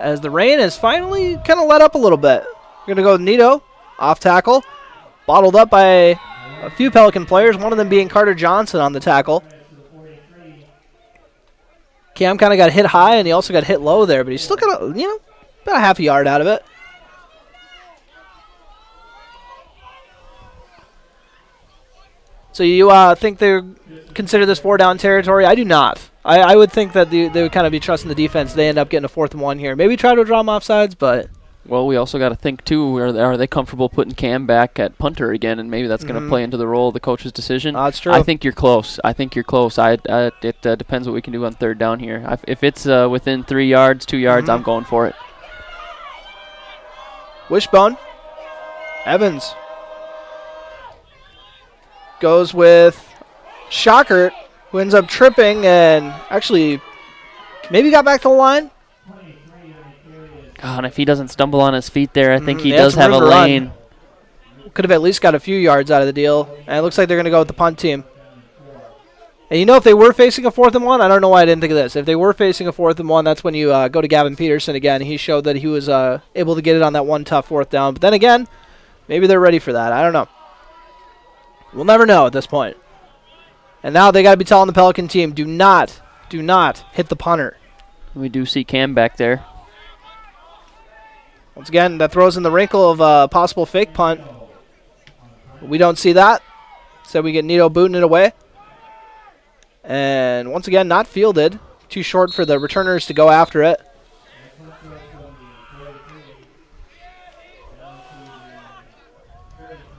As the rain has finally kind of let up a little bit. We're going to go with Nito, off tackle. Bottled up by a few Pelican players, one of them being Carter Johnson on the tackle. Cam kind of got hit high, and he also got hit low there, but he's still got, about a half a yard out of it. So you think they consider this 4-down territory? I do not. I would think that they would kind of be trusting the defense. They end up getting a 4th and 1 here. Maybe try to draw them offsides, but... Well, we also got to think, too, are they comfortable putting Cam back at punter again, and maybe that's going to play into the role of the coach's decision? That's true. I think you're close. It depends what we can do on 3rd down here. If it's within 3 yards, 2 yards, I'm going for it. Wishbone. Evans. Goes with Shockert, who ends up tripping and actually maybe got back to the line. God, if he doesn't stumble on his feet there, I think he does have a lane. Could have at least got a few yards out of the deal. And it looks like they're going to go with the punt team. And if they were facing a 4th and 1, I don't know why I didn't think of this. If they were facing a 4th and 1, that's when you go to Gavin Peterson again. He showed that he was able to get it on that one tough 4th down. But then again, maybe they're ready for that. I don't know. We'll never know at this point. And now they got to be telling the Pelican team, do not hit the punter. We do see Cam back there. Once again, that throws in the wrinkle of a possible fake punt. We don't see that. So we get Nito booting it away. And once again, not fielded. Too short for the returners to go after it.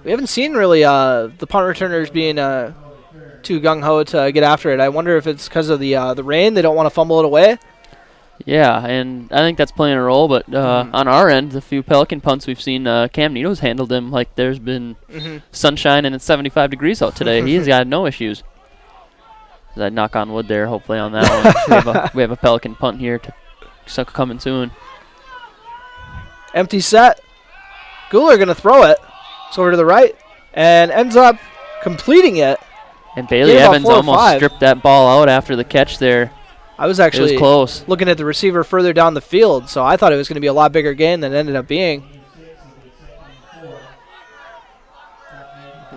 We haven't seen really the punt returners being too gung-ho to get after it. I wonder if it's because of the rain. They don't want to fumble it away. Yeah, and I think that's playing a role. But on our end, the few Pelican punts we've seen, Cam Nito's handled them like there's been sunshine and it's 75 degrees out today. He's got no issues. I knock on wood there, hopefully, on that one. We have a Pelican punt here coming soon. Empty set. Guler going to throw it. It's over to the right and ends up completing it. And Bailey Evans almost stripped that ball out after the catch there. I was actually close. Looking at the receiver further down the field, so I thought it was going to be a lot bigger gain than it ended up being.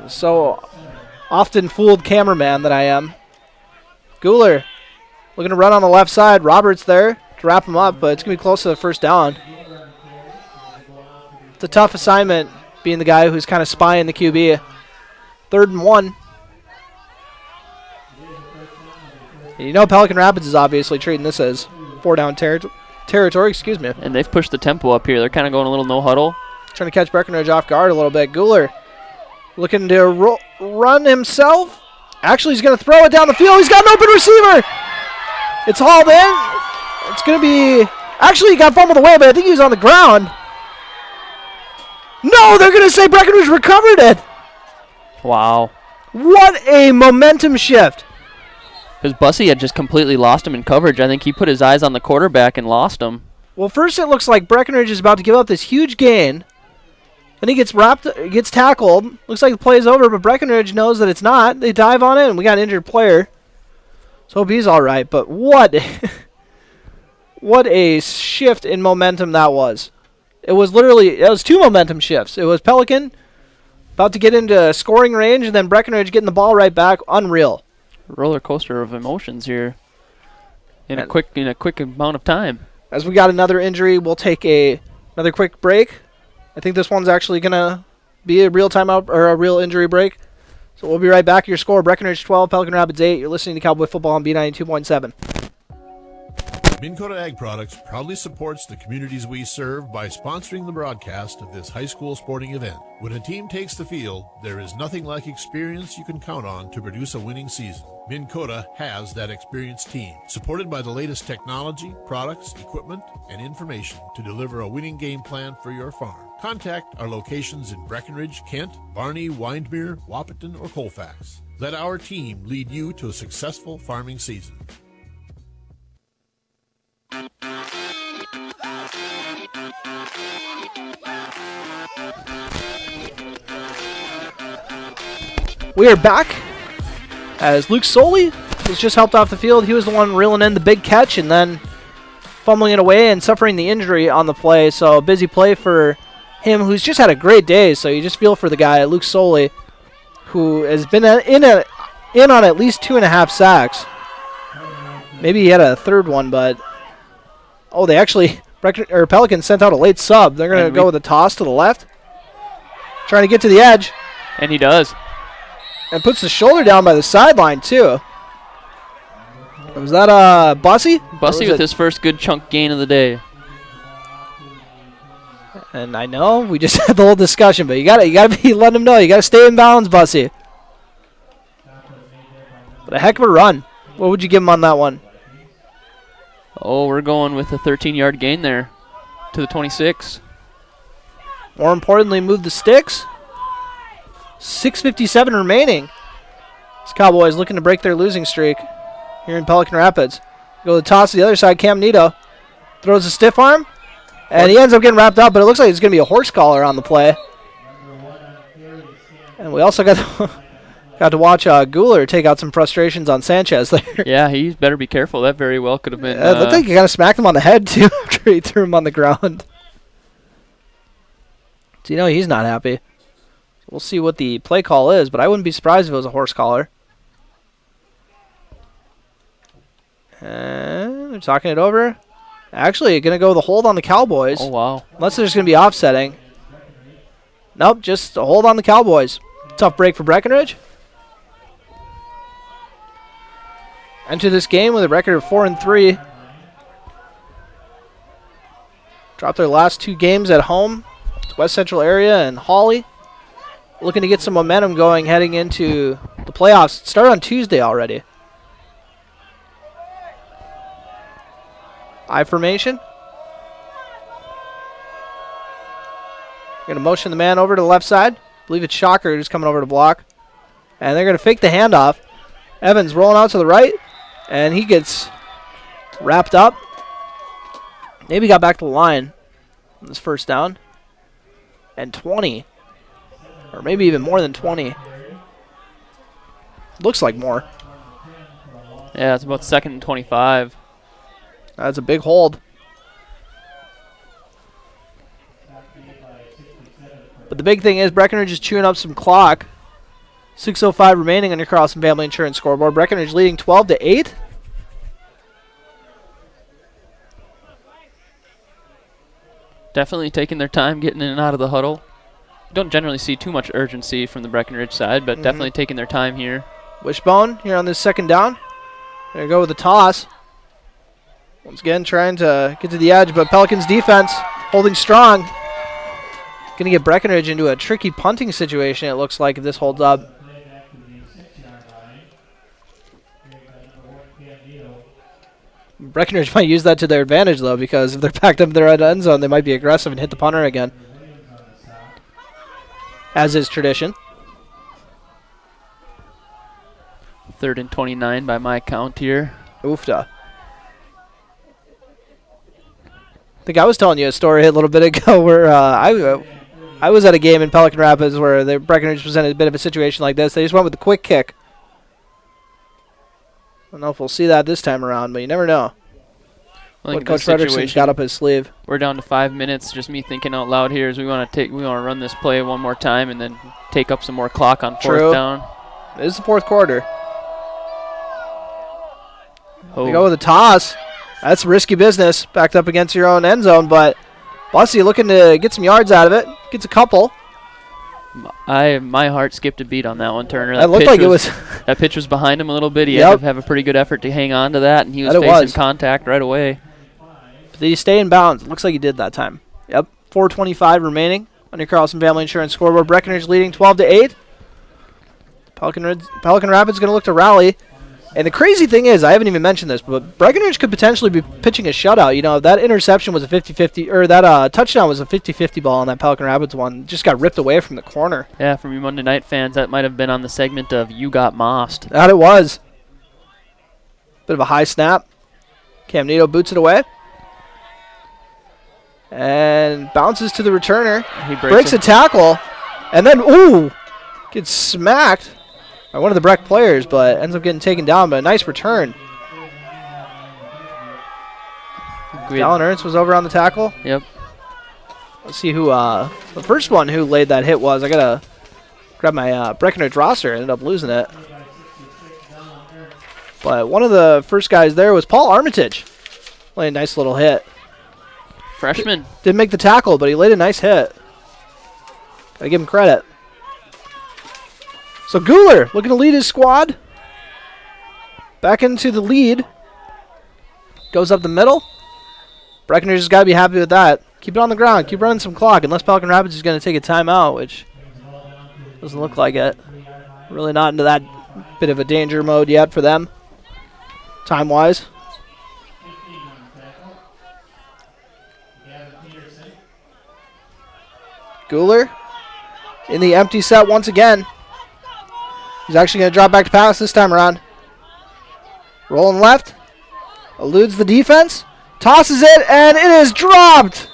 So often fooled cameraman that I am. Guler looking to run on the left side. Roberts there to wrap him up, but it's going to be close to the 1st down. It's a tough assignment being the guy who's kind of spying the QB. 3rd and 1. Pelican Rapids is obviously treating this as 4-down territory. Excuse me. And they've pushed the tempo up here. They're kind of going a little no huddle. Trying to catch Breckenridge off guard a little bit. Guler looking to run himself. Actually, he's going to throw it down the field. He's got an open receiver. It's hauled in. It's going to be... Actually, he got fumbled away, but I think he was on the ground. No, they're going to say Breckenridge recovered it. Wow. What a momentum shift. Because Bussey had just completely lost him in coverage. I think he put his eyes on the quarterback and lost him. Well, first it looks like Breckenridge is about to give up this huge gain. Then he gets tackled. Looks like the play is over, but Breckenridge knows that it's not. They dive on it, and we got an injured player. So hope he's all right. But what a shift in momentum that was. It was two momentum shifts. It was Pelican about to get into scoring range, and then Breckenridge getting the ball right back. Unreal. Roller coaster of emotions here in a quick amount of time. As we got another injury, we'll take another quick break. I think this one's actually going to be a real timeout or a real injury break. So we'll be right back. Your score, Breckenridge 12, Pelican Rapids 8. You're listening to Cowboy Football on B92.7. Minn Kota Ag Products proudly supports the communities we serve by sponsoring the broadcast of this high school sporting event. When a team takes the field, there is nothing like experience you can count on to produce a winning season. Minn Kota has that experienced team, supported by the latest technology, products, equipment, and information to deliver a winning game plan for your farm. Contact our locations in Breckenridge, Kent, Barney, Windmere, Wahpeton, or Colfax. Let our team lead you to a successful farming season. We are back as Luke Soley was just helped off the field. He was the one reeling in the big catch and then fumbling it away and suffering the injury on the play. So a busy play for him, who's just had a great day. So you just feel for the guy, Luke Soley, who has been in on at least 2.5 sacks. Maybe he had a third one, but they actually Pelican sent out a late sub. They're going to go with a toss to the left, trying to get to the edge, and he does. And puts the shoulder down by the sideline, too. Was that Bussy? Bussy with his first good chunk gain of the day. And I know we just had the whole discussion, but you gotta be letting him know. You gotta stay in bounds, Bussy. But a heck of a run. What would you give him on that one? Oh, we're going with a 13-yard gain there to the 26. More importantly, move the sticks. 6:57 remaining. These Cowboys looking to break their losing streak here in Pelican Rapids. Go to the toss to the other side. Cam Nito throws a stiff arm, and he ends up getting wrapped up, but it looks like it's going to be a horse collar on the play. And we also got to watch Guler take out some frustrations on Sanchez there. Yeah, he better be careful. That very well could have been. It looked like he kind of smacked him on the head, too, after he threw him on the ground. So he's not happy. We'll see what the play call is, but I wouldn't be surprised if it was a horse collar. And they're talking it over. Actually, going to go with a hold on the Cowboys. Oh, wow. Unless they're just going to be offsetting. Nope, just a hold on the Cowboys. Tough break for Breckenridge. Enter this game with a record of 4-3. Dropped their last 2 games at home. West Central area and Hawley. Looking to get some momentum going heading into the playoffs. Start on Tuesday already. I formation. Going to motion the man over to the left side. I believe it's Shocker who's coming over to block. And they're going to fake the handoff. Evans rolling out to the right. And he gets wrapped up. Maybe got back to the line on this first down. And 20. Or maybe even more than 20. Looks like more. Yeah, it's about 2nd and 25. That's a big hold. But the big thing is Breckenridge is chewing up some clock. 6:05 remaining on your Carlson Family Insurance scoreboard. Breckenridge leading 12-8. Definitely taking their time getting in and out of the huddle. Don't generally see too much urgency from the Breckenridge side, but definitely taking their time here. Wishbone here on this second down. Gonna go with the toss. Once again, trying to get to the edge, but Pelicans defense holding strong. Gonna get Breckenridge into a tricky punting situation, it looks like, if this holds up. Breckenridge might use that to their advantage, though, because if they're packed up in their end zone, they might be aggressive and hit the punter again. As is tradition. 3rd and 29 by my count here. Oofda. I think I was telling you a story a little bit ago where I was at a game in Pelican Rapids where the Breckenridge presented a bit of a situation like this. They just went with the quick kick. I don't know if we'll see that this time around, but you never know. what Coach Frederickson's got up his sleeve. We're down to 5 minutes. Just me thinking out loud here is we want to run this play one more time and then take up some more clock on fourth down. It is the fourth quarter. Oh. We go with a toss. That's risky business, backed up against your own end zone, but Bussy looking to get some yards out of it. Gets a couple. My heart skipped a beat on that one, Turner. That looked like it was. That pitch was behind him a little bit. He had to have a pretty good effort to hang on to that, and he was facing contact right away. But did he stay in bounds? Looks like he did that time. Yep. 4:25 remaining on your Carlson Family Insurance scoreboard. Breckenridge leading 12-8. Pelican Rapids going to look to rally. And the crazy thing is, I haven't even mentioned this, but Breckenridge could potentially be pitching a shutout. You know, if that interception was a 50-50, or that touchdown was a 50-50 ball on that Pelican Rapids one, just got ripped away from the corner. Yeah, from you Monday night fans, that might have been on the segment of You Got Mossed. That it was. Bit of a high snap. Cam Nito boots it away. And bounces to the returner. He breaks a tackle. And then, ooh, gets smacked by one of the Breck players, but ends up getting taken down. But a nice return. Alan Ernst was over on the tackle. Yep. Let's see who the first one who laid that hit was. I got to grab my Breckenridge roster. Ended up losing it. But one of the first guys there was Paul Armitage. Laid a nice little hit. Freshman. Didn't make the tackle, but he laid a nice hit. Gotta give him credit. So Guler looking to lead his squad. Back into the lead. Goes up the middle. Breckenridge has got to be happy with that. Keep it on the ground. Keep running some clock. Unless Pelican Rapids is going to take a timeout, which doesn't look like it. Really not into that bit of a danger mode yet for them, time-wise. Guler in the empty set once again. He's actually going to drop back to pass this time around. Rolling left. Eludes the defense. Tosses it, and it is dropped.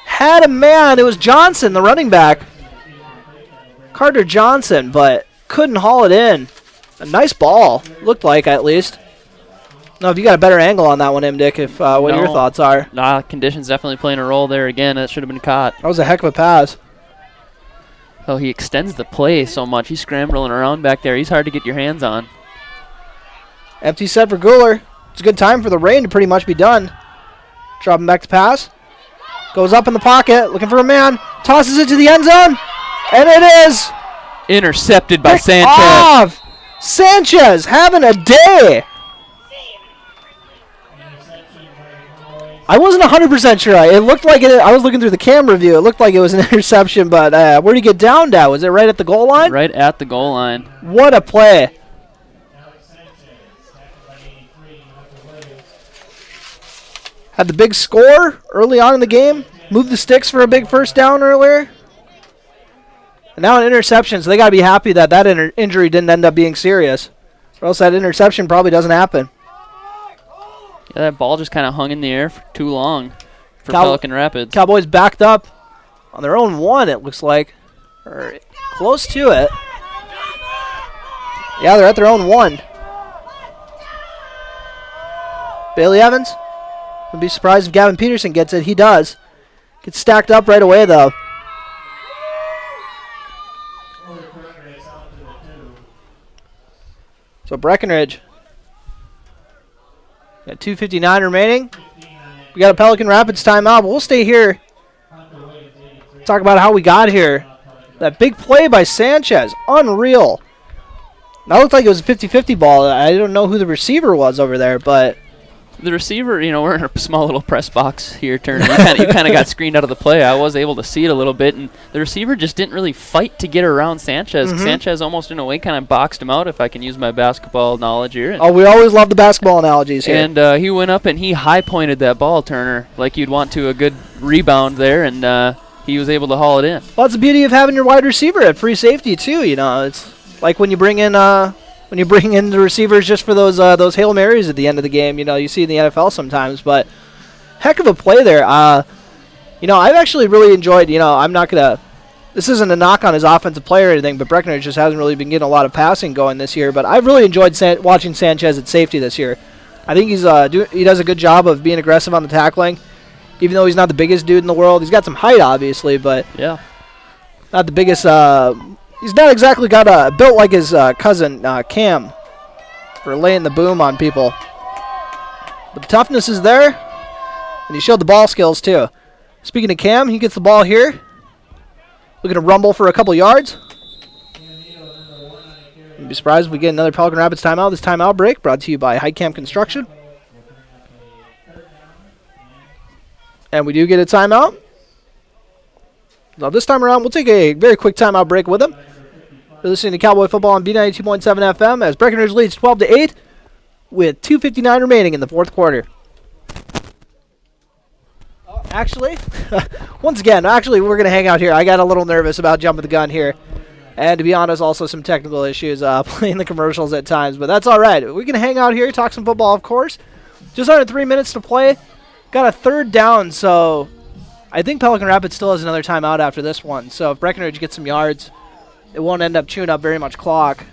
Had a man. It was Johnson, the running back. Carter Johnson, but couldn't haul it in. A nice ball, looked like at least. No, if you got a better angle on that one, Dick, if what your thoughts are. Nah, conditions definitely playing a role there again. That should have been caught. That was a heck of a pass. Oh, he extends the play so much. He's scrambling around back there. He's hard to get your hands on. Empty set for Guler. It's a good time for the rain to pretty much be done. Dropping back to pass. Goes up in the pocket, looking for a man. Tosses it to the end zone. And it is intercepted by Sanchez. Off. Sanchez having a day. I wasn't 100% sure. It looked like it. I was looking through the camera view. It looked like it was an interception, but where did he get downed at? Was it right at the goal line? Right at the goal line. What a play. Had the big score early on in the game. Moved the sticks for a big first down earlier. And now an interception, so they got to be happy that that injury didn't end up being serious. Or else that interception probably doesn't happen. Yeah, that ball just kind of hung in the air for too long for Pelican Rapids. Cowboys backed up on their own one, it looks like. Or close to it. Yeah, they're at their own one. Bailey Evans. Wouldn't be surprised if Gavin Peterson gets it. He does. Gets stacked up right away, though. So Breckenridge. Got 2:59 remaining. We got a Pelican Rapids timeout, but we'll stay here. Talk about how we got here. That big play by Sanchez. Unreal. That looked like it was a 50-50 ball. I don't know who the receiver was over there, but the receiver, you know, we're in a small little press box here, Turner. You kind of got screened out of the play. I was able to see it a little bit, and the receiver just didn't really fight to get around Sanchez. Sanchez almost, in a way, kind of boxed him out, if I can use my basketball knowledge here. Oh, we always love the basketball analogies here. And he went up and he high-pointed that ball, Turner, like you'd want to, a good rebound there, and he was able to haul it in. Well, that's the beauty of having your wide receiver at free safety, too. You know, it's like when you bring in the receivers just for those Hail Marys at the end of the game, you know, you see in the NFL sometimes, but heck of a play there. You know, I've actually really enjoyed, you know, I'm not going to, this isn't a knock on his offensive play or anything, but Breckenridge just hasn't really been getting a lot of passing going this year, but I've really enjoyed watching Sanchez at safety this year. I think he does a good job of being aggressive on the tackling. Even though he's not the biggest dude in the world. He's got some height, obviously, but yeah, not the biggest. He's not exactly got built like his cousin, Cam, for laying the boom on people. But the toughness is there, and he showed the ball skills, too. Speaking of Cam, he gets the ball here. Looking to rumble for a couple yards. I'd be surprised if we get another Pelican Rapids timeout. This timeout break brought to you by High Camp Construction. And we do get a timeout. Now this time around, we'll take a very quick timeout break with him. You're listening to Cowboy Football on B92.7 FM as Breckenridge leads 12-8 with 2:59 remaining in the fourth quarter. Actually, once again, we're going to hang out here. I got a little nervous about jumping the gun here. And to be honest, also some technical issues playing the commercials at times. But that's all right. We can hang out here, talk some football, of course. Just under 3 minutes to play. Got a third down, so I think Pelican Rapids still has another timeout after this one. So if Breckenridge gets some yards, it won't end up chewing up very much clock.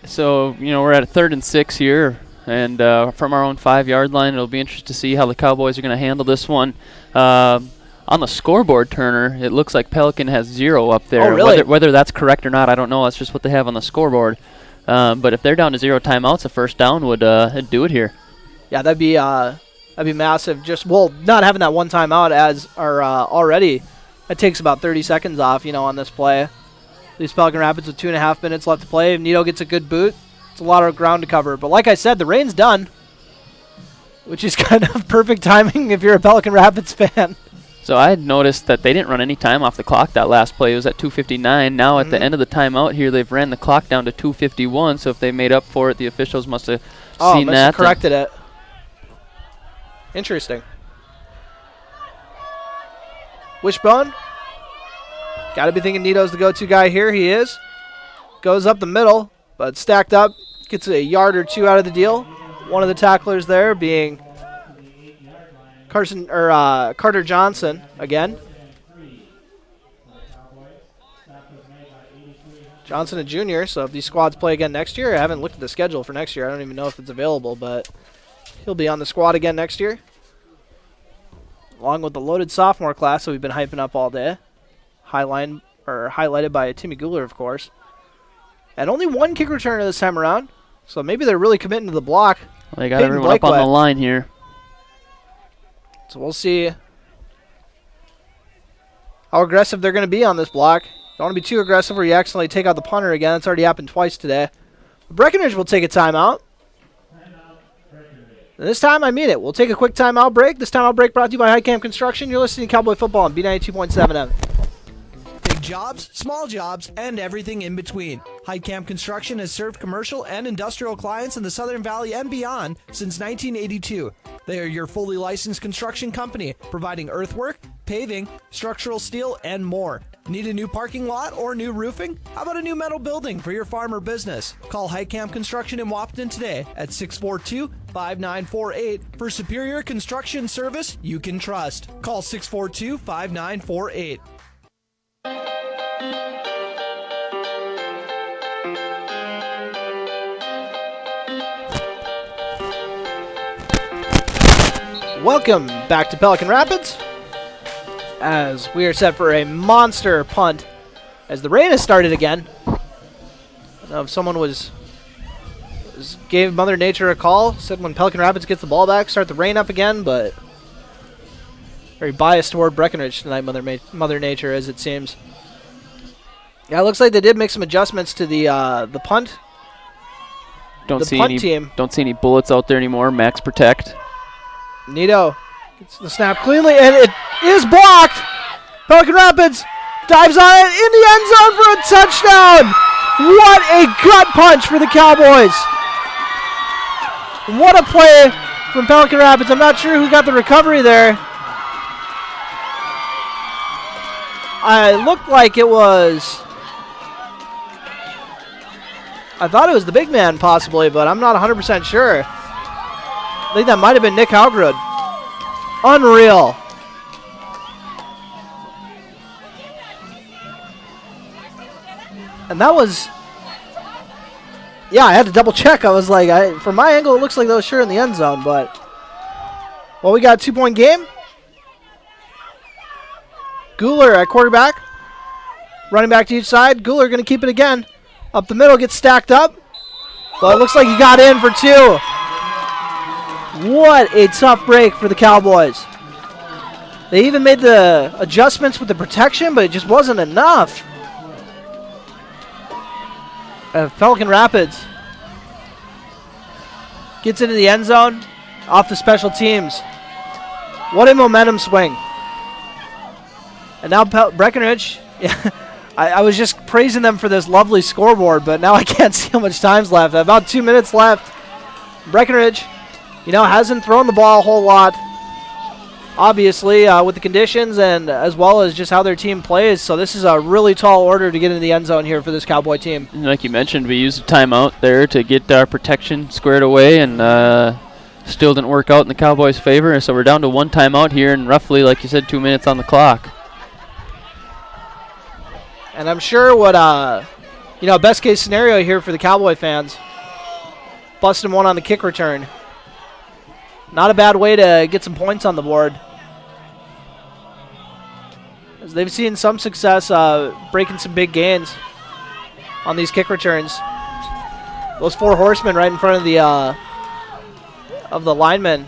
So, we're at a 3rd and 6 here, and from our own 5-yard line, it'll be interesting to see how the Cowboys are going to handle this one. On the scoreboard, Turner, it looks like Pelican has 0 up there. Oh, really? Whether that's correct or not, I don't know. That's just what they have on the scoreboard. But if they're down to 0 timeouts, a first down would do it here. Yeah, that'd be massive. Not having that one timeout as already, that takes about 30 seconds off, on this play. These Pelican Rapids with 2.5 minutes left to play. If Nito gets a good boot, it's a lot of ground to cover. But like I said, the rain's done, which is kind of perfect timing if you're a Pelican Rapids fan. So I had noticed that they didn't run any time off the clock that last play. It was at 2:59. Now at the end of the timeout here, they've ran the clock down to 2:51. So if they made up for it, the officials must have seen that. Have corrected it. Interesting. Wishbone. Got to be thinking Nito's the go-to guy here. He is. Goes up the middle, but stacked up. Gets a yard or two out of the deal. One of the tacklers there being Carter Johnson again. Johnson, a junior, so if these squads play again next year, I haven't looked at the schedule for next year. I don't even know if it's available, but he'll be on the squad again next year. Along with the loaded sophomore class that we've been hyping up all day. Highlighted by Timmy Guler, of course. And only one kick returner this time around, so maybe they're really committing to the block. Well, they got everyone up on the line here. So we'll see how aggressive they're going to be on this block. Don't want to be too aggressive or you accidentally take out the punter again. That's already happened twice today. Breckenridge will take a timeout. And this time I mean it. We'll take a quick timeout break. This timeout break brought to you by High Camp Construction. You're listening to Cowboy Football on B92.7 M. Big jobs, small jobs, and everything in between. High Camp Construction has served commercial and industrial clients in the Southern Valley and beyond since 1982. They are your fully licensed construction company, providing earthwork, paving, structural steel, and more. Need a new parking lot or new roofing? How about a new metal building for your farm or business? Call High Camp Construction in Wapton today at 642-5948 for superior construction service you can trust. Call 642-5948. Welcome back to Pelican Rapids, as we are set for a monster punt as the rain has started again. I don't know if someone gave Mother Nature a call, said when Pelican Rapids gets the ball back, start the rain up again, but very biased toward Breckenridge tonight, Mother Nature, as it seems. Yeah, it looks like they did make some adjustments to the punt. Don't see any bullets out there anymore. Max protect. Nito gets the snap cleanly, and it is blocked. Pelican Rapids dives on it in the end zone for a touchdown. What a gut punch for the Cowboys. What a play from Pelican Rapids. I'm not sure who got the recovery there. I looked like it was... I thought it was the big man possibly, but I'm not 100% sure. I think that might have been Nick Halgrud. Unreal. And that was... Yeah, I had to double check. I was like, from my angle, it looks like those sure in the end zone, but. Well, we got a 2-point game. Guler at quarterback. Running back to each side. Guler going to keep it again. Up the middle, gets stacked up. But it looks like he got in for 2. What a tough break for the Cowboys. They even made the adjustments with the protection, but it just wasn't enough. Pelican Rapids gets into the end zone off the special teams. What a momentum swing. And now Breckenridge, I was just praising them for this lovely scoreboard, but now I can't see how much time's left. About 2 minutes left. Breckenridge, hasn't thrown the ball a whole lot, obviously, with the conditions and as well as just how their team plays. So this is a really tall order to get into the end zone here for this Cowboy team. And like you mentioned, we used a timeout there to get our protection squared away, and still didn't work out in the Cowboys' favor. So we're down to 1 timeout here and roughly, like you said, 2 minutes on the clock. And I'm sure what, best case scenario here for the Cowboy fans. Busting one on the kick return. Not a bad way to get some points on the board. As they've seen some success breaking some big gains on these kick returns. Those 4 horsemen right in front of the linemen.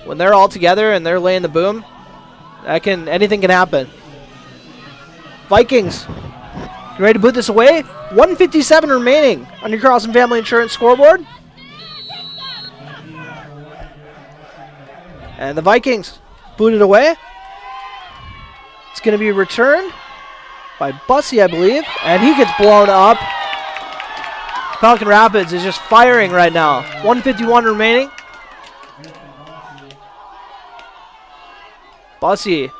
When they're all together and they're laying the boom, anything can happen. Vikings, you ready to put this away? 1:57 remaining on your Carlson Family Insurance scoreboard. And the Vikings boot it away. It's going to be returned by Bussey, I believe, and he gets blown up. Pelican Rapids is just firing right now. 1:51 remaining. Bussey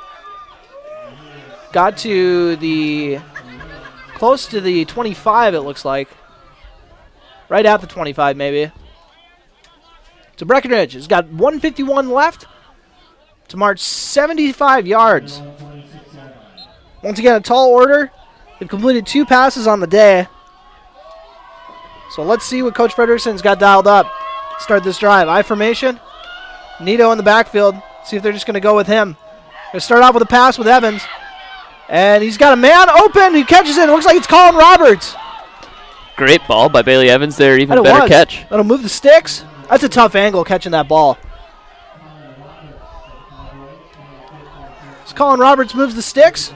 got to close to the 25, it looks like. Right at the 25, maybe. So Breckenridge has got 1:51 left to march 75 yards. Once again, a tall order. They've completed 2 passes on the day. So let's see what Coach Frederickson's got dialed up. Start this drive. I formation. Nito in the backfield. See if they're just going to go with him. Going to start off with a pass with Evans. And he's got a man open. He catches it. It looks like it's Colin Roberts. Great ball by Bailey Evans there. Even better catch. That'll move the sticks. That's a tough angle catching that ball. So Colin Roberts moves the sticks.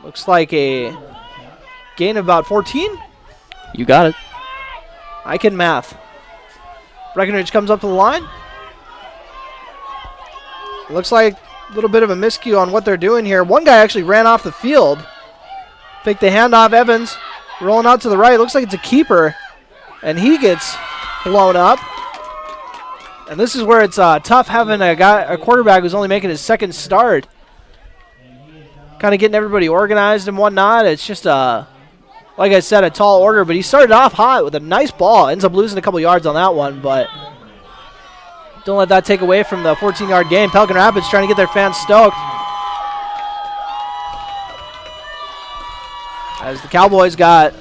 Looks like a gain of about 14. You got it. I can math. Breckenridge comes up to the line. Looks like a little bit of a miscue on what they're doing here. One guy actually ran off the field. Faked the handoff. Evans rolling out to the right. Looks like it's a keeper. And he gets blown up. And this is where it's tough having a quarterback who's only making his 2nd start. Kind of getting everybody organized and whatnot. It's just, like I said, a tall order. But he started off hot with a nice ball. Ends up losing a couple yards on that one. But don't let that take away from the 14-yard gain. Pelican Rapids trying to get their fans stoked. As the Cowboys got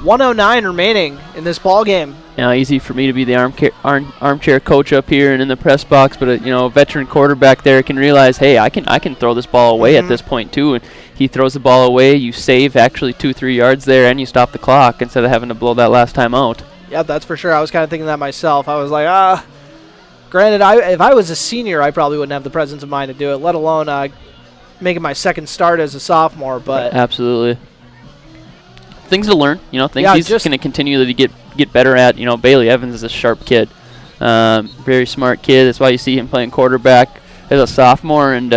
1:09 remaining in this ball game. Easy for me to be the armchair coach up here and in the press box, but a veteran quarterback there can realize, hey, I can throw this ball away at this point too. And he throws the ball away. You save actually 2-3 yards there, and you stop the clock instead of having to blow that last time out. Yeah, that's for sure. I was kind of thinking that myself. I was like, granted, if I was a senior, I probably wouldn't have the presence of mind to do it, let alone making my 2nd start as a sophomore. But absolutely. Things to learn, things he's just going to continue to get better at. Bailey Evans is a sharp kid, very smart kid. That's why you see him playing quarterback as a sophomore, and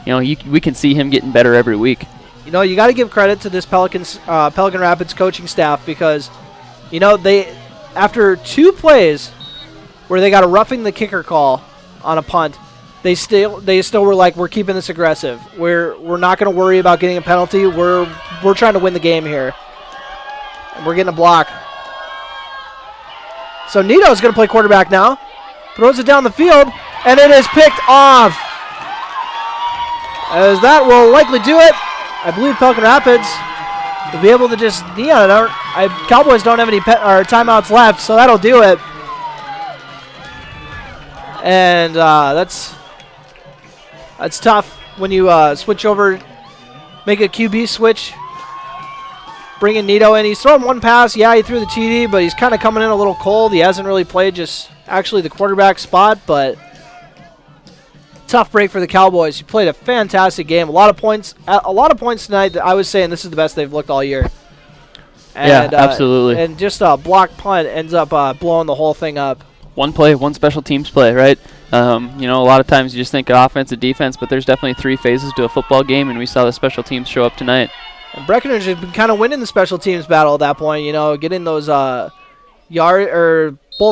we can see him getting better every week. You got to give credit to this Pelican Rapids coaching staff because, they after 2 plays where they got a roughing the kicker call on a punt, they still were like, we're keeping this aggressive. We're not going to worry about getting a penalty. We're trying to win the game here. And we're getting a block. So Nito's going to play quarterback now. Throws it down the field, and it is picked off. As that will likely do it. I believe Pelican Rapids will be able to just knee on it. Cowboys don't have any timeouts left, so that'll do it. And that's tough when you switch over, make a QB switch, bring in Nito in. He's thrown one pass. Yeah, he threw the TD, but he's kind of coming in a little cold. He hasn't really played just actually the quarterback spot, but tough break for the Cowboys. He played a fantastic game. A lot of points tonight that I was saying this is the best they've looked all year. And, yeah, absolutely. And just a block punt ends up blowing the whole thing up. One play, one special teams play, right? A lot of times you just think offense and defense, but there's definitely 3 phases to a football game, and we saw the special teams show up tonight. And Breckenridge has been kind of winning the special teams battle at that point, getting those both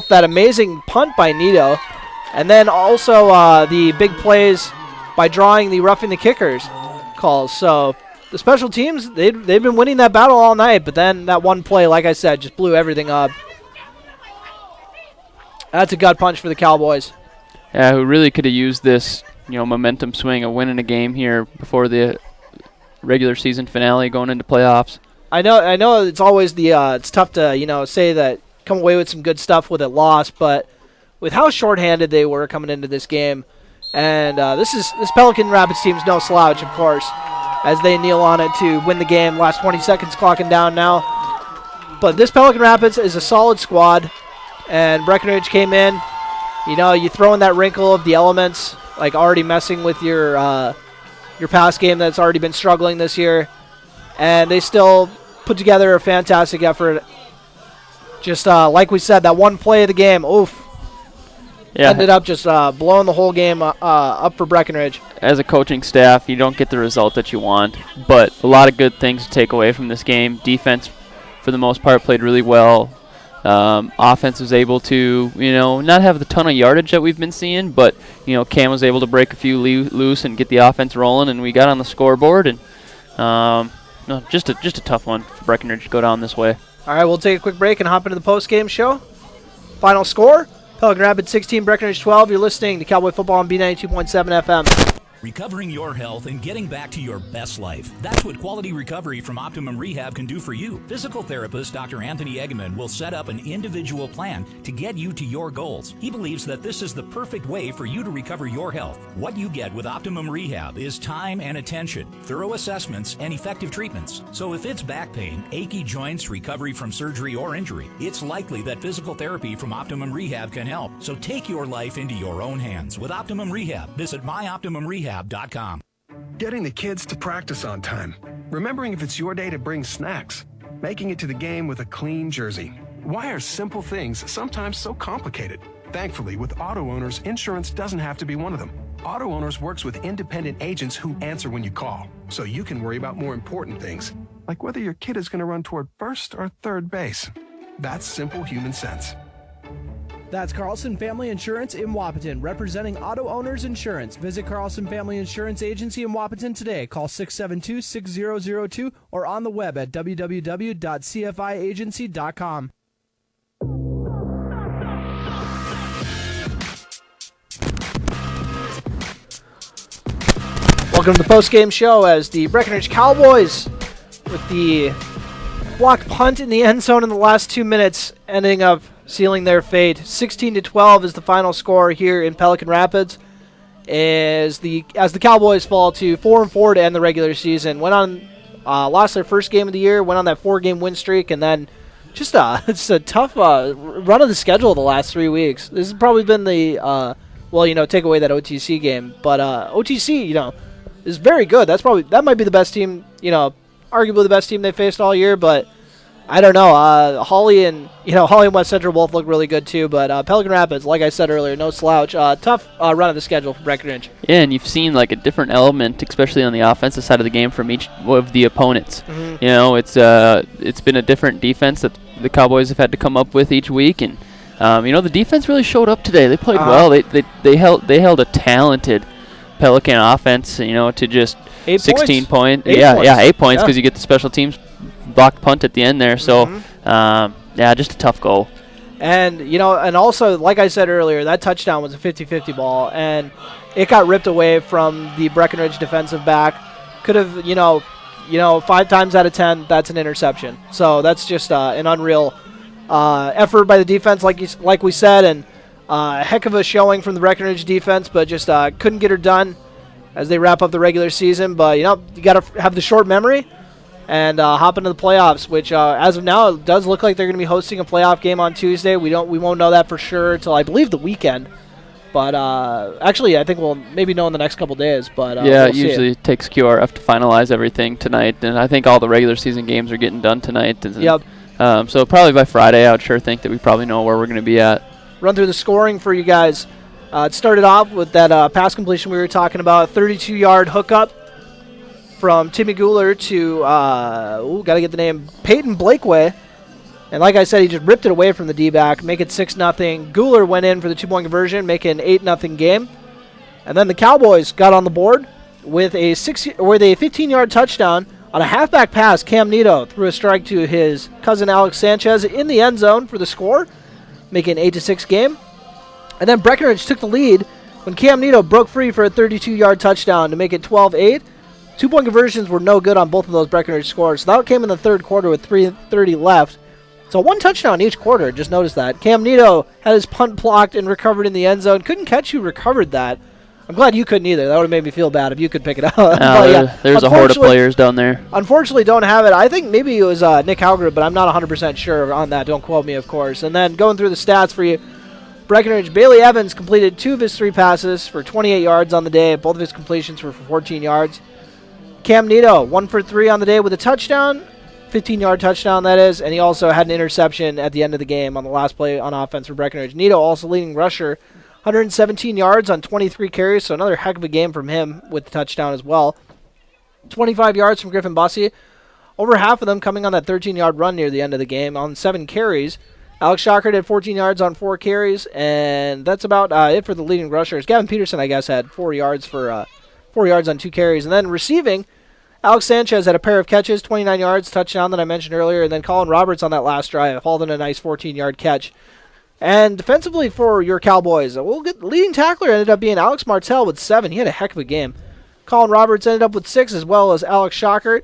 that amazing punt by Nito, and then also the big plays by drawing the roughing the kickers calls. So the special teams, they've been winning that battle all night, but then that one play, like I said, just blew everything up. That's a gut punch for the Cowboys. Yeah, who really could have used this, momentum swing of winning a game here before the regular season finale going into playoffs. I know it's always it's tough to, say that come away with some good stuff with a loss, but with how shorthanded they were coming into this game, and this Pelican Rapids team's no slouch, of course, as they kneel on it to win the game. Last 20 seconds clocking down now. But this Pelican Rapids is a solid squad, and Breckenridge came in. You throw in that wrinkle of the elements, like already messing with your pass game that's already been struggling this year, and they still put together a fantastic effort. Just like we said, that one play of the game, ended up just blowing the whole game up for Breckenridge. As a coaching staff, you don't get the result that you want, but a lot of good things to take away from this game. Defense, for the most part, played really well. Offense was able to, not have the ton of yardage that we've been seeing, but, Cam was able to break a few loose and get the offense rolling, and we got on the scoreboard. And just a tough one for Breckenridge to go down this way. All right, we'll take a quick break and hop into the post-game show. Final score, Pelican Rapids 16, Breckenridge 12. You're listening to Cowboy Football on B92.7 FM. Recovering your health and getting back to your best life. That's what quality recovery from Optimum Rehab can do for you. Physical therapist Dr. Anthony Egeman will set up an individual plan to get you to your goals. He believes that this is the perfect way for you to recover your health. What you get with Optimum Rehab is time and attention, thorough assessments, and effective treatments. So if it's back pain, achy joints, recovery from surgery or injury, it's likely that physical therapy from Optimum Rehab can help. So take your life into your own hands with Optimum Rehab. Visit myoptimumrehab.com. Getting the kids to practice on time. Remembering if it's your day to bring snacks. Making it to the game with a clean jersey. Why are simple things sometimes so complicated? Thankfully, with Auto Owners, insurance doesn't have to be one of them. Auto Owners works with independent agents who answer when you call, so you can worry about more important things, like whether your kid is going to run toward first or third base. That's simple human sense. That's Carlson Family Insurance in Wapaton, representing Auto Owners Insurance. Visit Carlson Family Insurance Agency in Wapaton today. Call 672-6002 or on the web at www.cfiagency.com. Welcome to the post-game show as the Breckenridge Cowboys, with the blocked punt in the end zone in the last 2 minutes, ending up sealing their fate. 16-12 is the final score here in Pelican Rapids, as the Cowboys fall to 4-4 to end the regular season. Lost their first game of the year, went on that 4-game win streak, and then it's a tough run of the schedule the last 3 weeks. This has probably been the take away that OTC game, but OTC is very good. That might be the best team, arguably the best team they faced all year, but I don't know. Holly and West Central both look really good too, but Pelican Rapids, like I said earlier, no slouch. Tough run of the schedule for Breckenridge. Yeah, and you've seen like a different element, especially on the offensive side of the game, from each of the opponents. Mm-hmm. It's been a different defense that the Cowboys have had to come up with each week, and the defense really showed up today. They played well. They held a talented Pelican offense, to just 16 points. 8 points because you get the special teams blocked punt at the end there. So, just a tough goal. And, and also, like I said earlier, that touchdown was a 50-50 ball, and it got ripped away from the Breckenridge defensive back. Could have, 5 times out of 10, that's an interception. So that's just an unreal effort by the defense, like we said, and a heck of a showing from the Breckenridge defense, but just couldn't get her done as they wrap up the regular season. But, you got to have the short memory and hop into the playoffs, which as of now, it does look like they're going to be hosting a playoff game on Tuesday. We won't know that for sure until, I believe, the weekend. But actually, I think we'll maybe know in the next couple days. But yeah, we'll it usually takes QRF to finalize everything tonight, and I think all the regular season games are getting done tonight. Yep. So probably by Friday, I would sure think that we probably know where we're going to be at. Run through the scoring for you guys. It started off with that pass completion we were talking about, 32-yard hookup from Timmy Guler to, got to get the name, Peyton Blakeway. And like I said, he just ripped it away from the D-back, make it 6-0. Guler went in for the 2-point conversion, make it an 8-0 game. And then the Cowboys got on the board with a 15-yard touchdown on a halfback pass. Cam Nito threw a strike to his cousin Alex Sanchez in the end zone for the score, making an 8-6 game. And then Breckenridge took the lead when Cam Nito broke free for a 32-yard touchdown to make it 12-8. 2-point conversions were no good on both of those Breckenridge scores. So that came in the third quarter with 3:30 left. So 1 touchdown each quarter, just noticed that. Cam Nito had his punt blocked and recovered in the end zone. Couldn't catch who recovered that. I'm glad you couldn't either. That would have made me feel bad if you could pick it up. There's a horde of players down there. Unfortunately, don't have it. I think maybe it was Nick Halgren, but I'm not 100% sure on that. Don't quote me, of course. And then going through the stats for you, Breckenridge, Bailey Evans completed 2 of his 3 passes for 28 yards on the day. Both of his completions were for 14 yards. Cam Nito, 1 for 3 on the day with a touchdown. 15-yard touchdown, that is, and he also had an interception at the end of the game on the last play on offense for Breckenridge. Nito also leading rusher, 117 yards on 23 carries, so another heck of a game from him with the touchdown as well. 25 yards from Griffin Bussey, over half of them coming on that 13-yard run near the end of the game on 7 carries. Alex Shockert had 14 yards on 4 carries, and that's about it for the leading rushers. Gavin Peterson, I guess, had 4 yards for 4 yards on 2 carries, and then receiving, Alex Sanchez had a pair of catches, 29 yards, touchdown that I mentioned earlier, and then Colin Roberts on that last drive hauled in a nice 14-yard catch. And defensively for your Cowboys, leading tackler ended up being Alex Martell with 7. He had a heck of a game. Colin Roberts ended up with 6, as well as Alex Shockert.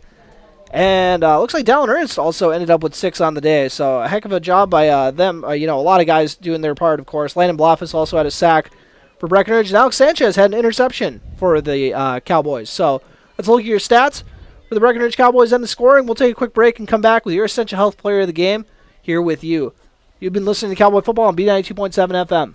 And looks like Dallin Ernst also ended up with 6 on the day. So a heck of a job by them. A lot of guys doing their part, of course. Landon Blofus also had a sack for Breckenridge. And Alex Sanchez had an interception for the Cowboys. So let's look at your stats for the Breckenridge Cowboys and the scoring. We'll take a quick break and come back with your Essential Health Player of the Game here with you. You've been listening to Cowboy Football on B92.7 FM.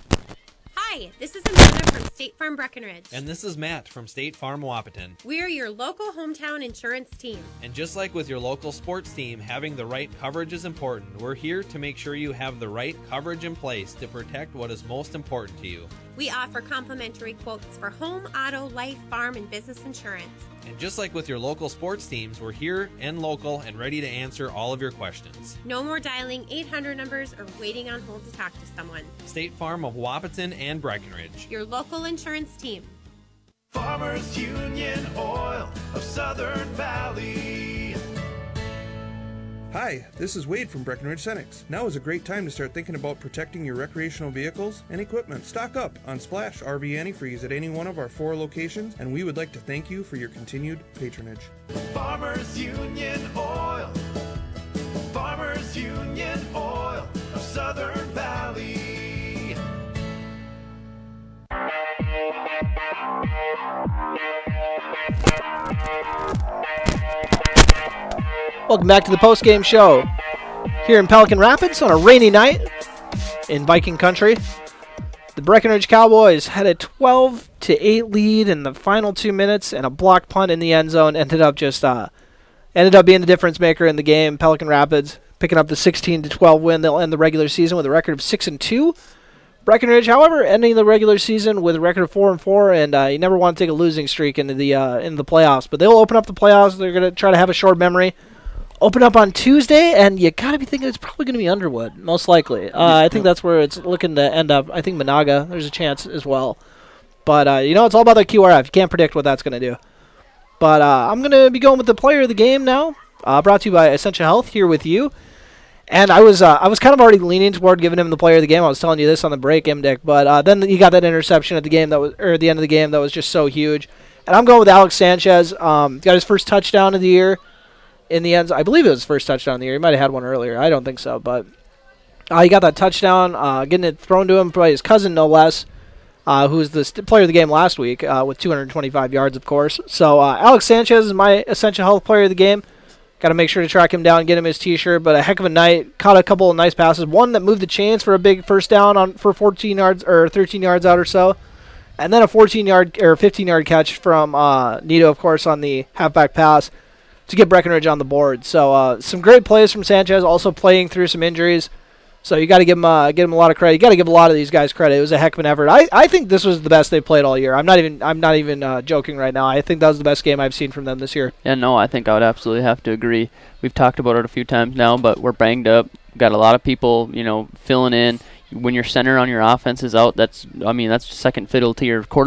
Hi, this is Amanda from State Farm Breckenridge. And this is Matt from State Farm Wapaton. We're your local hometown insurance team. And just like with your local sports team, having the right coverage is important. We're here to make sure you have the right coverage in place to protect what is most important to you. We offer complimentary quotes for home, auto, life, farm, and business insurance. And just like with your local sports teams, we're here and local and ready to answer all of your questions. No more dialing 800 numbers or waiting on hold to talk to someone. State Farm of Wapaton and Breckenridge. Your local insurance team. Farmers Union Oil of Southern Valley. Hi, this is Wade from Breckenridge Cenex. Now is a great time to start thinking about protecting your recreational vehicles and equipment. Stock up on Splash RV Antifreeze at any one of our 4 locations, and we would like to thank you for your continued patronage. Farmers Union Oil. Farmers Union Oil of Southern Valley. Welcome back to the post-game show here in Pelican Rapids on a rainy night in Viking country. The Breckenridge Cowboys had a 12-8 lead in the final 2 minutes, and a blocked punt in the end zone ended up being the difference maker in the game. Pelican Rapids picking up the 16-12 win. They'll end the regular season with a record of 6-2. Breckenridge, however, ending the regular season with a record of 4-4, and you never want to take a losing streak into the playoffs. But they'll open up the playoffs. They're going to try to have a short memory. Open up on Tuesday, and you got to be thinking it's probably going to be Underwood, most likely. I think that's where it's looking to end up. I think Monaga, there's a chance as well. But, it's all about the QRF. You can't predict what that's going to do. But I'm going to be going with the player of the game now, brought to you by Essential Health here with you. And I was kind of already leaning toward giving him the player of the game. I was telling you this on the break, Imdick. But then you got that interception at the end of the game that was just so huge. And I'm going with Alex Sanchez. Got his first touchdown of the year in the end. I believe it was his first touchdown of the year. He might have had one earlier. I don't think so, but he got that touchdown, getting it thrown to him by his cousin, no less, who was the player of the game last week with 225 yards, of course. So Alex Sanchez is my Essential Health player of the game. Got to make sure to track him down and get him his T-shirt, but a heck of a night. Caught a couple of nice passes. One that moved the chains for a big first down for 14 yards or 13 yards out or so. And then a 14-yard or 15-yard catch from Nito, of course, on the halfback pass to get Breckenridge on the board. So some great plays from Sanchez, also playing through some injuries. So you got to give him a lot of credit. You got to give a lot of these guys credit. It was a heck of an effort. I think this was the best they've played all year. I'm not even joking right now. I think that was the best game I've seen from them this year. Yeah, no, I think I would absolutely have to agree. We've talked about it a few times now, but we're banged up. Got a lot of people, filling in. When your center on your offense is out, that's second fiddle to your quarterback.